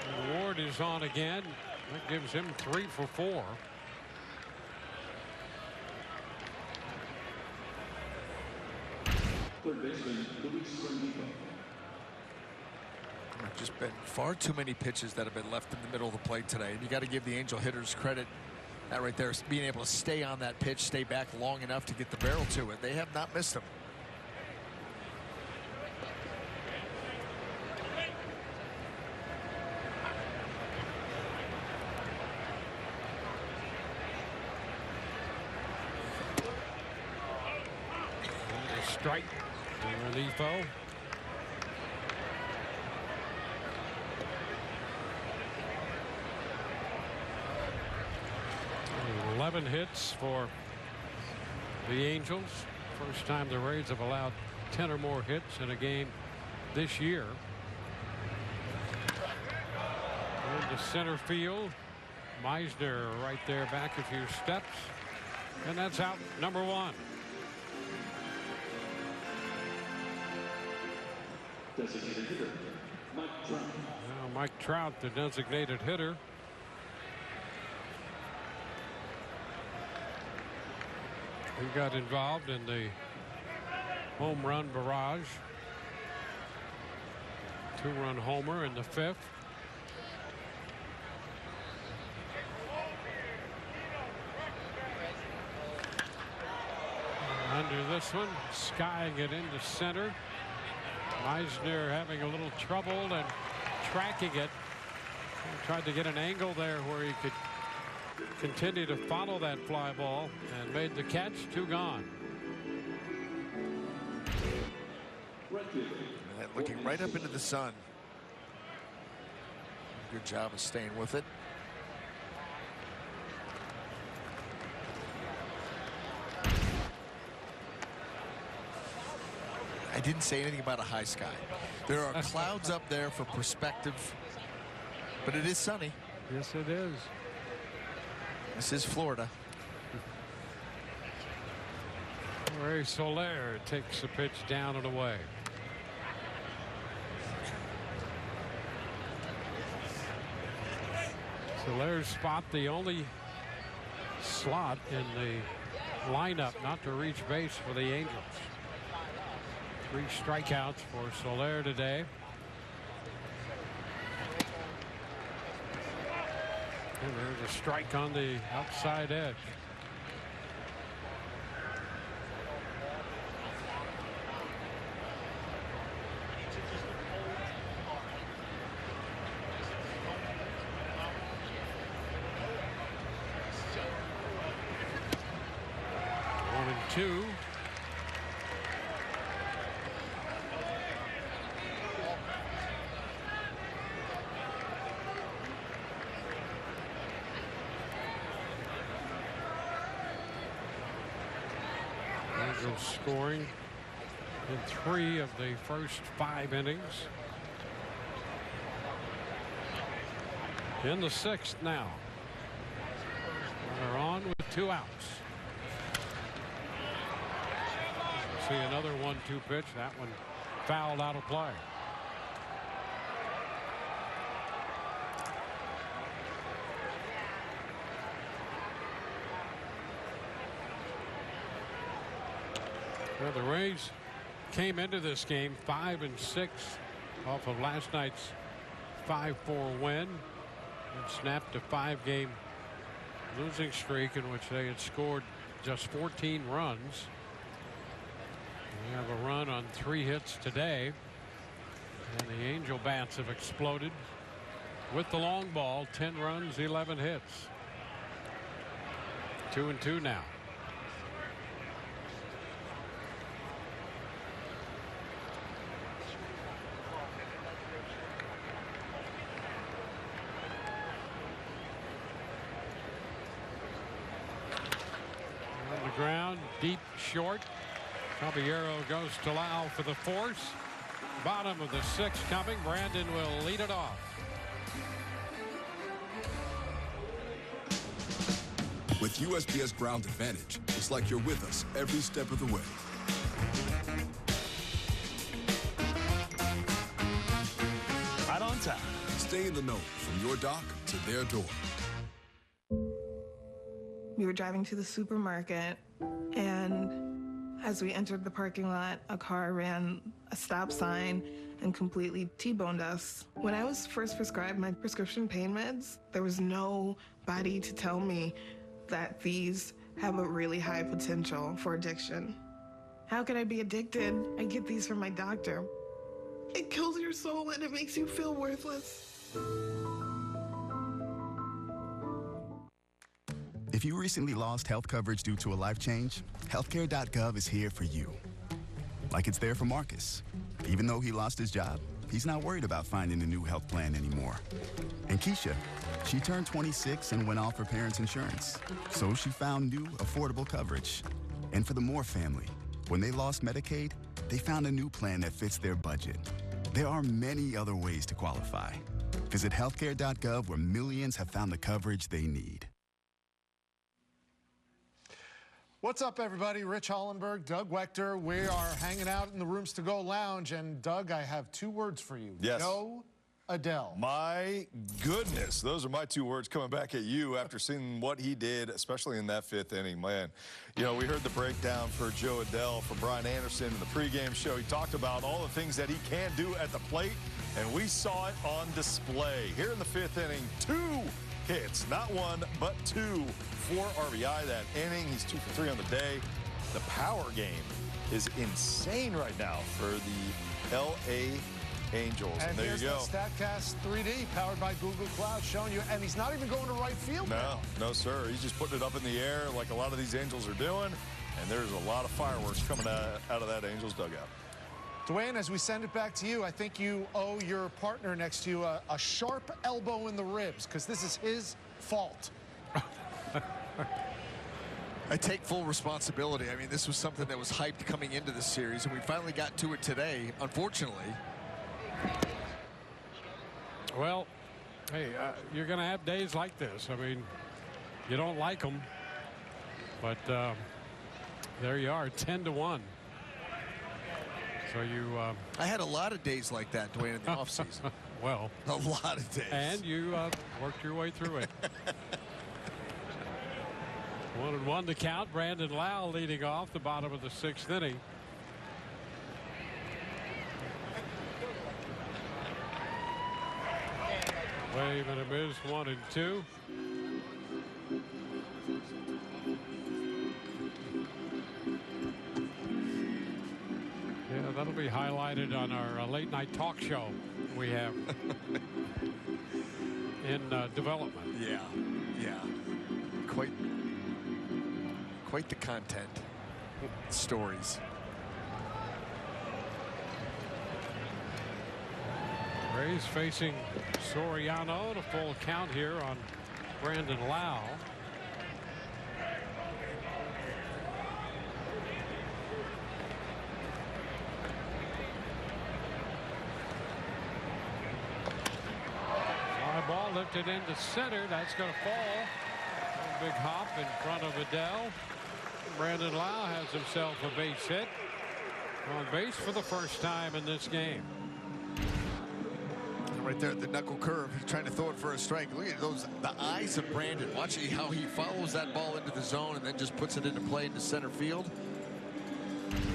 And Ward is on again. That gives him 3 for 4. There's just been far too many pitches that have been left in the middle of the plate today. And you got to give the Angel hitters credit. That right there is being able to stay on that pitch, stay back long enough to get the barrel to it. They have not missed them. Strike. Relievo. 11 hits for the Angels. First time the Rays have allowed 10 or more hits in a game this year. Into center field. Meisner right there, back a few steps. And that's out number one. Now Mike Trout, the designated hitter. He got involved in the home run barrage. 2-run homer in the 5th. Under this one, skying it into center. Meisner having a little trouble and tracking it. He tried to get an angle there where he could continue to follow that fly ball and made the catch. 2 gone. And looking right up into the sun. Good job of staying with it. I didn't say anything about a high sky. There are clouds up there for perspective, but it is sunny. Yes, it is. This is Florida. Ray Soler takes the pitch down and away. Soler's spot the only slot in the lineup not to reach base for the Angels. 3 strikeouts for Soler today. And there's a strike on the outside edge. One and 2. Scoring in 3 of the first 5 innings. In the 6th now. They're on with 2 outs. See another 1-2 pitch. That one fouled out of play. Well, the Rays came into this game 5-6 off of last night's 5-4 win and snapped a 5-game losing streak in which they had scored just 14 runs. We have a run on 3 hits today, and the Angel bats have exploded with the long ball. 10 runs, 11 hits. 2-2 now. Ground deep short. Caballero goes to Lau for the force. Bottom of the 6th coming. Brandon will lead it off. With USPS Ground Advantage, it's like you're with us every step of the way. Right on time. Stay in the know from your dock to their door. We were driving to the supermarket, and As we entered the parking lot, a car ran a stop sign and completely T-boned us. When I was first prescribed my prescription pain meds, there was nobody to tell me that these have a really high potential for addiction. How could I be addicted? I get these from my doctor. It kills your soul and it makes you feel worthless. If you recently lost health coverage due to a life change, healthcare.gov is here for you. Like it's there for Marcus. Even though he lost his job, he's not worried about finding a new health plan anymore. And Keisha, she turned 26 and went off her parents' insurance. So she found new, affordable coverage. And for the Moore family, when they lost Medicaid, they found a new plan that fits their budget. There are many other ways to qualify. Visit healthcare.gov where millions have found the coverage they need. What's up, everybody? Rich Hollenberg, Doug Wechter. We are hanging out in the Rooms to Go lounge, and Doug, I have 2 words for you. Yes. Joe Adell. My goodness, those are my 2 words coming back at you after seeing what he did, especially in that 5th inning, man. You know, we heard the breakdown for Joe Adell from Brian Anderson in the pregame show. He talked about all the things that he can do at the plate, and we saw it on display. Here in the 5th inning, 2 hits, not 1, but 2. 4 RBI that inning. He's 2 for 3 on the day. The power game is insane right now for the LA Angels. And there you go. StatCast 3D powered by Google Cloud showing you, and he's not even going to right field now. No, sir. He's just putting it up in the air like a lot of these Angels are doing. And there's a lot of fireworks coming out of that Angels dugout. Dwayne, as we send it back to you, I think you owe your partner next to you a sharp elbow in the ribs, because this is his fault. I take full responsibility. I mean, this was something that was hyped coming into the series, and we finally got to it today, unfortunately. Well, hey, you're going to have days like this. I mean, you don't like them, but there you are, 10-1. So you... I had a lot of days like that, Dwayne, in the offseason. Well. A lot of days. And you worked your way through it. 1-1 to count. Brandon Lau leading off the bottom of the 6th inning. Wave and a miss, 1-2. Yeah, that'll be highlighted on our late night talk show we have in development. Yeah. Quite the content. Stories. Rays facing Soriano, to full count here on Brandon Lau. Fly ball lifted into center. That's going to fall. A big hop in front of Adell. Brandon Lau has himself a base hit. On base for the first time in this game. Right there at the knuckle curve, he's trying to throw it for a strike. Look at those, the eyes of Brandon. Watch how he follows that ball into the zone and then just puts it into play into center field.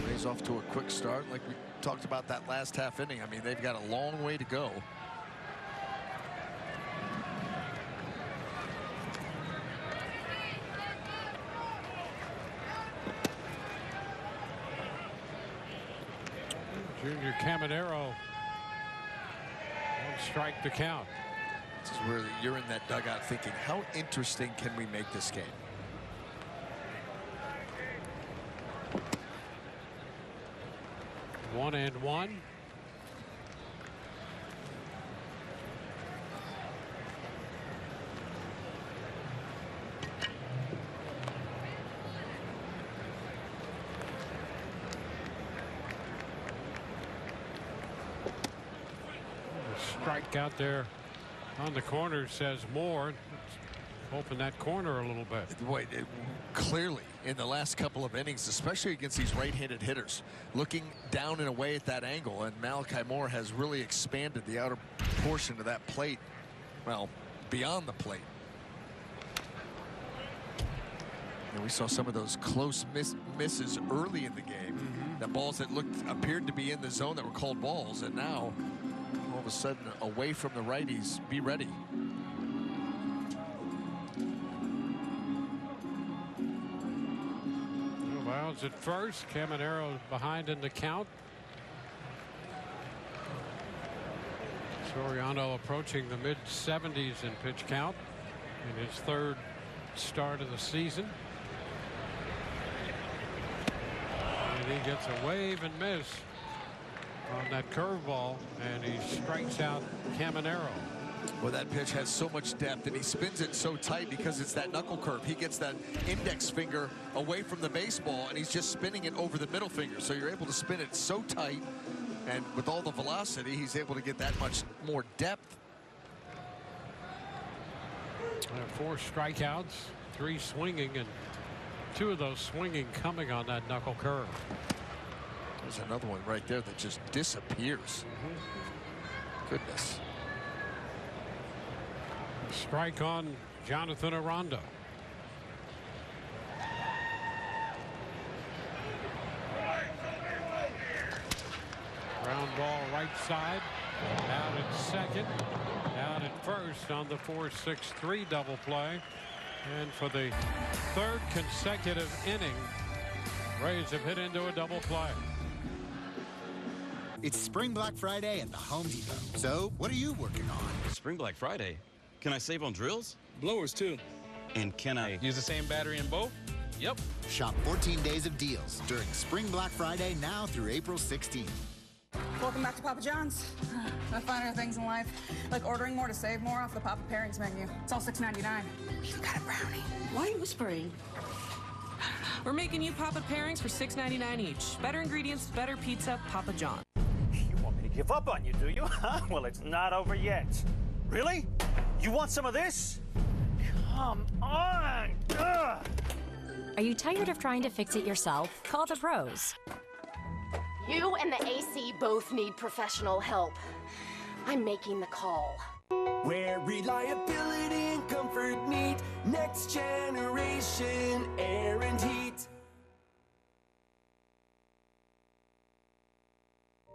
Rays off to a quick start, like we talked about that last half inning. I mean, they've got a long way to go. Junior Caballero, 1 strike to count. This is where you're in that dugout thinking, how interesting can we make this game? One and one. Strike out there on the corner says more. Open that corner a little bit. Wait, clearly in the last couple of innings, especially against these right-handed hitters, looking down and away at that angle, and Malachi Moore has really expanded the outer portion of that plate, well, beyond the plate. And we saw some of those close misses early in the game. The balls that appeared to be in the zone that were called balls, and now all of a sudden away from the righties. Be ready. At first, Caballero behind in the count. Soriano approaching the mid-70s in pitch count in his third start of the season. And he gets a wave and miss on that curveball, and he strikes out Caballero. Well, that pitch has so much depth, and he spins it so tight because it's that knuckle curve. He gets that index finger away from the baseball, and he's just spinning it over the middle finger. So you're able to spin it so tight, and with all the velocity, he's able to get that much more depth. 4 strikeouts, 3 swinging, and 2 of those swinging coming on that knuckle curve. There's another one right there that just disappears. Goodness. Strike on Jonathan Aranda. Ground ball right side. Out at second. Out at first on the 4-6-3 double play. And for the 3rd consecutive inning, Rays have hit into a double play. It's Spring Black Friday at the Home Depot. So, what are you working on? Spring Black Friday? Can I save on drills? Blowers, too. And can I use the same battery in both? Yep. Shop 14 days of deals during Spring Black Friday now through April 16th. Welcome back to Papa John's. I find other things in life, like ordering more to save more off the Papa Pairings menu. It's all $6.99. You got a brownie. Why are you whispering? We're making you Papa Pairings for $6.99 each. Better ingredients, better pizza, Papa John. You want me to give up on you, do you? Well, it's not over yet. Really? You want some of this? Come on! Ugh. Are you tired of trying to fix it yourself? Call the pros. You and the AC both need professional help. I'm making the call. Where reliability and comfort meet next generation air and heat.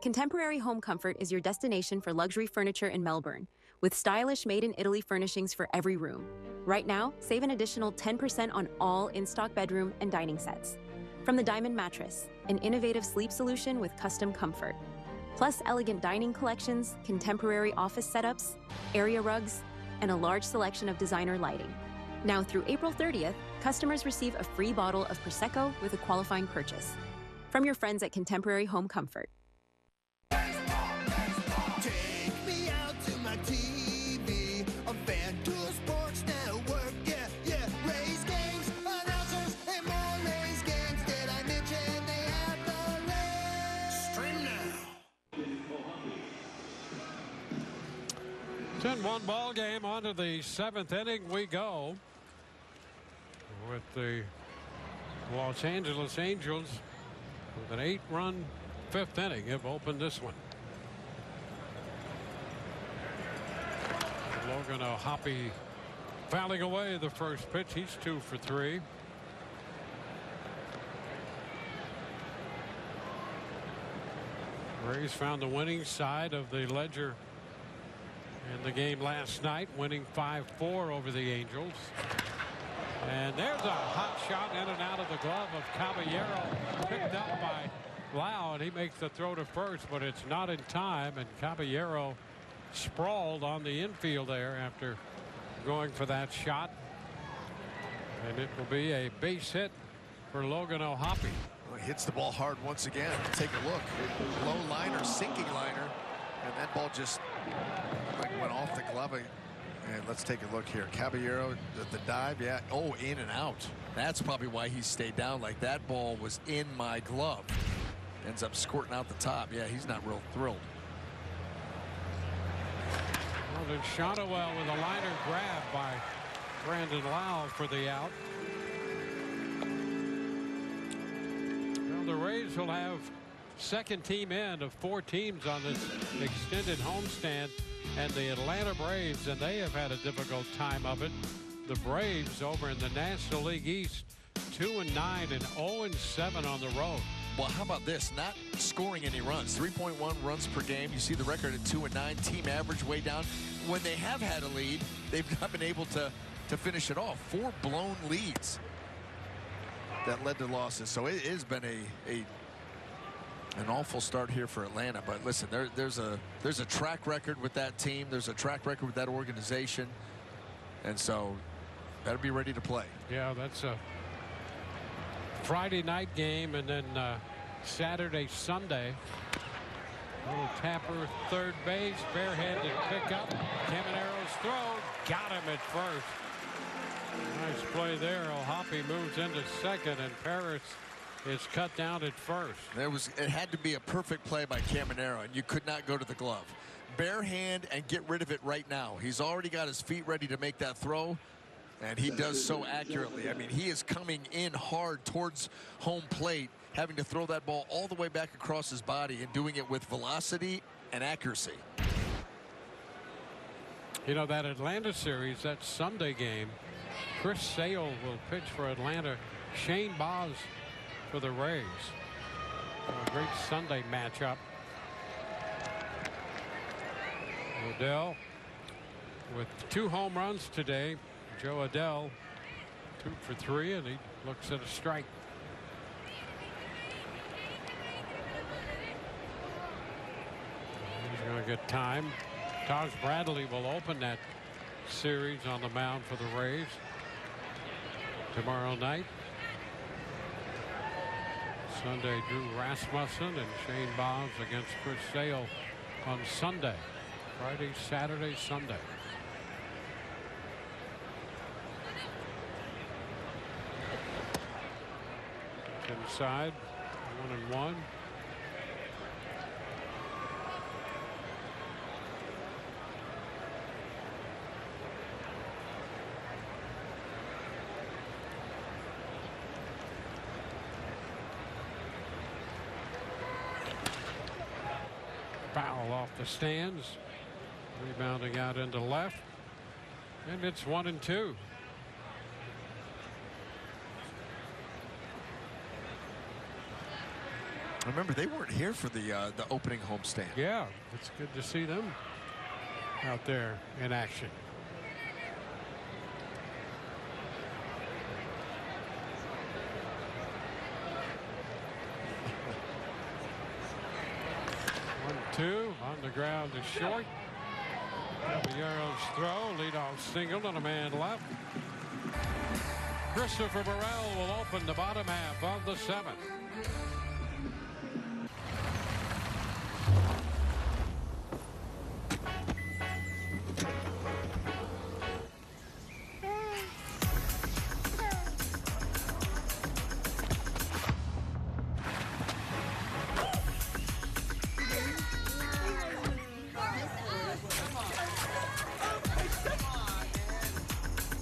Contemporary Home Comfort is your destination for luxury furniture in Melbourne, with stylish made-in-Italy furnishings for every room. Right now, save an additional 10% on all in-stock bedroom and dining sets. From the Diamond Mattress, an innovative sleep solution with custom comfort. Plus elegant dining collections, contemporary office setups, area rugs, and a large selection of designer lighting. Now through April 30th, customers receive a free bottle of Prosecco with a qualifying purchase. From your friends at Contemporary Home Comfort. Take me out to my TV on FanDuel Sports Network. Yeah, Rays games, announcers, and more Rays games. Did I mention they have the Rays? Stream now. 10-1 ball game. On to the 7th inning we go, with the Los Angeles Angels with an 8-run 5th inning have opened this one. Logan O'Hoppe fouling away the first pitch. He's 2 for 3. Rays found the winning side of the ledger in the game last night, winning 5-4 over the Angels. And there's a hot shot in and out of the glove of Caballero, picked up by Lau, and he makes the throw to first, but it's not in time, and Caballero sprawled on the infield there after going for that shot, and it will be a base hit for Logan O'Hoppe. Well, he hits the ball hard once again. Take a look. Low liner, sinking liner, and that ball just went off the glove. And let's take a look here. Caballero, the dive, yeah. Oh, in and out. That's probably why he stayed down. Like, that ball was in my glove. Ends up squirting out the top. Yeah, he's not real thrilled. Well, then Shotwell with a liner grab by Brandon Lau for the out. Well, the Rays will have second team in of 4 teams on this extended homestand, and the Atlanta Braves, and they have had a difficult time of it. The Braves over in the National League East 2-9 and 0-7 on the road. Well, how about this? Not scoring any runs. 3.1 runs per game. You see the record at 2-9. Team average way down. When they have had a lead, they've not been able to finish it off. 4 blown leads that led to losses. So it has been an awful start here for Atlanta. But listen, there's a track record with that team. There's a track record with that organization. And so better be ready to play. Yeah, that's a Friday night game, and then Saturday, Sunday. Little tapper, third base, barehanded pickup. Caballero's throw, got him at first. Nice play there. Hoppy moves into second, and Paris is cut down at first. It had to be a perfect play by Caballero, and you could not go to the glove. Bare hand and get rid of it right now. He's already got his feet ready to make that throw, and he does so accurately. I mean, he is coming in hard towards home plate, having to throw that ball all the way back across his body and doing it with velocity and accuracy. You know, that Atlanta series, that Sunday game, Chris Sale will pitch for Atlanta. Shane Baz for the Rays. A great Sunday matchup. Adell with 2 home runs today. Joe Adell 2 for 3, and he looks at a strike. He's going to get time. Taj Bradley will open that series on the mound for the Rays tomorrow night. Sunday, Drew Rasmussen and Shane Baz against Chris Sale on Sunday. Friday, Saturday, Sunday. Inside, 1-1. Foul off the stands. Rebounding out into left. And it's 1-2. Remember, they weren't here for the opening homestand. Yeah, it's good to see them out there in action. Two on the ground is short. Caballero's throw, leadoff single, and a man left. Christopher Burrell will open the bottom half of the 7th.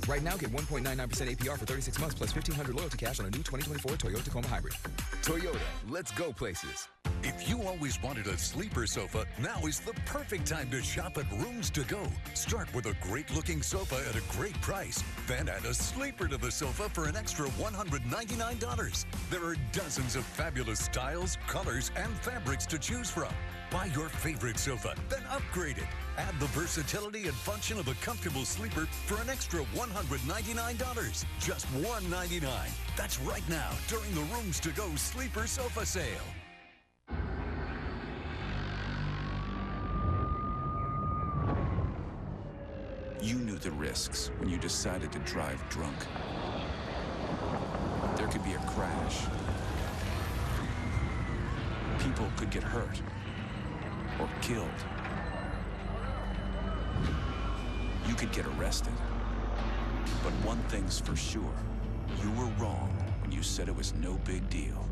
Right now, get 1.99% APR for 36 months plus $1,500 loyalty cash on a new 2024 Toyota Tacoma Hybrid. Toyota, let's go places. If you always wanted a sleeper sofa, now is the perfect time to shop at Rooms to Go. Start with a great-looking sofa at a great price. Then add a sleeper to the sofa for an extra $199. There are dozens of fabulous styles, colors, and fabrics to choose from. Buy your favorite sofa, then upgrade it. Add the versatility and function of a comfortable sleeper for an extra $199. Just $199. That's right now during the Rooms to Go Sleeper Sofa Sale. You knew the risks when you decided to drive drunk. There could be a crash. People could get hurt or killed. You could get arrested. But one thing's for sure, you were wrong when you said it was no big deal.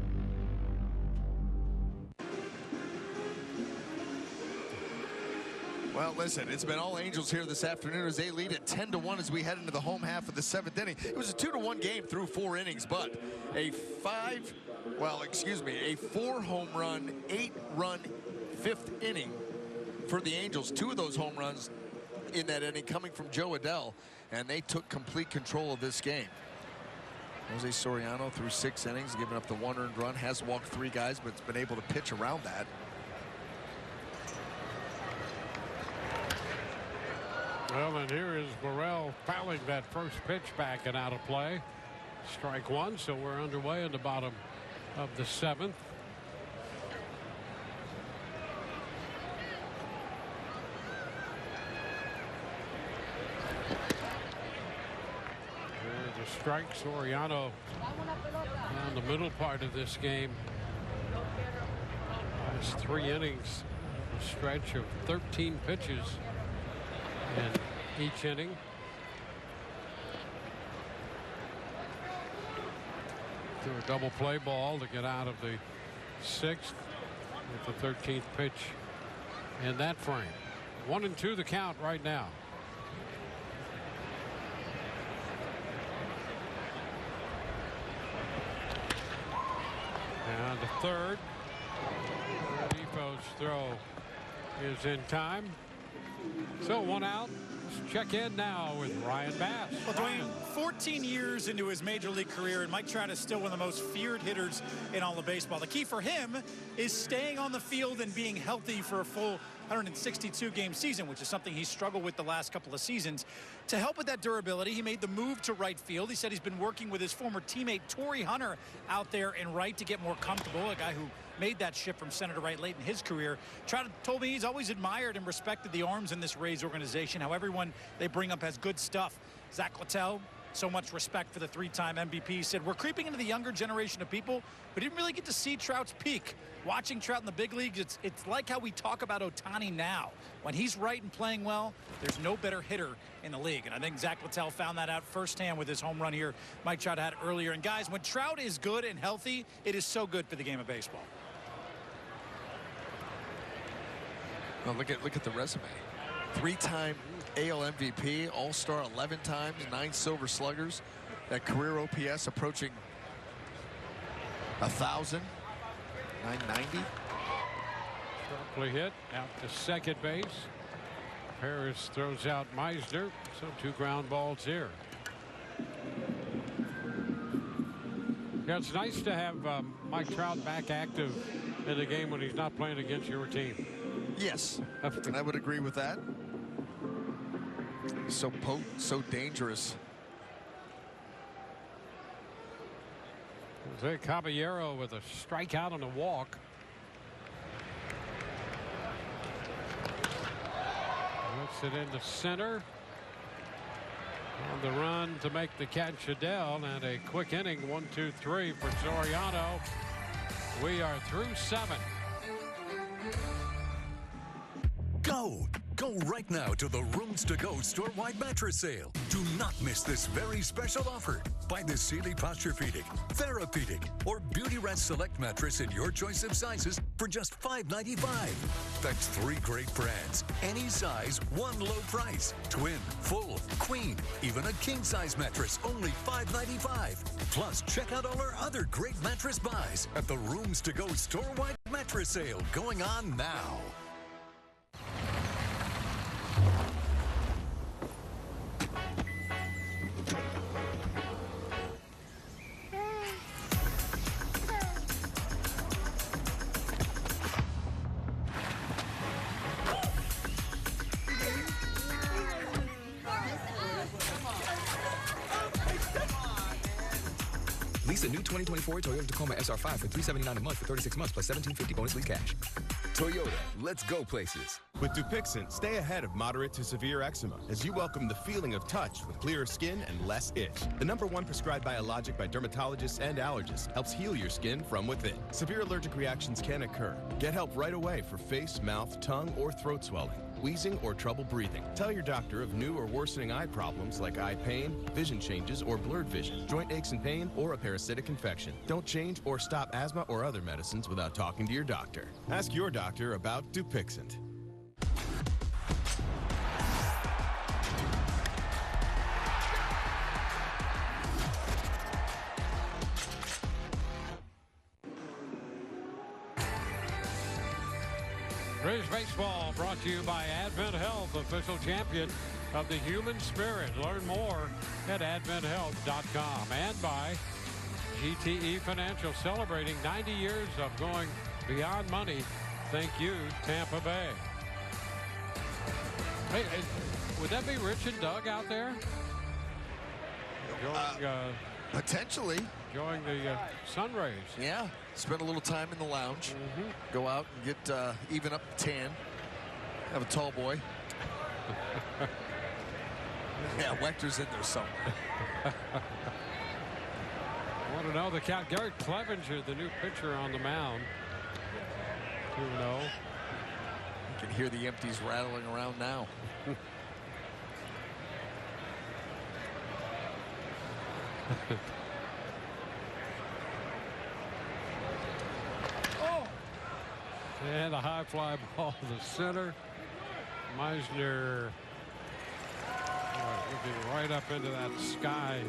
Well, listen, it's been all Angels here this afternoon as they lead at 10-1 as we head into the home half of the 7th inning. It was a 2-1 game through 4 innings, but a 4 home run, 8-run 5th inning for the Angels. 2 of those home runs in that inning coming from Joe Adell, and they took complete control of this game. Jose Soriano through 6 innings, giving up the 1 earned run, has walked 3 guys, but it's been able to pitch around that. Well, and here is Burrell fouling that first pitch back and out of play. Strike 1, so we're underway in the bottom of the 7th. There's a strike. Soriano down the middle part of this game. Last 3 innings, a stretch of 13 pitches in each inning. Threw a double play ball to get out of the 6th with the 13th pitch in that frame. 1-2 the count right now. And the third. Defoe's throw is in time. So 1 out. Let's check in now with Ryan Bass. Well, Dwayne, 14 years into his major league career, and Mike Trout is still one of the most feared hitters in all of baseball. The key for him is staying on the field and being healthy for a full 162-game season, which is something he struggled with the last couple of seasons. To help with that durability, he made the move to right field. He said he's been working with his former teammate Torrey Hunter out there in right to get more comfortable, a guy who made that shift from center to right late in his career. Trout told me he's always admired and respected the arms in this Rays organization, how everyone they bring up has good stuff. Zack Littell, so much respect for the 3-time MVP. He said, we're creeping into the younger generation of people who didn't really get to see Trout's peak. Watching Trout in the big leagues, it's like how we talk about Ohtani now. When he's right and playing well, there's no better hitter in the league. And I think Zack Littell found that out firsthand with his home run here Mike Trout had earlier. And guys, when Trout is good and healthy, it is so good for the game of baseball. Well, look at the resume. 3-time AL MVP, All-Star 11 times, 9 Silver Sluggers. That career OPS approaching 1,000, 990. Sharply hit out to second base. Harris throws out Meisner, so 2 ground balls here. Yeah, it's nice to have Mike Trout back active in the game when he's not playing against your team. Yes, and I would agree with that. So potent, so dangerous. Jose Caballero with a strikeout and a walk. Lets it into center. On the run to make the catch, Adell, and a quick inning, 1-2-3 for Soriano. We are through 7. Go right now to the Rooms to Go store-wide mattress sale. Do not miss this very special offer. Buy the Sealy Posturepedic, Therapedic, or Beauty Rest Select mattress in your choice of sizes for just $5.95. That's 3 great brands, any size, one low price. Twin, full, queen, even a king-size mattress, only $5.95. Plus, check out all our other great mattress buys at the Rooms to Go store-wide mattress sale going on now. Lease a new 2024 Toyota Tacoma SR5 for $379 a month for 36 months plus $1,750 bonus lease cash. Toyota, let's go places. With Dupixent, stay ahead of moderate to severe eczema as you welcome the feeling of touch with clearer skin and less itch. The #1 prescribed biologic by dermatologists and allergists helps heal your skin from within. Severe allergic reactions can occur. Get help right away for face, mouth, tongue, or throat swelling, wheezing, or trouble breathing. Tell your doctor of new or worsening eye problems like eye pain, vision changes, or blurred vision, joint aches and pain, or a parasitic infection. Don't change or stop asthma or other medicines without talking to your doctor. Ask your doctor about Dupixent. Rays Baseball brought to you by Advent Health, official champion of the human spirit. Learn more at adventhealth.com. And by GTE Financial, celebrating 90 years of going beyond money. Thank you, Tampa Bay. Hey, would that be Rich and Doug out there? Enjoying, potentially. Enjoying the sun rays. Yeah. Spend a little time in the lounge. Go out and get even up the tan. Have a tall boy. Yeah, Wechter's in there somewhere. Want to know the count? Garrett Clevenger, the new pitcher on the mound. 2-0. You can hear the empties rattling around now. And a high fly ball to the center. Meisner looking right up into that sky,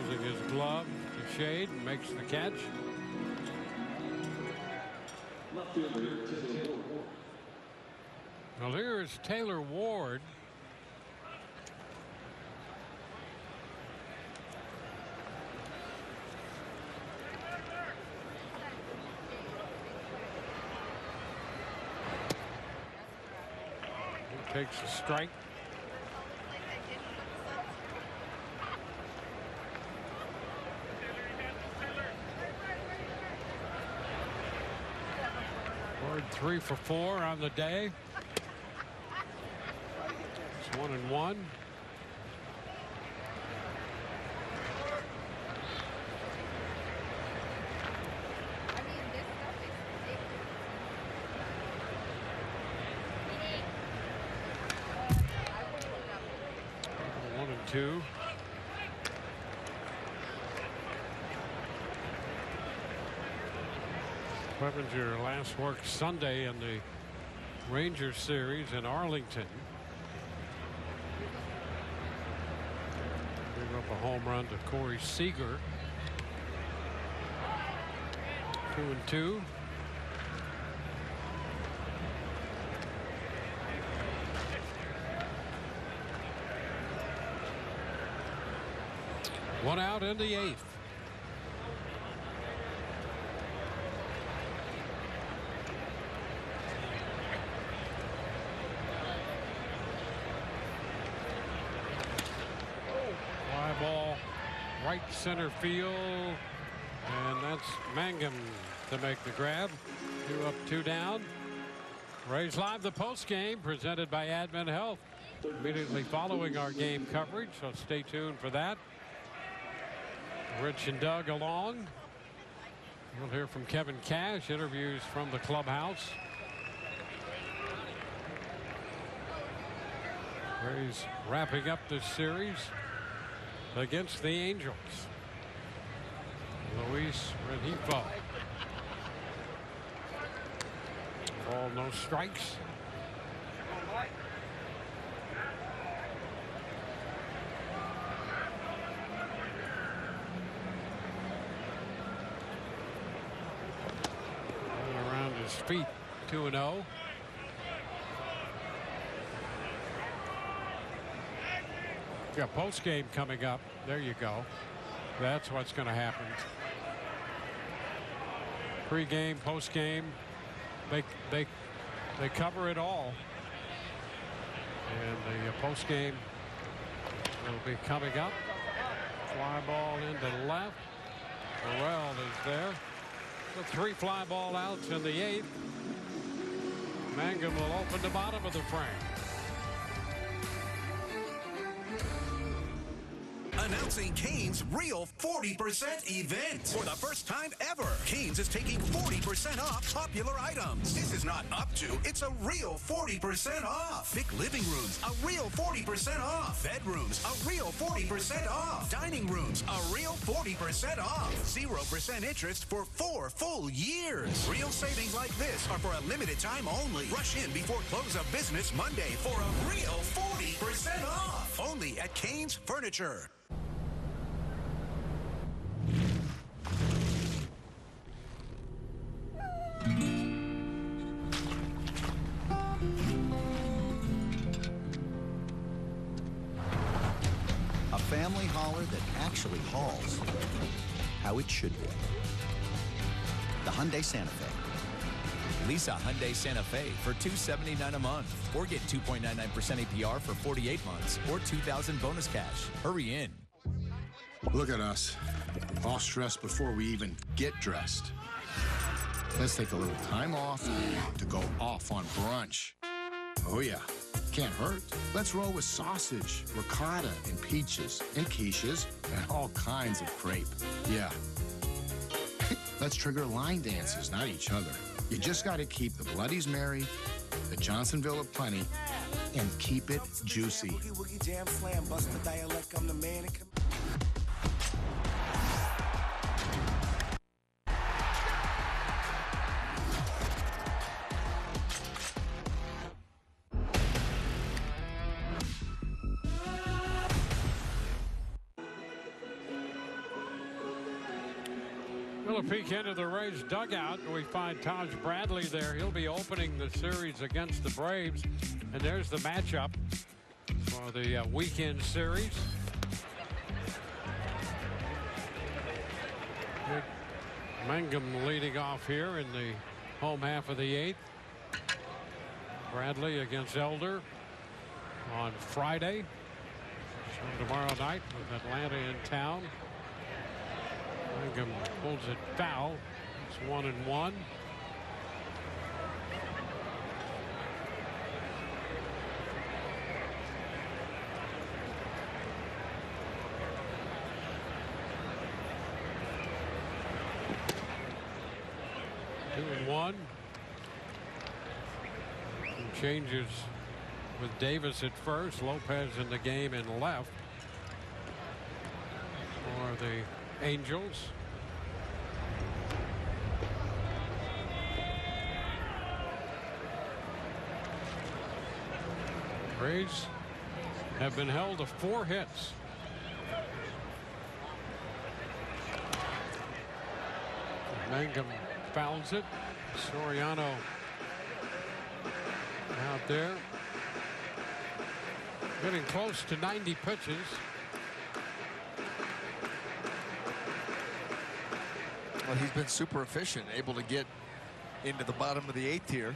using his glove to shade, and makes the catch. Well, here is Taylor Ward. Takes a strike. Ward 3 for 4 on the day. It's 1-1. Two. Clevenger last worked Sunday in the Rangers series in Arlington. Gave up a home run to Corey Seager. 2-2. One out in the 8th. Fly ball right center field, and that's Mangum to make the grab. 2 up, 2 down. Rays Live, the post game presented by Advent Health, immediately following our game coverage, so stay tuned for that. Rich and Doug along. We'll hear from Kevin Cash, interviews from the clubhouse. Rays wrapping up this series against the Angels. Luis Rengifo. Ball, no strikes. Feet. 2-0. Got post game coming up. There you go. That's what's going to happen. Pre-game, post game, they cover it all. And the post game will be coming up. Fly ball into left. Burrell is there. The 3 fly ball outs in the 8th. Mangum will open the bottom of the frame. Announcing Cane's Real 40% event. For the first time ever, Cane's is taking 40% off popular items. This is not up to, it's a real 40% off. Big living rooms, a real 40% off. Bedrooms, a real 40% off. Dining rooms, a real 40% off. 0% interest for 4 full years. Real savings like this are for a limited time only. Rush in before close of business Monday for a real 40% off. Only at Cane's Furniture. family hauler that actually hauls how it should be. The Hyundai Santa Fe. Lease a Hyundai Santa Fe for $279 a month, or get 2.99% APR for 48 months, or $2,000 bonus cash. Hurry in. Look at us, all stressed before we even get dressed. Let's take a little time off to go off on brunch. Oh yeah, can't hurt. Let's roll with sausage, ricotta, and peaches, and quiches, and all kinds of crepe. Yeah. Let's trigger line dances, not each other. You just got to keep the Bloodies merry, the Johnsonville aplenty, and keep it juicy. A peek into the Rays dugout. We find Taj Bradley there. He'll be opening the series against the Braves. And there's the matchup for the weekend series. Mangum leading off here in the home half of the 8th. Bradley against Elder on Friday. So tomorrow night with Atlanta in town. Mangum pulls it foul. It's 1-1. Two-1. Some changes with Davis at first. Lopez in the game and left for the Angels. Rays have been held to 4 hits. Mangum fouls it. Soriano out there. Getting close to 90 pitches. Well, he's been super efficient, able to get into the bottom of the 8th here.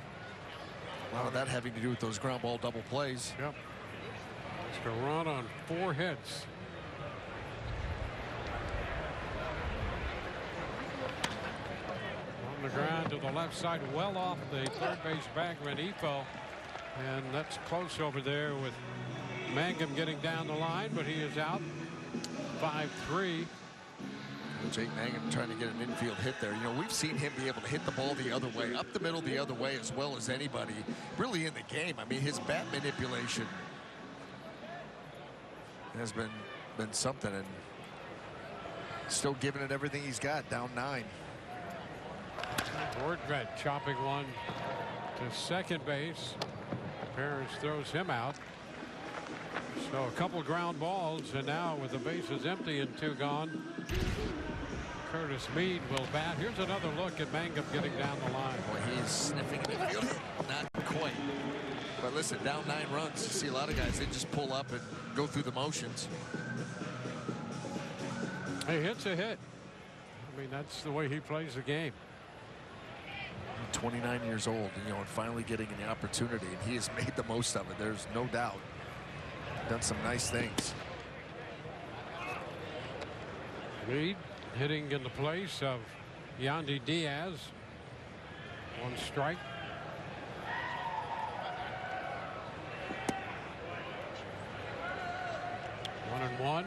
A lot of that having to do with those ground ball double plays. Yep. Just a run on 4 hits. On the ground to the left side, well off the third base back, Renifo. And that's close over there with Mangum getting down the line, but he is out. 5-3. Jake Mangum trying to get an infield hit there. You know, we've seen him be able to hit the ball the other way, up the middle the other way, as well as anybody really in the game. I mean, his bat manipulation has been something, and still giving it everything he's got. Down 9. Nordvet chopping one to second base. Parrish throws him out. So a couple ground balls, and now with the bases empty and 2 gone, Curtis Mead will bat. Here's another look at Mangum getting down the line. Boy, he's sniffing in the field. Not quite. But listen, down 9 runs. You see a lot of guys, they just pull up and go through the motions. Hey, hit's a hit. I mean, that's the way he plays the game. 29 years old, you know, and finally getting an opportunity, and he has made the most of it. There's no doubt. Done some nice things. Mead hitting in the place of Yandi Diaz. 1 strike. One and one.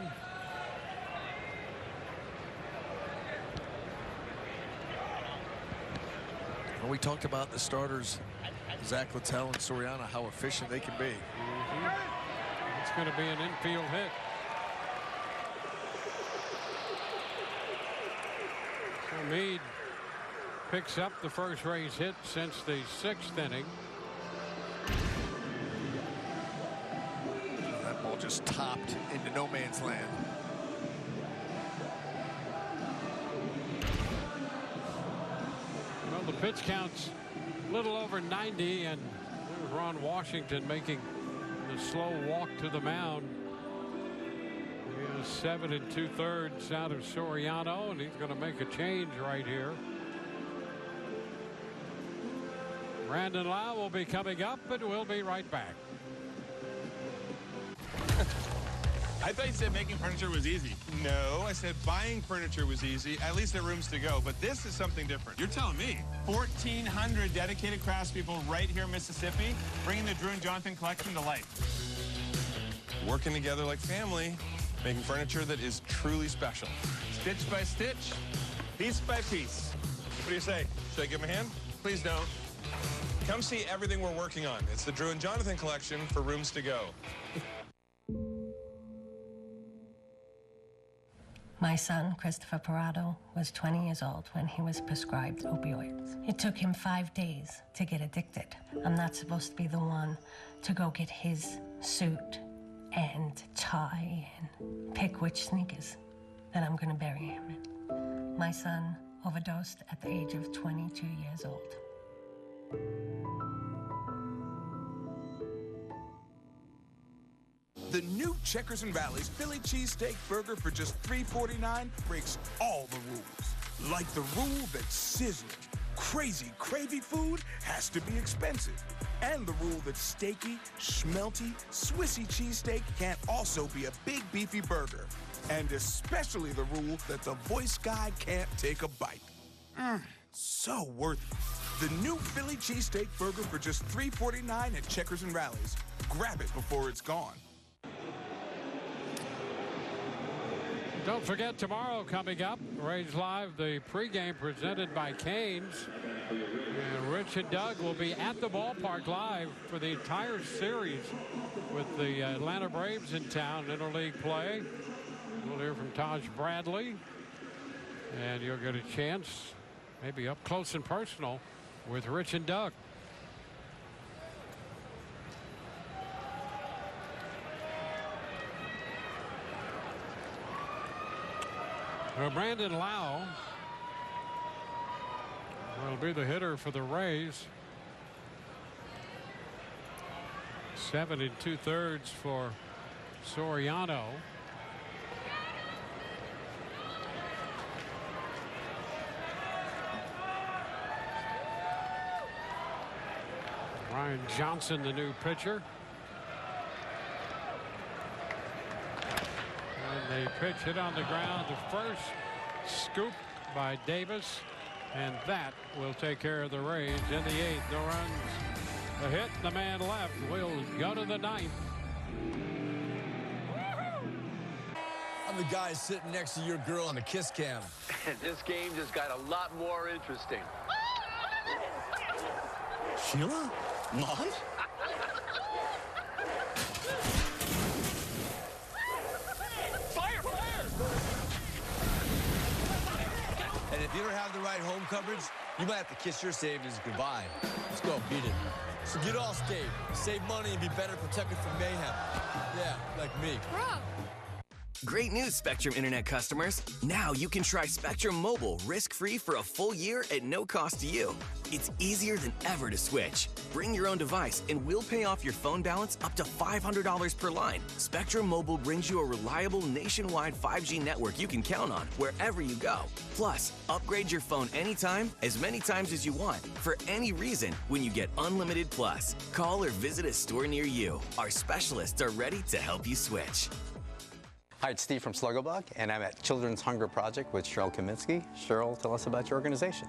Well, we talked about the starters, Zack, Littell, and Soriano, how efficient they can be. It's going to be an infield hit. So Mead picks up the first Rays hit since the 6th inning. That ball just topped into no man's land. Well, the pitch count's a little over 90, and there's Ron Washington making the slow walk to the mound. 7 2/3 out of Soriano, and he's going to make a change right here. Brandon Lau will be coming up, and we'll be right back. I thought you said making furniture was easy. No, I said buying furniture was easy, at least at Rooms to Go. But this is something different. You're telling me. 1,400 dedicated craftspeople right here in Mississippi, bringing the Drew and Jonathan collection to life. Working together like family, making furniture that is truly special. Stitch by stitch, piece by piece. What do you say? Should I give him a hand? Please don't. Come see everything we're working on. It's the Drew and Jonathan collection for Rooms to Go. My son, Christopher Parado, was 20 years old when he was prescribed opioids. It took him 5 days to get addicted. I'm not supposed to be the one to go get his suit and tie and pick which sneakers that I'm gonna bury him in. My son overdosed at the age of 22 years old. The new Checkers and Rallies Philly cheesesteak burger for just $3.49 breaks all the rules. Like the rule that sizzling, crazy, cravey food has to be expensive. And the rule that steaky, schmelty, Swissy cheesesteak can't also be a big beefy burger. And especially the rule that the voice guy can't take a bite. So worth it. The new Philly cheesesteak burger for just $3.49 at Checkers and Rallies. Grab it before it's gone. Don't forget, tomorrow coming up, Rays Live, the pregame presented by Canes. And Rich and Doug will be at the ballpark live for the entire series with the Atlanta Braves in town, interleague play. We'll hear from Taj Bradley. And you'll get a chance, maybe up close and personal, with Rich and Doug. Well, Brandon Lau will be the hitter for the Rays. 7 2/3 for Soriano. Ryan Johnson, the new pitcher. And the pitch hit on the ground. The first scoop by Davis. And that will take care of the Rays in the 8th. No runs. The hit, the man left. Will go to the 9th. I'm the guy sitting next to your girl on the kiss cam. This game just got a lot more interesting. Sheila? Mom? Fire! And if you don't have the right home coverage, you might have to kiss your savings goodbye. Let's go, beat it. So get Allstate, save money, and be better protected from mayhem. Yeah, like me. Great news, Spectrum Internet customers. Now you can try Spectrum Mobile risk-free for a full year at no cost to you. It's easier than ever to switch. Bring your own device and we'll pay off your phone balance up to $500 per line. Spectrum Mobile brings you a reliable nationwide 5G network you can count on wherever you go. Plus, upgrade your phone anytime, as many times as you want, for any reason when you get Unlimited Plus. Call or visit a store near you. Our specialists are ready to help you switch. Hi, it's Steve from Slugglebug, and I'm at Children's Hunger Project with Cheryl Kaminsky. Cheryl, tell us about your organization.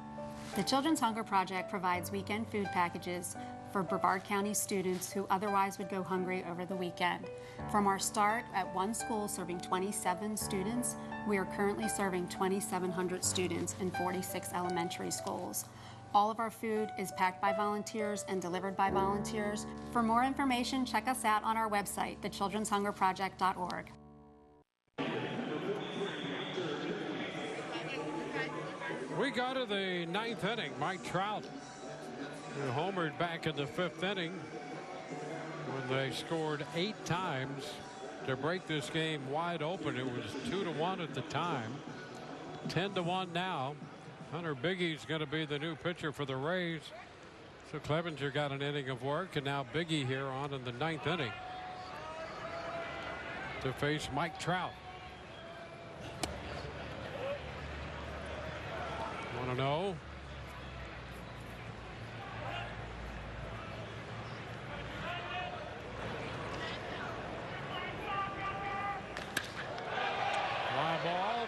The Children's Hunger Project provides weekend food packages for Brevard County students who otherwise would go hungry over the weekend. From our start at one school serving 27 students, we are currently serving 2,700 students in 46 elementary schools. All of our food is packed by volunteers and delivered by volunteers. For more information, check us out on our website, thechildren'shungerproject.org. We go to the 9th inning. Mike Trout, who homered back in the 5th inning when they scored 8 times to break this game wide open. It was 2-1 at the time, 10-1 now. Hunter Biggie's going to be the new pitcher for the Rays. So Clevenger got an inning of work, and now Biggie here on in the 9th inning to face Mike Trout. 1-0. Fly ball,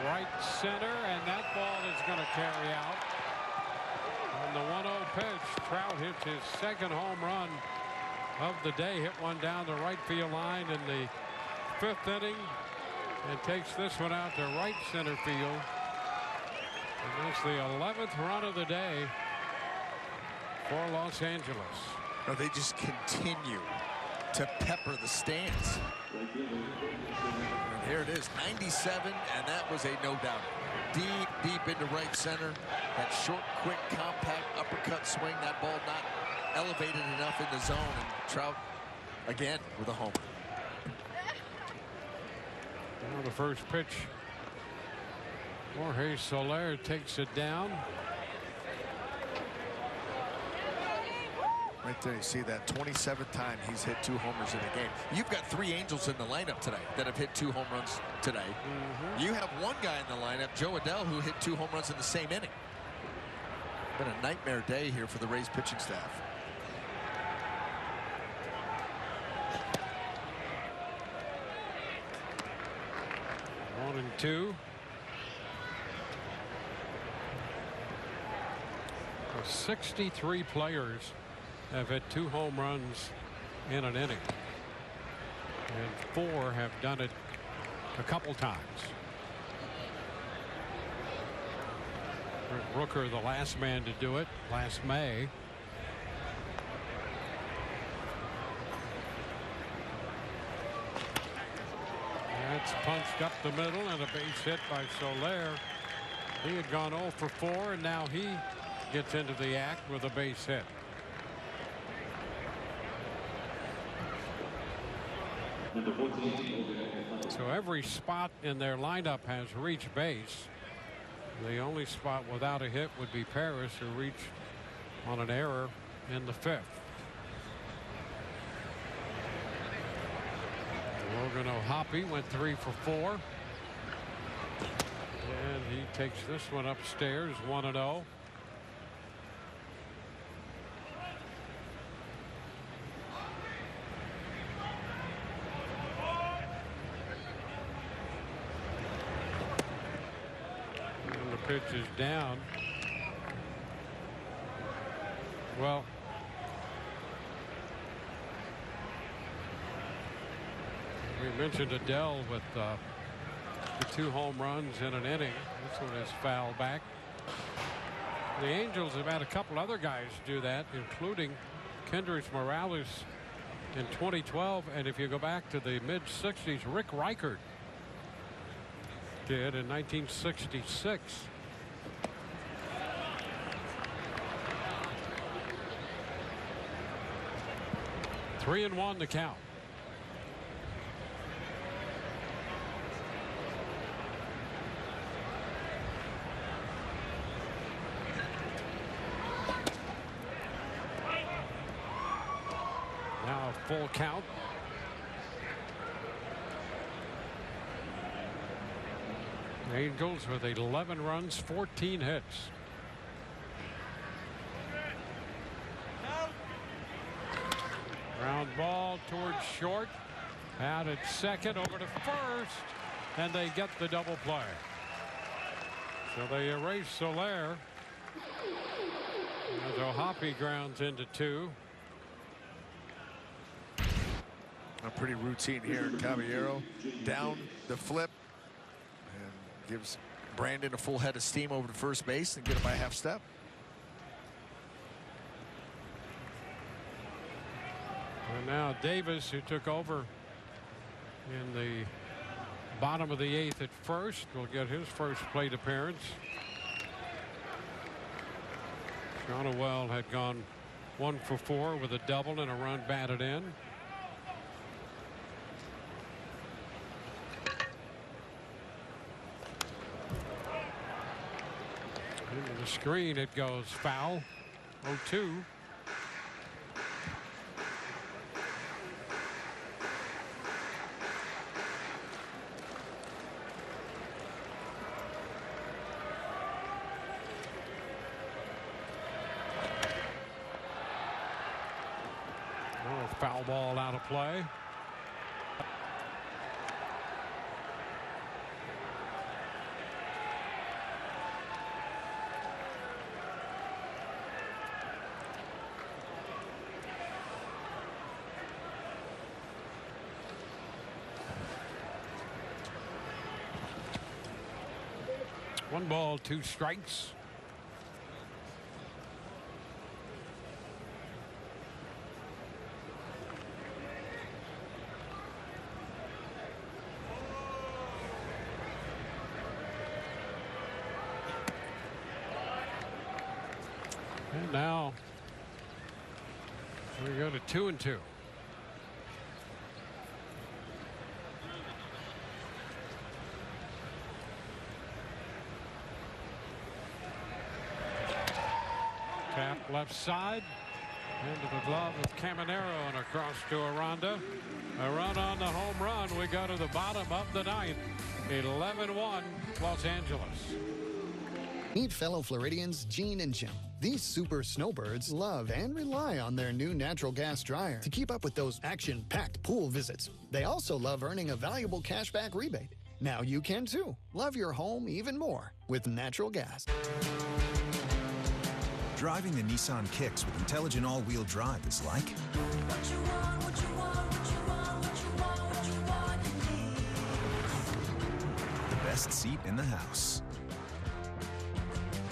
right center, and that ball is going to carry out. On the 1-0 pitch, Trout hits his second home run of the day. Hit one down the right field line in the 5th inning, and takes this one out to right center field. And that's the 11th run of the day for Los Angeles. No, they just continue to pepper the stands. And here it is, 97, and that was a no-doubter. Deep into right center. That short, quick, compact uppercut swing. That ball not elevated enough in the zone. And Trout, again, with a homer. Now the first pitch. Jorge Soler takes it down. Right there, you see that 27th time he's hit 2 homers in a game. You've got 3 Angels in the lineup today that have hit 2 home runs today. You have one guy in the lineup, Joe Adell, who hit 2 home runs in the same inning. Been a nightmare day here for the Rays pitching staff. One and two. 63 players have hit 2 home runs in an inning, and 4 have done it a couple times. Rooker, the last man to do it last May. That's punched up the middle, and a base hit by Soler. He had gone 0 for 4, and now he gets into the act with a base hit. So every spot in their lineup has reached base. The only spot without a hit would be Paris, who reached on an error in the 5th. Logan O'Hoppe went 3 for 4. And he takes this one upstairs, 1-0. Pitch is down. Well, we mentioned Adell with the 2 home runs in an inning. This one is foul back. The Angels have had a couple other guys do that, including Kendrys Morales in 2012, and if you go back to the mid-60s, Rick Reichert did in 1966. Three and 1 to count. Now a full count. The Angels with 11 runs, 14 hits. Ground ball towards short. Out at second, over to first, and they get the double play. So they erase Soler as O'Hoppe grounds into 2. A pretty routine here. Caballero down the flip and gives Brandon a full head of steam over to first base and get him by a half step. And now Davis, who took over in the bottom of the 8th at first, will get his first plate appearance. Shonowell had gone 1 for 4 with a double and a run batted in. Into the screen it goes, foul. 0-2. Foul ball out of play. One ball, 2 strikes. And now we go to 2-2. Tap left side into the glove of Caballero and across to Aranda. A run on the home run. We go to the bottom of the 9th. 11-1 Los Angeles. Meet fellow Floridians Gene and Jim. These super snowbirds love and rely on their new natural gas dryer to keep up with those action-packed pool visits. They also love earning a valuable cashback rebate. Now you can too. Love your home even more with natural gas. Driving the Nissan Kicks with intelligent all-wheel drive is like the best seat in the house.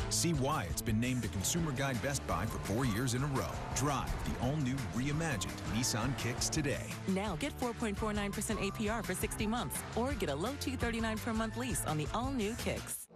See why it's been named a Consumer Guide Best Buy for 4 years in a row. Drive the all-new reimagined Nissan Kicks today. Now get 4.49% APR for 60 months or get a low $239 per month lease on the all-new Kicks.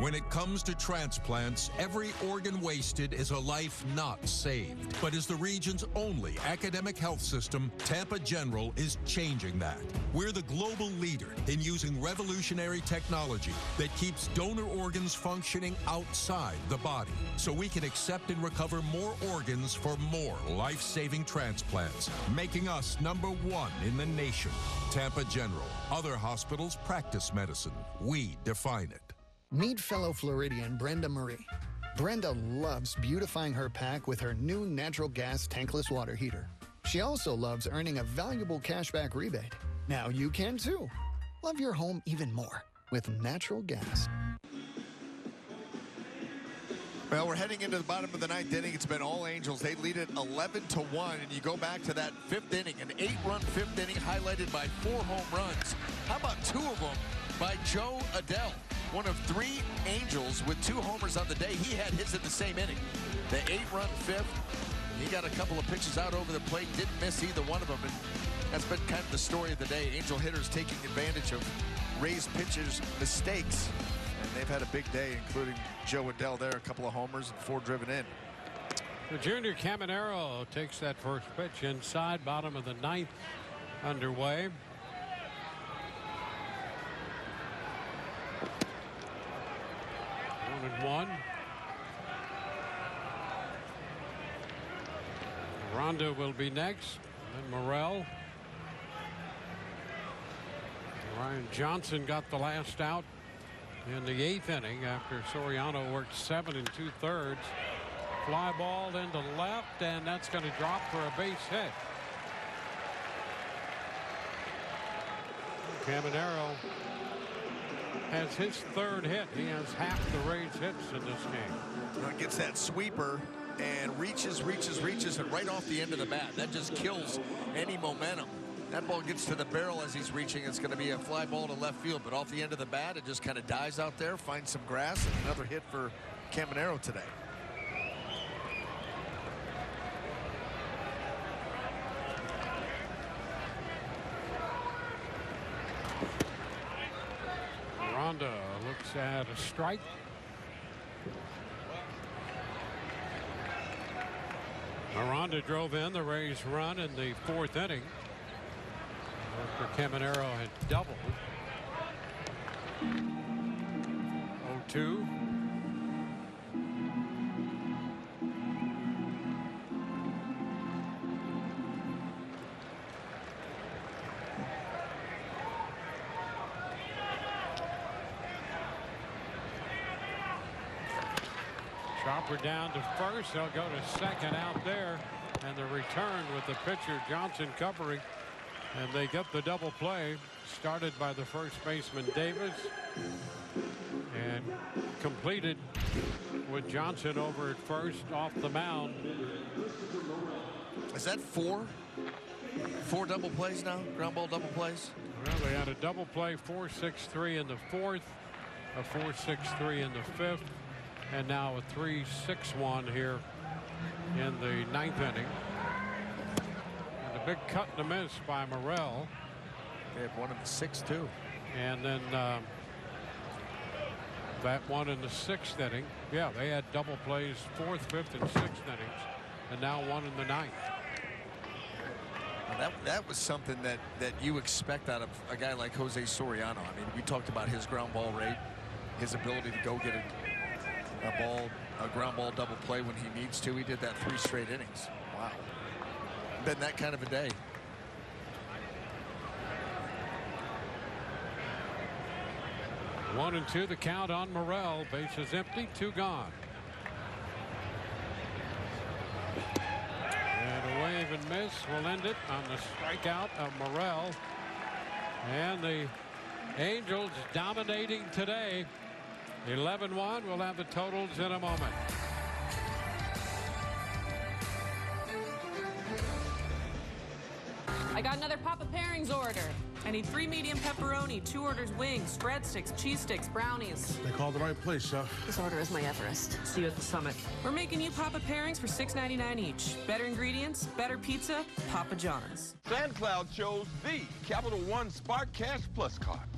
When it comes to transplants, every organ wasted is a life not saved. But as the region's only academic health system, Tampa General is changing that. We're the global leader in using revolutionary technology that keeps donor organs functioning outside the body, so we can accept and recover more organs for more life-saving transplants, making us #1 in the nation. Tampa General. Other hospitals practice medicine. We define it. Meet fellow Floridian Brenda Marie. Brenda loves beautifying her pack with her new natural gas tankless water heater. She also loves earning a valuable cashback rebate. Now you can too. Love your home even more with natural gas. Well, we're heading into the bottom of the 9th inning. It's been all Angels. They lead it 11-1, and you go back to that 5th inning, an 8-run 5th inning highlighted by 4 home runs. How about 2 of them by Joe Adell? One of 3 Angels with 2 homers on the day. He had his in the same inning. The 8-run 5th. He got a couple of pitches out over the plate. Didn't miss either one of them. And that's been kind of the story of the day. Angel hitters taking advantage of Rays pitchers' mistakes. And they've had a big day, including Joe Adell there. A couple of homers and 4 driven in. The junior Caballero takes that first pitch inside. Bottom of the 9th underway. 1-1. Rondo will be next. Then Morel. Ryan Johnson got the last out in the 8th inning after Soriano worked 7 2/3. Fly ball into left, and that's going to drop for a base hit. Caballero has his 3rd hit. He has half the Rays hits in this game. Gets that sweeper and reaches, and right off the end of the bat. That just kills any momentum. That ball gets to the barrel as he's reaching. It's going to be a fly ball to left field, but off the end of the bat, it just kind of dies out there, finds some grass, and another hit for Caballero today. Rondo looks at a strike. Aranda drove in the Rays run in the 4th inning after Caballero had doubled. 0-2. Chopper down to first. They'll go to second out there. And the return with the pitcher Johnson covering. And they get the double play started by the first baseman Davis and completed with Johnson over at first off the mound. Is that four double plays now? Ground ball double plays? Well, they had a double play, 4-6-3 in the fourth, a 4-6-3 in the fifth, and now a 3-6-1 here in the ninth inning. And a big cut and a miss by Morrell. They had one in the sixth, too. And then that one in the sixth inning. Yeah, they had double plays fourth, fifth, and sixth innings, and now one in the ninth. That was something that you expect out of a guy like Jose Soriano. I mean, we talked about his ground ball rate, his ability to go get a ground ball double play when he needs to. He did that 3 straight innings. Wow. Been that kind of a day. One and two, the count on Morrell. Bases empty, 2 gone. And a wave and miss will end it on the strikeout of Morrell. And the Angels dominating today. 11-1. We'll have the totals in a moment. I got another Papa Pairings order. I need 3 medium pepperoni, 2 orders wings, breadsticks, cheese sticks, brownies. They called the right place, Chef. This order is my Everest. See you at the summit. We're making you Papa Pairings for $6.99 each. Better ingredients, better pizza, Papa John's. SandCloud chose the Capital One Spark Cash Plus card.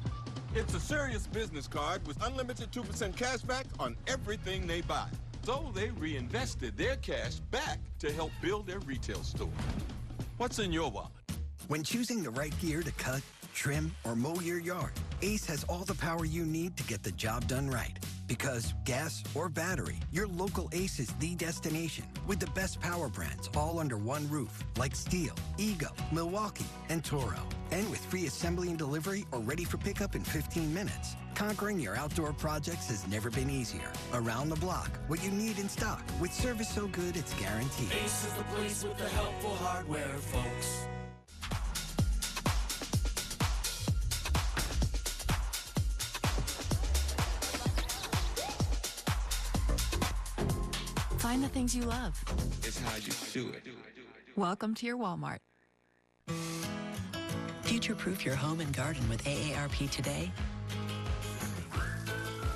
It's a serious business card with unlimited 2% cash back on everything they buy. So they reinvested their cash back to help build their retail store. What's in your wallet? When choosing the right gear to cut, trim, or mow your yard, Ace has all the power you need to get the job done right. Because gas or battery, your local Ace is the destination with the best power brands all under one roof, like Steel, Ego, Milwaukee, and Toro. And with free assembly and delivery or ready for pickup in 15 minutes. Conquering your outdoor projects has never been easier. Around the block, what you need in stock, with service so good it's guaranteed. Ace is the place with the helpful hardware, folks. Find the things you love. It's how you do it. Welcome to your Walmart. Future-proof your home and garden with AARP today.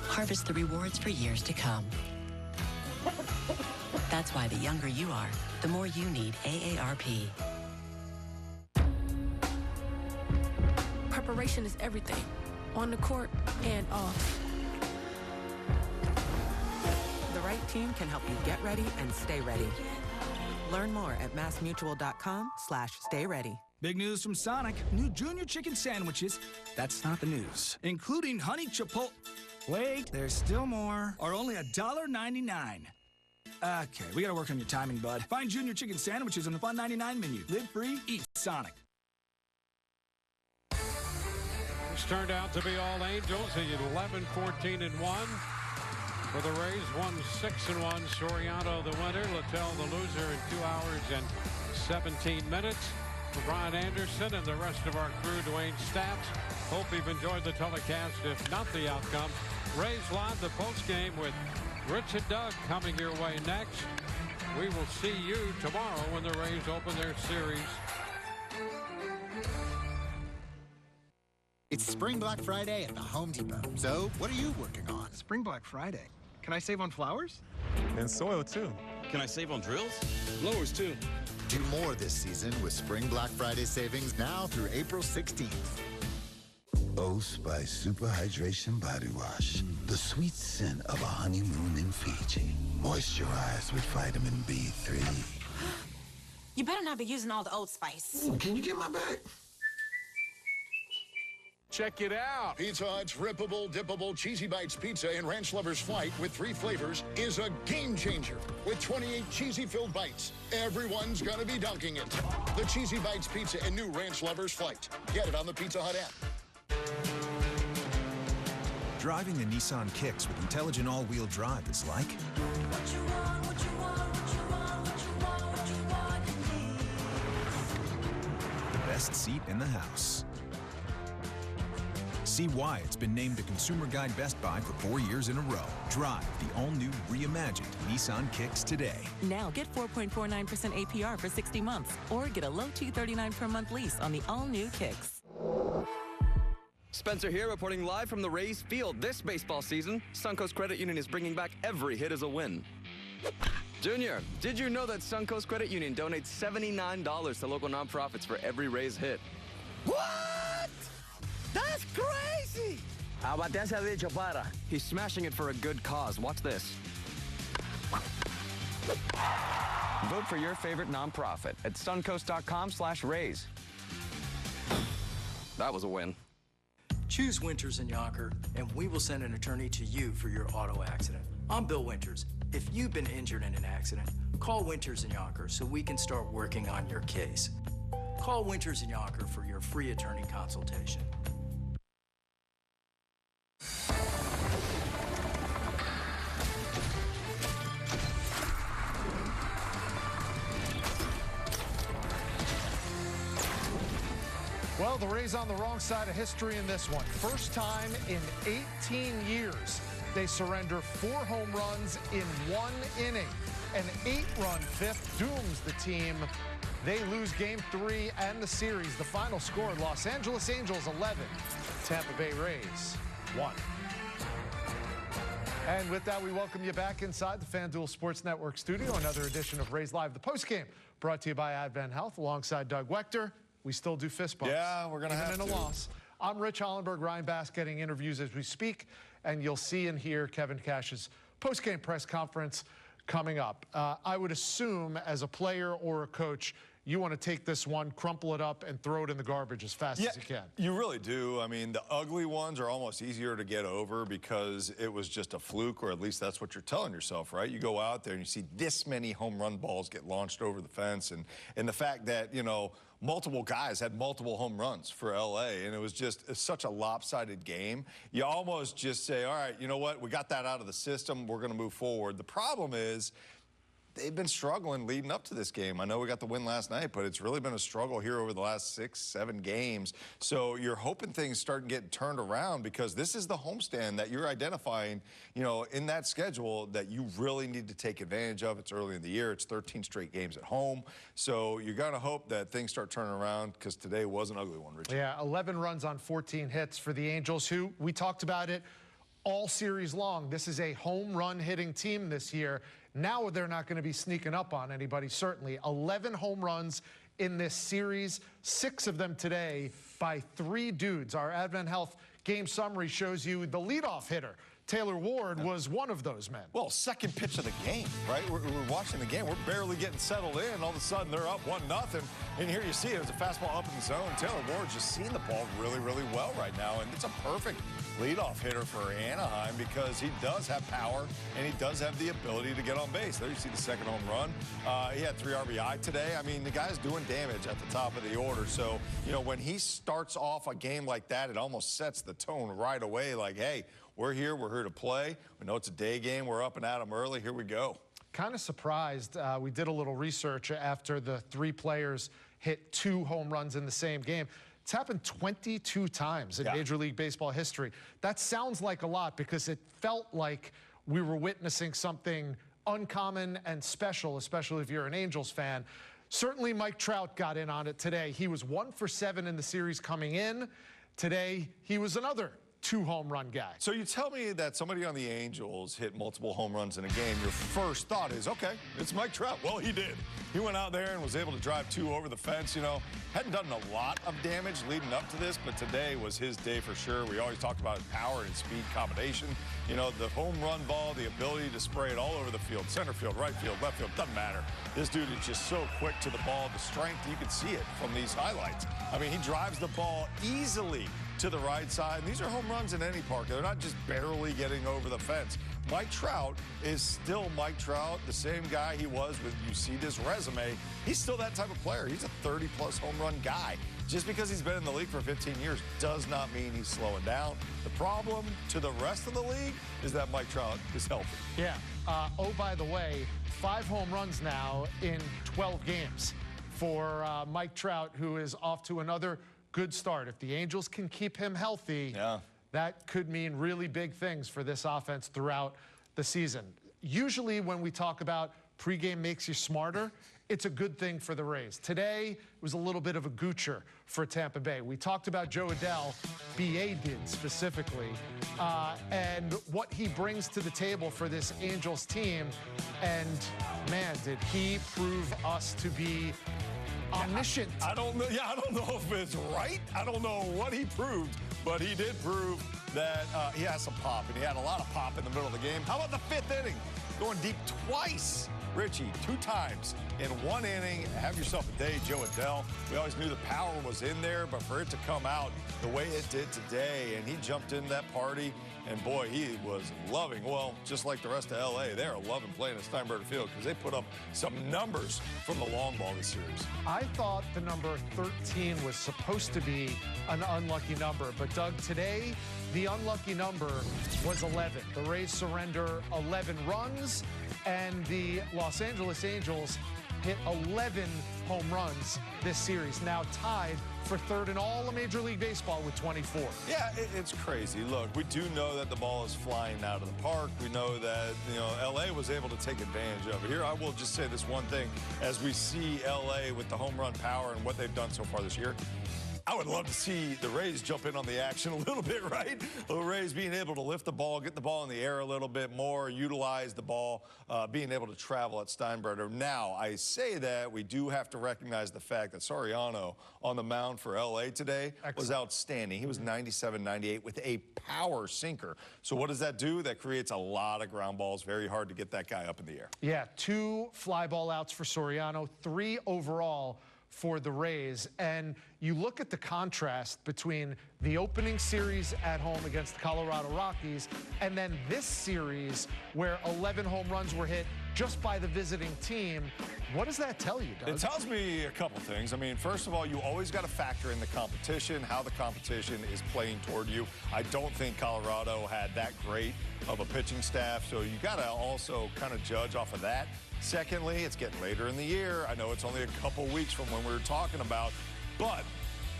Harvest the rewards for years to come. That's why the younger you are, the more you need AARP. Preparation is everything, on the court and off. The right team can help you get ready and stay ready. Learn more at massmutual.com/stay ready. Big news from Sonic. New Junior Chicken Sandwiches. That's not the news. Including honey chipotle. Wait, there's still more. Are only $1.99. Okay, we gotta work on your timing, bud. Find Junior Chicken Sandwiches on the $1.99 menu. Live free, eat Sonic. This turned out to be all Angels at 11-14-1. For the Rays, 1-6-1. Soriano the winner, Littell the loser in 2 hours and 17 minutes. For Brian Anderson and the rest of our crew, Dwayne Stats. Hope you've enjoyed the telecast, if not the outcome. Rays Live, the postgame with Rich and Doug coming your way next. We will see you tomorrow when the Rays open their series. It's Spring Black Friday at the Home Depot. So, what are you working on? Spring Black Friday? Can I save on flowers? And soil, too. Can I save on drills? Blowers, too. Do more this season with Spring Black Friday savings now through April 16th. Oh Spice Super Hydration Body Wash. The sweet scent of a honeymoon in Fiji. Moisturize with vitamin B3. You better not be using all the Old Spice. Ooh, can you get my bag? Check it out. Pizza Hut's rippable, dippable Cheesy Bites pizza in Ranch Lover's Flight with 3 flavors is a game changer. With 28 cheesy-filled bites, everyone's gonna be dunking it. The Cheesy Bites pizza in new Ranch Lover's Flight. Get it on the Pizza Hut app. Driving the Nissan Kicks with intelligent all-wheel drive is like best seat in the house. See why it's been named the Consumer Guide Best Buy for 4 years in a row. Drive the all-new reimagined Nissan Kicks today. Now get 4.49% APR for 60 months or get a low $239 per month lease on the all-new Kicks. Spencer here, reporting live from the Rays field. This baseball season, Suncoast Credit Union is bringing back every hit as a win. Junior, did you know that Suncoast Credit Union donates $79 to local nonprofits for every Rays hit? What? That's crazy! How about that, dicho para? He's smashing it for a good cause. Watch this. Vote for your favorite nonprofit at suncoast.com/raise. That was a win. Choose Winters and Yonker, and we will send an attorney to you for your auto accident. I'm Bill Winters. If you've been injured in an accident, call Winters and Yonker so we can start working on your case. Call Winters and Yonker for your free attorney consultation. Well, the Rays on the wrong side of history in this one. First time in 18 years, they surrender 4 home runs in 1 inning. An 8-run fifth dooms the team. They lose Game 3 and the series. The final score, Los Angeles Angels 11, Tampa Bay Rays 1. And with that, we welcome you back inside the FanDuel Sports Network studio. Another edition of Rays Live, the postgame, brought to you by Advent Health, alongside Doug Wechter. We still do fist bumps. Yeah, we're going to have to. Even in a loss. I'm Rich Hollenberg, Ryan Bass getting interviews as we speak, and you'll see and hear Kevin Cash's postgame press conference coming up. I would assume as a player or a coach, you want to take this one, crumple it up, and throw it in the garbage as fast as you can. You really do. I mean, the ugly ones are almost easier to get over because it was just a fluke, or at least that's what you're telling yourself, right? You go out there and you see this many home run balls get launched over the fence, and the fact that, you know, multiple guys had multiple home runs for LA, and it was just such a lopsided game. You almost just say, all right, you know what? We got that out of the system. We're going to move forward. The problem is they've been struggling leading up to this game. I know we got the win last night, but it's really been a struggle here over the last 6-7 games. So you're hoping things start getting turned around, because this is the homestand that you're identifying, you know, in that schedule that you really need to take advantage of. It's early in the year. It's 13 straight games at home. So you're going to hope that things start turning around, because today was an ugly one, Richard. Yeah, 11 runs on 14 hits for the Angels, who, we talked about it all series long. This is a home run hitting team this year. Now they're not going to be sneaking up on anybody, certainly. 11 home runs in this series, 6 of them today by 3 dudes. Our Advent Health game summary shows you the leadoff hitter, Taylor Ward, was one of those men. Well, second pitch of the game, right? We're watching the game. We're barely getting settled in. All of a sudden, they're up 1-0. And here you see it was a fastball up in the zone. Taylor Ward's just seeing the ball really, really well right now. And it's a perfect leadoff hitter for Anaheim, because he does have power and he does have the ability to get on base. There you see the second home run. He had 3 RBI today. I mean, the guy's doing damage at the top of the order. So, you know, when he starts off a game like that, it almost sets the tone right away. Like, hey, we're here to play. We know it's a day game. We're up and at 'em early. Here we go. Kind of surprised. We did a little research after the 3 players hit 2 home runs in the same game. It's happened 22 times in Major League Baseball history. That sounds like a lot, because it felt like we were witnessing something uncommon and special, especially if you're an Angels fan. Certainly Mike Trout got in on it today. He was 1 for 7 in the series coming in. Today, he was another 2 home run guy. So you tell me that somebody on the Angels hit multiple home runs in a game, your first thought is, okay, it's Mike Trout. Well, he did. He went out there and was able to drive 2 over the fence. You know, hadn't done a lot of damage leading up to this, but today was his day for sure. We always talked about his power and speed combination. You know, the home run ball, the ability to spray it all over the field, center field, right field, left field, doesn't matter. This dude is just so quick to the ball. The strength, you can see it from these highlights. I mean, he drives the ball easily to the right side. And these are home runs in any park. They're not just barely getting over the fence. Mike Trout is still Mike Trout, the same guy he was when you see this resume. He's still that type of player. He's a 30-plus home run guy. Just because he's been in the league for 15 years does not mean he's slowing down. The problem to the rest of the league is that Mike Trout is healthy. Yeah. Oh, by the way, 5 home runs now in 12 games. for Mike Trout, who is off to another good start. If the Angels can keep him healthy, that could mean really big things for this offense throughout the season. Usually when we talk about pregame makes you smarter, it's a good thing for the Rays. Today was a little bit of a goocher for Tampa Bay. We talked about Joe Adell, BA did specifically, and what he brings to the table for this Angels team. And man, did he prove us to be omniscient. I don't know. Yeah, I don't know if it's right. I don't know what he proved, but he did prove that he has some pop, and he had a lot of pop in the middle of the game. How about the 5th inning? Going deep twice. Richie, 2 times in 1 inning. Have yourself a day, Joe Adell. We always knew the power was in there, but for it to come out the way it did today, and he jumped into that party, and boy, he was loving, well, just like the rest of L.A., they're loving playing at Steinbrenner Field because they put up some numbers from the long ball this series. I thought the number 13 was supposed to be an unlucky number, but Doug, today, the unlucky number was 11. The Rays surrender 11 runs, and the Los Angeles Angels hit 11 home runs this series, now tied for 3rd in all of Major League Baseball with 24. Yeah, it's crazy. Look, we do know that the ball is flying out of the park. We know that, L.A. was able to take advantage of it. Here, I will just say this one thing. As we see L.A. with the home run power and what they've done so far this year, I would love to see the Rays jump in on the action a little bit, right? The Rays being able to lift the ball, get the ball in the air a little bit more, utilize the ball, being able to travel at Steinbrenner. Now, I say that we do have to recognize the fact that Soriano on the mound for L.A. today was outstanding. He was 97-98 with a power sinker. So what does that do? That creates a lot of ground balls. Very hard to get that guy up in the air. Yeah, 2 fly ball outs for Soriano, 3 overall for the Rays. And you look at the contrast between the opening series at home against the Colorado Rockies and then this series where 11 home runs were hit just by the visiting team. What does that tell you, Doug? It tells me a couple things. I mean, first of all, you always got to factor in the competition, how the competition is playing toward you. I don't think Colorado had that great of a pitching staff, so you got to also kind of judge off of that. Secondly, it's getting later in the year. I know it's only a couple weeks from when we were talking about, but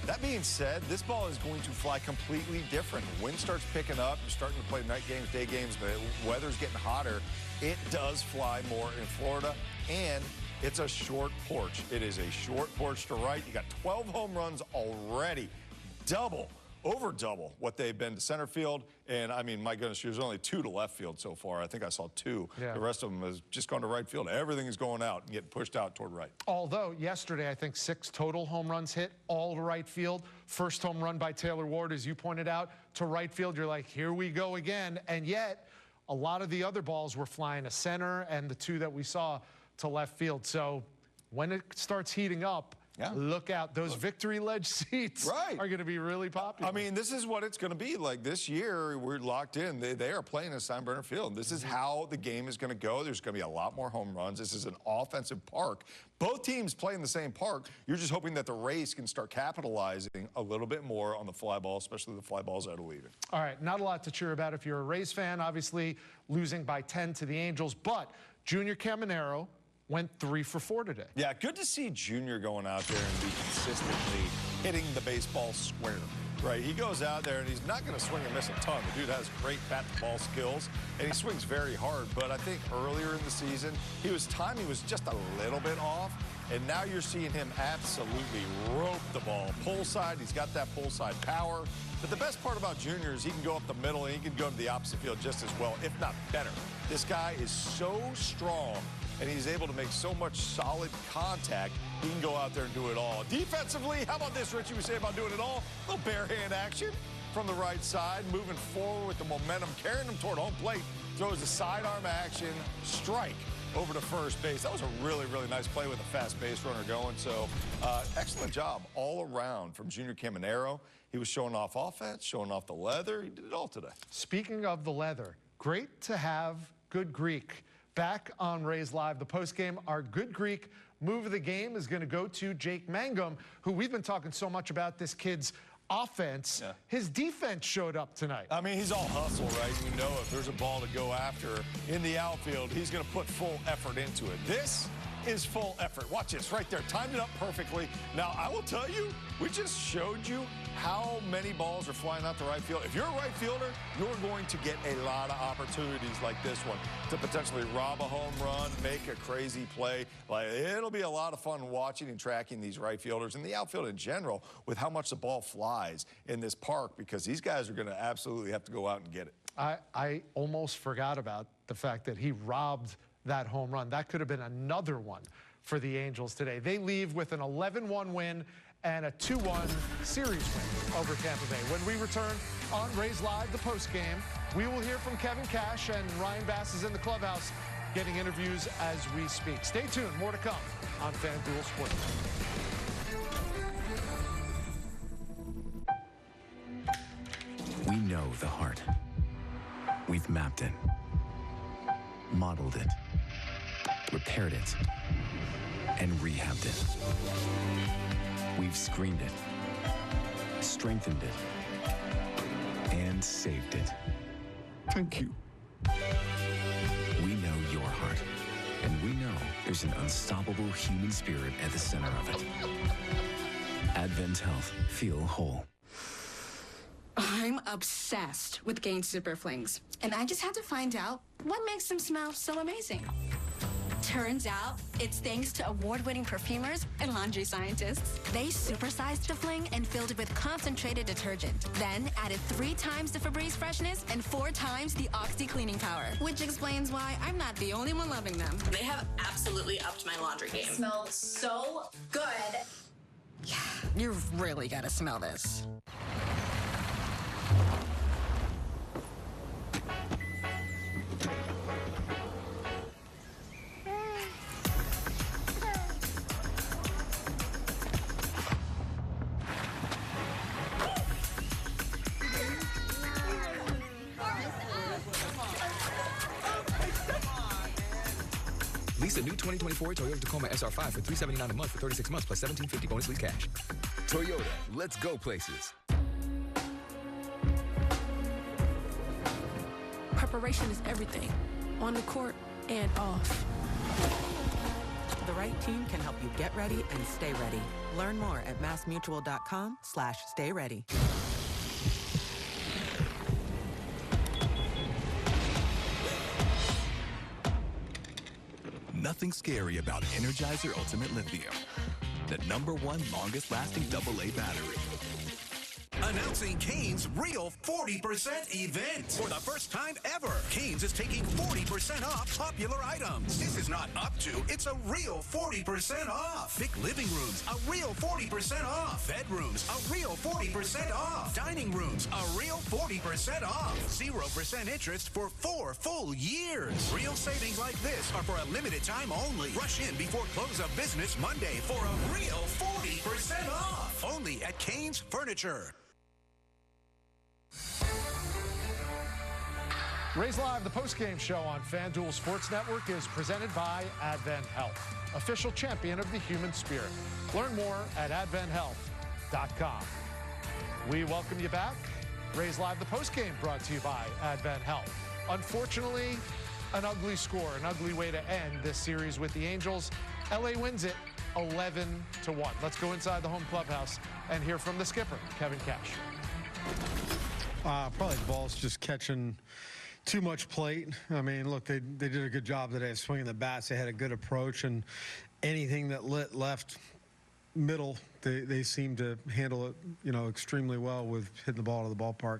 that being said, this ball is going to fly completely different. Wind starts picking up. You're starting to play night games, day games. The weather's getting hotter. It does fly more in Florida, and it's a short porch. It is a short porch to right. You got 12 home runs already. Over double what they've been to center field. And, I mean, my goodness, there's only 2 to left field so far. I think I saw 2. Yeah. The rest of them has just gone to right field. Everything is going out and getting pushed out toward right. Although, yesterday, I think 6 total home runs hit, all to right field. First home run by Taylor Ward, as you pointed out, to right field. You're like, here we go again. And yet, a lot of the other balls were flying to center, and the 2 that we saw to left field. So when it starts heating up, look out. Those victory ledge seats are going to be really popular. I mean, this is what it's going to be. Like this year, we're locked in. They are playing at Steinbrenner Field. This is how the game is going to go. There's going to be a lot more home runs. This is an offensive park. Both teams play in the same park. You're just hoping that the Rays can start capitalizing a little bit more on the fly ball, especially the fly balls out of leaving. All right, not a lot to cheer about if you're a Rays fan. Obviously, losing by 10 to the Angels. But Junior Caballero went 3 for 4 today. Yeah, good to see Junior going out there and be consistently hitting the baseball square. Right, he goes out there and he's not going to swing and miss a ton. The dude has great bat-to-ball skills, and he swings very hard. But I think earlier in the season, timing was just a little bit off, and now you're seeing him absolutely rope the ball. Pull side, he's got that pull side power. But the best part about Junior is he can go up the middle and he can go to the opposite field just as well, if not better. This guy is so strong, and he's able to make so much solid contact, he can go out there and do it all. Defensively, how about this, Richie, we say about doing it all? A little bare hand action from the right side, moving forward with the momentum, carrying him toward home plate, throws a sidearm action, strike over to first base. That was a really, really nice play with a fast base runner going. So excellent job all around from Junior Caballero. He was showing off offense, showing off the leather. He did it all today. Speaking of the leather, great to have Good Greek back on Rays Live. The postgame, our Good Greek move of the game is going to go to Jake Mangum, who we've been talking so much about this kid's offense. Yeah. His defense showed up tonight. I mean, he's all hustle, right? You know if there's a ball to go after in the outfield, he's going to put full effort into it. This is full effort. Watch this right there. Timed it up perfectly. Now, I will tell you, we just showed you how many balls are flying out the right field. If you're a right fielder, you're going to get a lot of opportunities like this one to potentially rob a home run, make a crazy play. Like, it'll be a lot of fun watching and tracking these right fielders and the outfield in general with how much the ball flies in this park, because these guys are going to absolutely have to go out and get it. I almost forgot about the fact that he robbed that home run. That could have been another one for the Angels today. They leave with an 11-1 win and a 2-1 series win over Tampa Bay. When we return on Rays Live, the postgame, we will hear from Kevin Cash, and Ryan Bass is in the clubhouse getting interviews as we speak. Stay tuned. More to come on FanDuel Sports. We know the heart. We've mapped it, modeled it, repaired it, and rehabbed it. We've screened it, strengthened it, and saved it. Thank you. We know your heart, and we know there's an unstoppable human spirit at the center of it. Advent Health. Feel whole. I'm obsessed with Gain Super Flings, and I just had to find out what makes them smell so amazing. Turns out, it's thanks to award-winning perfumers and laundry scientists. They supersized the fling and filled it with concentrated detergent, then added 3 times the Febreze freshness and 4 times the Oxy cleaning power, which explains why I'm not the only one loving them. They have absolutely upped my laundry game. It smells so good. Yeah, you've really got to smell this. Lease a new 2024 Toyota Tacoma SR5 for $379 a month for 36 months plus $1,750 bonus lease cash. Toyota, let's go places. Preparation is everything, on the court and off. The right team can help you get ready and stay ready. Learn more at massmutual.com/stay ready. Nothing scary about Energizer Ultimate Lithium, the #1 longest-lasting AA battery. Announcing Cane's Real 40% event. For the first time ever, Cane's is taking 40% off popular items. This is not up to, it's a real 40% off. Big living rooms, a real 40% off. Bedrooms, a real 40% off. Dining rooms, a real 40% off. 0% interest for 4 full years. Real savings like this are for a limited time only. Rush in before close of business Monday for a real 40% off. Only at Cane's Furniture. Rays Live, the postgame show on FanDuel Sports Network, is presented by Advent Health, official champion of the human spirit. Learn more at adventhealth.com. We welcome you back. Rays Live, the postgame, brought to you by Advent Health. Unfortunately, an ugly score, an ugly way to end this series with the Angels. LA wins it 11-1. Let's go inside the home clubhouse and hear from the skipper, Kevin Cash. Probably the ball's just catching too much plate. I mean, look, they did a good job today of swinging the bats. They had a good approach, and anything that left middle, they seemed to handle it, extremely well with hitting the ball to the ballpark.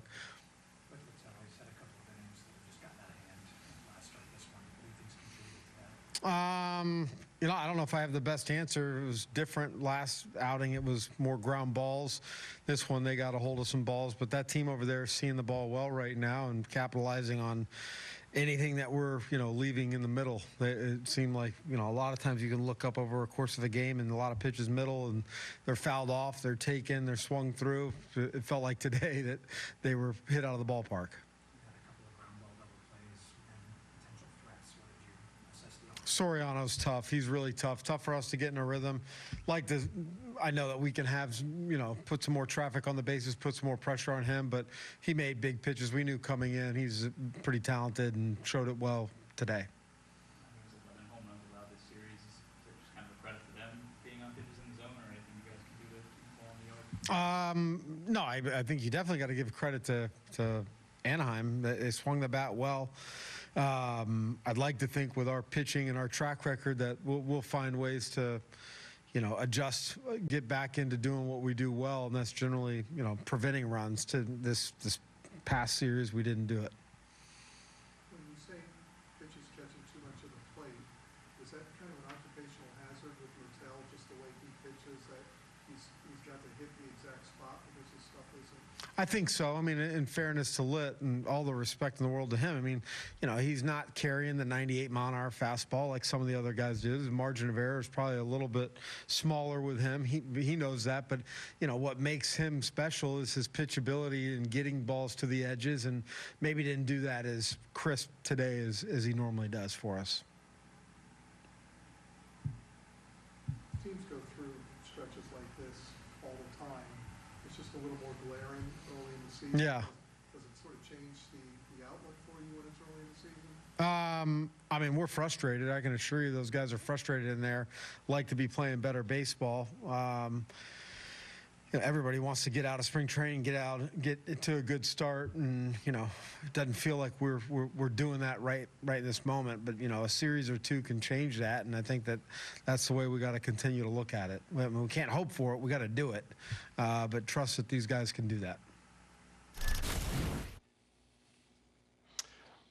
I don't know if I have the best answer. It was different. Last outing, it was more ground balls. This one, they got a hold of some balls. But that team over there is seeing the ball well right now and capitalizing on anything that we're, leaving in the middle. It seemed like, a lot of times you can look up over a course of a game and a lot of pitches middle, and they're fouled off, they're taken, they're swung through. It felt like today that they were hit out of the ballpark. Soriano's tough. He's really tough. Tough for us to get in a rhythm. I know that we can have, put some more traffic on the bases, put some more pressure on him, but he made big pitches. We knew coming in he's pretty talented and showed it well today. No, I think you definitely got to give credit to Anaheim. They swung the bat well. I'd like to think with our pitching and our track record that we'll find ways to, adjust, get back into doing what we do well, and that's generally, preventing runs. To this past series, we didn't do it. When you say pitches catching too much of the plate, is that kind of an occupational hazard with Littell, just the way he pitches, that he's got to hit the exact spot because his stuff isn't? I think so. I mean, in fairness to Litt and all the respect in the world to him, I mean, he's not carrying the 98-mile-an-hour fastball like some of the other guys do. His margin of error is probably a little bit smaller with him. He knows that, but, what makes him special is his pitchability and getting balls to the edges, and maybe didn't do that as crisp today as he normally does for us. Teams go through stretches like this all the time. It's just a little more glaring early in the season. Yeah. Does it sort of change the outlook for you when it's early in the season? I mean, we're frustrated. I can assure you those guys are frustrated in there, like to be playing better baseball. Everybody wants to get out of spring training, get to a good start, and it doesn't feel like we're doing that right in this moment. But a series or two can change that, and I think that's the way we got to continue to look at it. I mean, we can't hope for it; we got to do it, but trust that these guys can do that.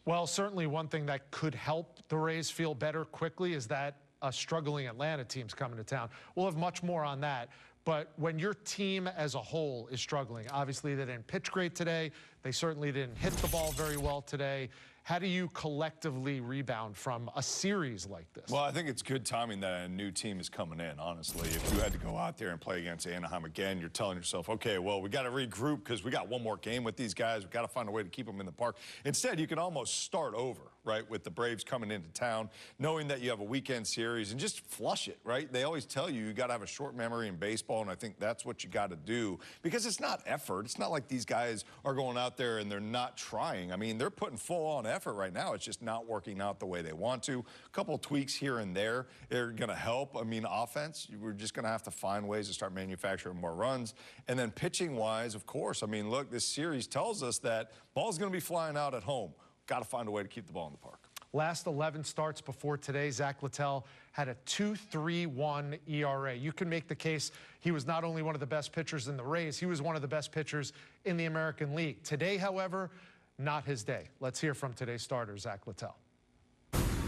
Well, certainly one thing that could help the Rays feel better quickly is that a struggling Atlanta team's coming to town. We'll have much more on that. But when your team as a whole is struggling, obviously they didn't pitch great today. They certainly didn't hit the ball very well today. How do you collectively rebound from a series like this? Well, I think it's good timing that a new team is coming in, honestly. If you had to go out there and play against Anaheim again, you're telling yourself, okay, well, we got to regroup because we got one more game with these guys. We got to find a way to keep them in the park. Instead, you can almost start over, right, with the Braves coming into town, knowing that you have a weekend series, and just flush it, right? They always tell you got to have a short memory in baseball, and I think that's what you got to do because it's not effort. It's not like these guys are going out there and they're not trying. I mean, they're putting full-on effort right now. It's just not working out the way they want to. A couple of tweaks here and there are going to help. I mean, offense, we're just going to have to find ways to start manufacturing more runs. And then pitching-wise, of course, I mean, look, this series tells us that ball's going to be flying out at home. Got to find a way to keep the ball in the park. Last 11 starts before today, Zack Littell had a 2.31 ERA. You can make the case he was not only one of the best pitchers in the Rays, he was one of the best pitchers in the American League. Today, however, not his day. Let's hear from today's starter, Zack Littell.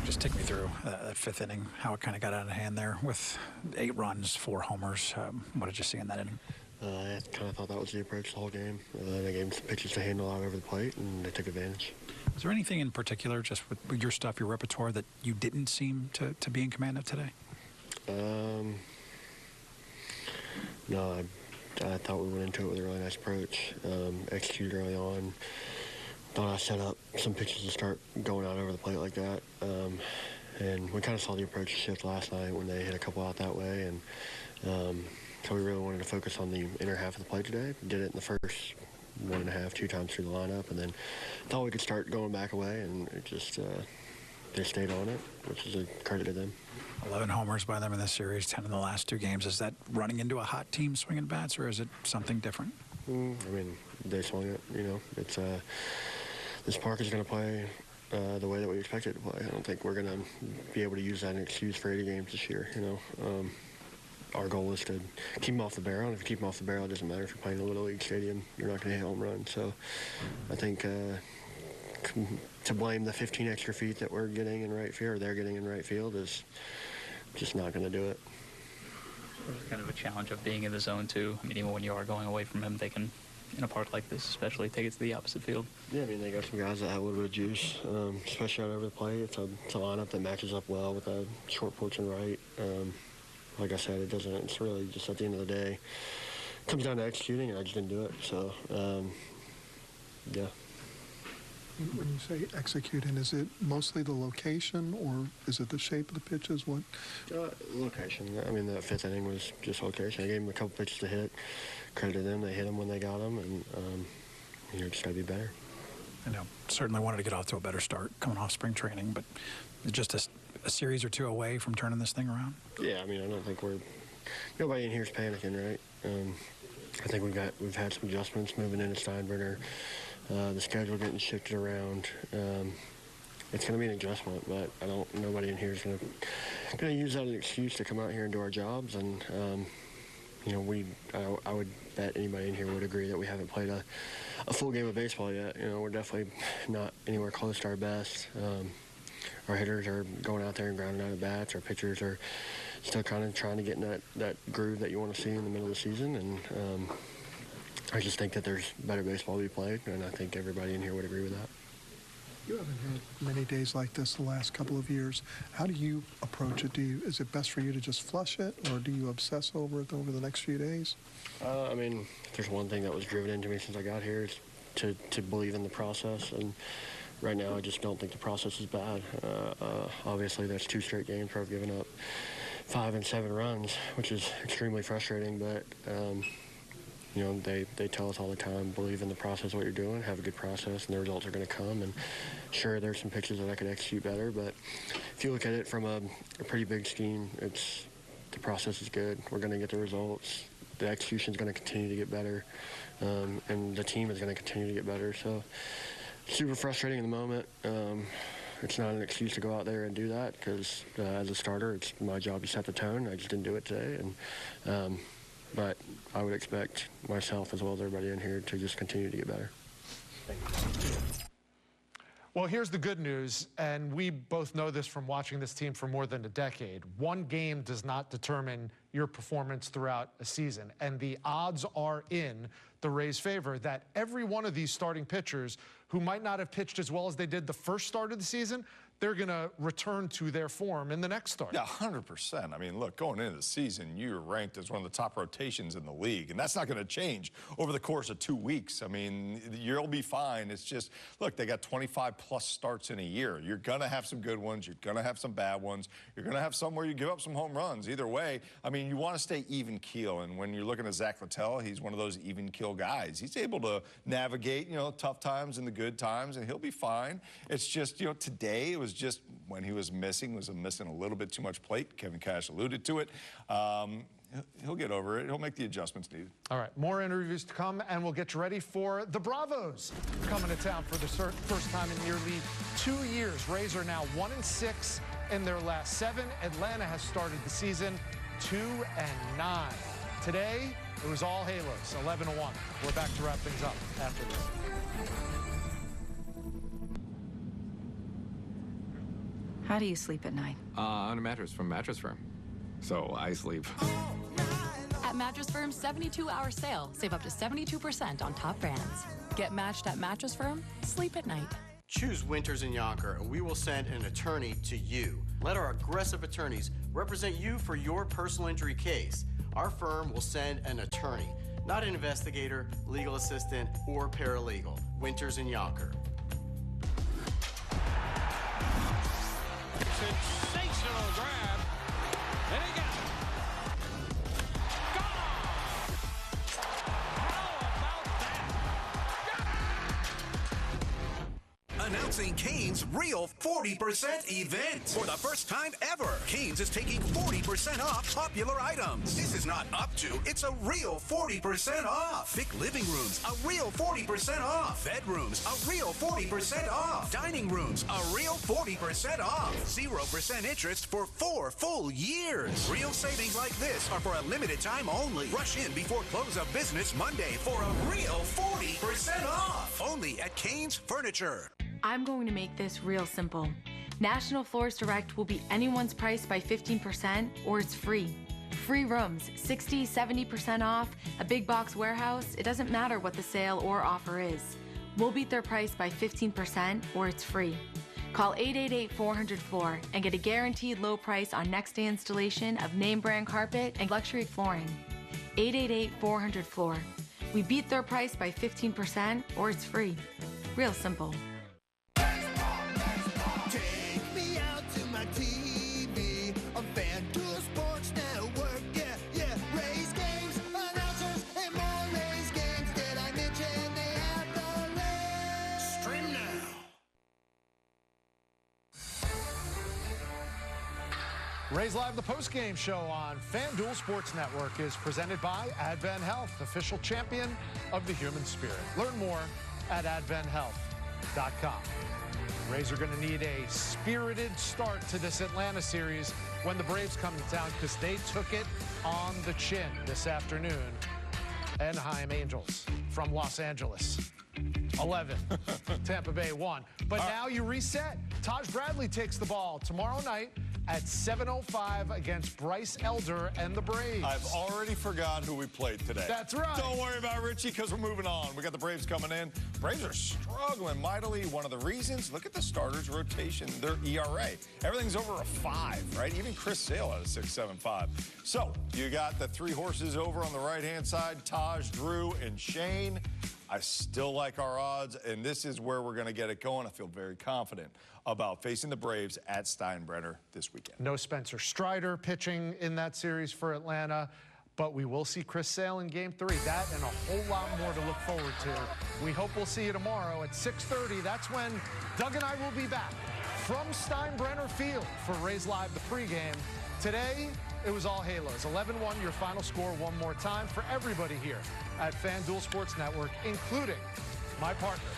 Just take me through that fifth inning, how it kind of got out of hand there with 8 runs, 4 homers. What did you see in that inning? I kind of thought that was the approach the whole game. They gave them some pitches to handle out over the plate, and they took advantage. Was there anything in particular, just with your stuff, your repertoire, that you didn't seem to be in command of today? No, I thought we went into it with a really nice approach. Executed early on. Thought I set up some pitches to start going out over the plate like that. And we kind of saw the approach shift last night when they hit a couple out that way. And so we really wanted to focus on the inner half of the plate today. Did it in the first 1.5, 2 times through the lineup, and then thought we could start going back away, and it just they stayed on it, which is a credit to them. 11 homers by them in this series, 10 in the last 2 games. Is that running into a hot team swinging bats, or is it something different? I mean, they swung it. It's this park is going to play the way that we expect it to play. I don't think we're going to be able to use that as an excuse for 80 games this year. Our goal is to keep them off the barrel, and if you keep them off the barrel, it doesn't matter if you're playing in a Little League stadium, you're not going to hit home runs. So I think to blame the 15 extra feet that we're getting in right field, or they're getting in right field, is just not going to do it. It's kind of a challenge of being in the zone, too. I mean, even when you are going away from him, they can, in a park like this especially, take it to the opposite field. Yeah, I mean, they got some guys that have a little bit of juice, especially out over the plate. It's a lineup that matches up well with a short porch and right. Like I said, it's really just at the end of the day, it comes down to executing, and I just didn't do it. So, yeah. When you say executing, is it mostly the location, or is it the shape of the pitches? What? Location. I mean, that 5th inning was just location. I gave them a couple pitches to hit. Credit to them. They hit them when they got them, and just got to be better. I know. Certainly wanted to get off to a better start coming off spring training, but just a series or 2 away from turning this thing around? Yeah, I mean, I don't think nobody in here is panicking, right? I think we've had some adjustments moving into Steinbrenner, the schedule getting shifted around. It's going to be an adjustment, but nobody in here is going to use that as an excuse to come out here and do our jobs. And you know, I would bet anybody in here would agree that we haven't played a full game of baseball yet. You know, we're definitely not anywhere close to our best. Our hitters are going out there and grounding out at bats. Our pitchers are still kind of trying to get in that groove that you want to see in the middle of the season. And I just think that there's better baseball to be played, and I think everybody in here would agree with that. You haven't had many days like this the last couple of years. How do you approach it? Is it best for you to just flush it, or do you obsess over it over the next few days? I mean, if there's one thing that was driven into me since I got here is to believe in the process, and right now I just don't think the process is bad. Obviously, that's 2 straight games where I've given up 5 and 7 runs, which is extremely frustrating, but you know, they tell us all the time, believe in the process, what you're doing, have a good process, and the results are going to come. And sure, there's some pitches that I could execute better, but if you look at it from a pretty big scheme, the process is good. We're going to get the results. The execution is going to continue to get better, and the team is going to continue to get better. So super frustrating in the moment. It's not an excuse to go out there and do that, because as a starter, it's my job to set the tone. I just didn't do it today, and but I would expect myself as well as everybody in here to just continue to get better. Thank you. Well, here's the good news, and we both know this from watching this team for more than a decade. One game does not determine your performance throughout a season, and the odds are in the Rays' favor that every one of these starting pitchers who might not have pitched as well as they did the first start of the season, they're going to return to their form in the next start. Yeah, 100%. I mean, look, going into the season, you're ranked as one of the top rotations in the league, and that's not going to change over the course of 2 weeks. I mean, you'll be fine. It's just, look, they got 25-plus starts in a year. You're going to have some good ones. You're going to have some bad ones. You're going to have some where you give up some home runs. Either way, I mean, you want to stay even keel, and when you're looking at Zack Littell, he's one of those even keel guys. He's able to navigate, you know, tough times and the good times, and he'll be fine. It's just, you know, today it was just when he was missing a little bit too much plate. Kevin Cash alluded to it. He'll get over it. He'll make the adjustments needed. All right, more interviews to come, and we'll get you ready for the Bravos coming to town for the first time in nearly 2 years. Rays are now 1-6 in their last 7. Atlanta has started the season 2-9. Today, it was all halos, 11-1. We're back to wrap things up after this. How do you sleep at night? On a mattress from Mattress Firm. So I sleep. At Mattress Firm's 72-hour sale, save up to 72% on top brands. Get matched at Mattress Firm, sleep at night. Choose Winters and Yonker, and we will send an attorney to you. Let our aggressive attorneys represent you for your personal injury case. Our firm will send an attorney, not an investigator, legal assistant, or paralegal. Winters and Yonker. Sensational grab, and he got it. Announcing Cane's Real 40% event. For the first time ever, Cane's is taking 40% off popular items. This is not up to, it's a real 40% off. Big living rooms, a real 40% off. Bedrooms, a real 40% off. Dining rooms, a real 40% off. 0% interest for 4 full years. Real savings like this are for a limited time only. Rush in before close of business Monday for a real 40% off. Only at Cane's Furniture. I'm going to make this real simple. National Floors Direct will beat anyone's price by 15% or it's free. Free rooms, 60, 70% off, a big box warehouse, it doesn't matter what the sale or offer is. We'll beat their price by 15% or it's free. Call 888-400-FLOOR and get a guaranteed low price on next day installation of name brand carpet and luxury flooring. 888-400-FLOOR. We beat their price by 15% or it's free. Real simple. Take me out to my TV on FanDuel Sports Network. Yeah. Rays games, announcers, and more Rays games. Did I mention they have the Rays? Stream now. Rays Live, the postgame show on FanDuel Sports Network, is presented by Advent Health, official champion of the human spirit. Learn more at adventhealth.com. Rays are going to need a spirited start to this Atlanta series when the Braves come to town, because they took it on the chin this afternoon. Anaheim Angels from Los Angeles, 11. Tampa Bay 1. But now you reset. Taj Bradley takes the ball tomorrow night at 7:05 against Bryce Elder and the Braves. I've already forgot who we played today. That's right. Don't worry about Richie, because we're moving on. We got the Braves coming in. Braves are struggling mightily. One of the reasons, look at the starters' rotation, their ERA. Everything's over a 5, right? Even Chris Sale had a 6.75. So you got the 3 horses over on the right-hand side, Taj, Drew, and Shane. I still like our odds, and this is where we're going to get it going. I feel very confident about facing the Braves at Steinbrenner this weekend. No Spencer Strider pitching in that series for Atlanta, but we will see Chris Sale in Game 3. That and a whole lot more to look forward to. We hope we'll see you tomorrow at 6:30. That's when Doug and I will be back from Steinbrenner Field for Rays Live, the pregame. Today, it was all Halos. 11-1, your final score one more time for everybody here at FanDuel Sports Network, including my partner,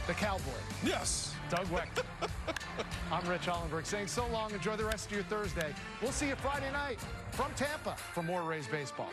the Cowboy. Yes. Doug Wechter. I'm Rich Hollenberg saying so long. Enjoy the rest of your Thursday. We'll see you Friday night from Tampa for more Rays baseball.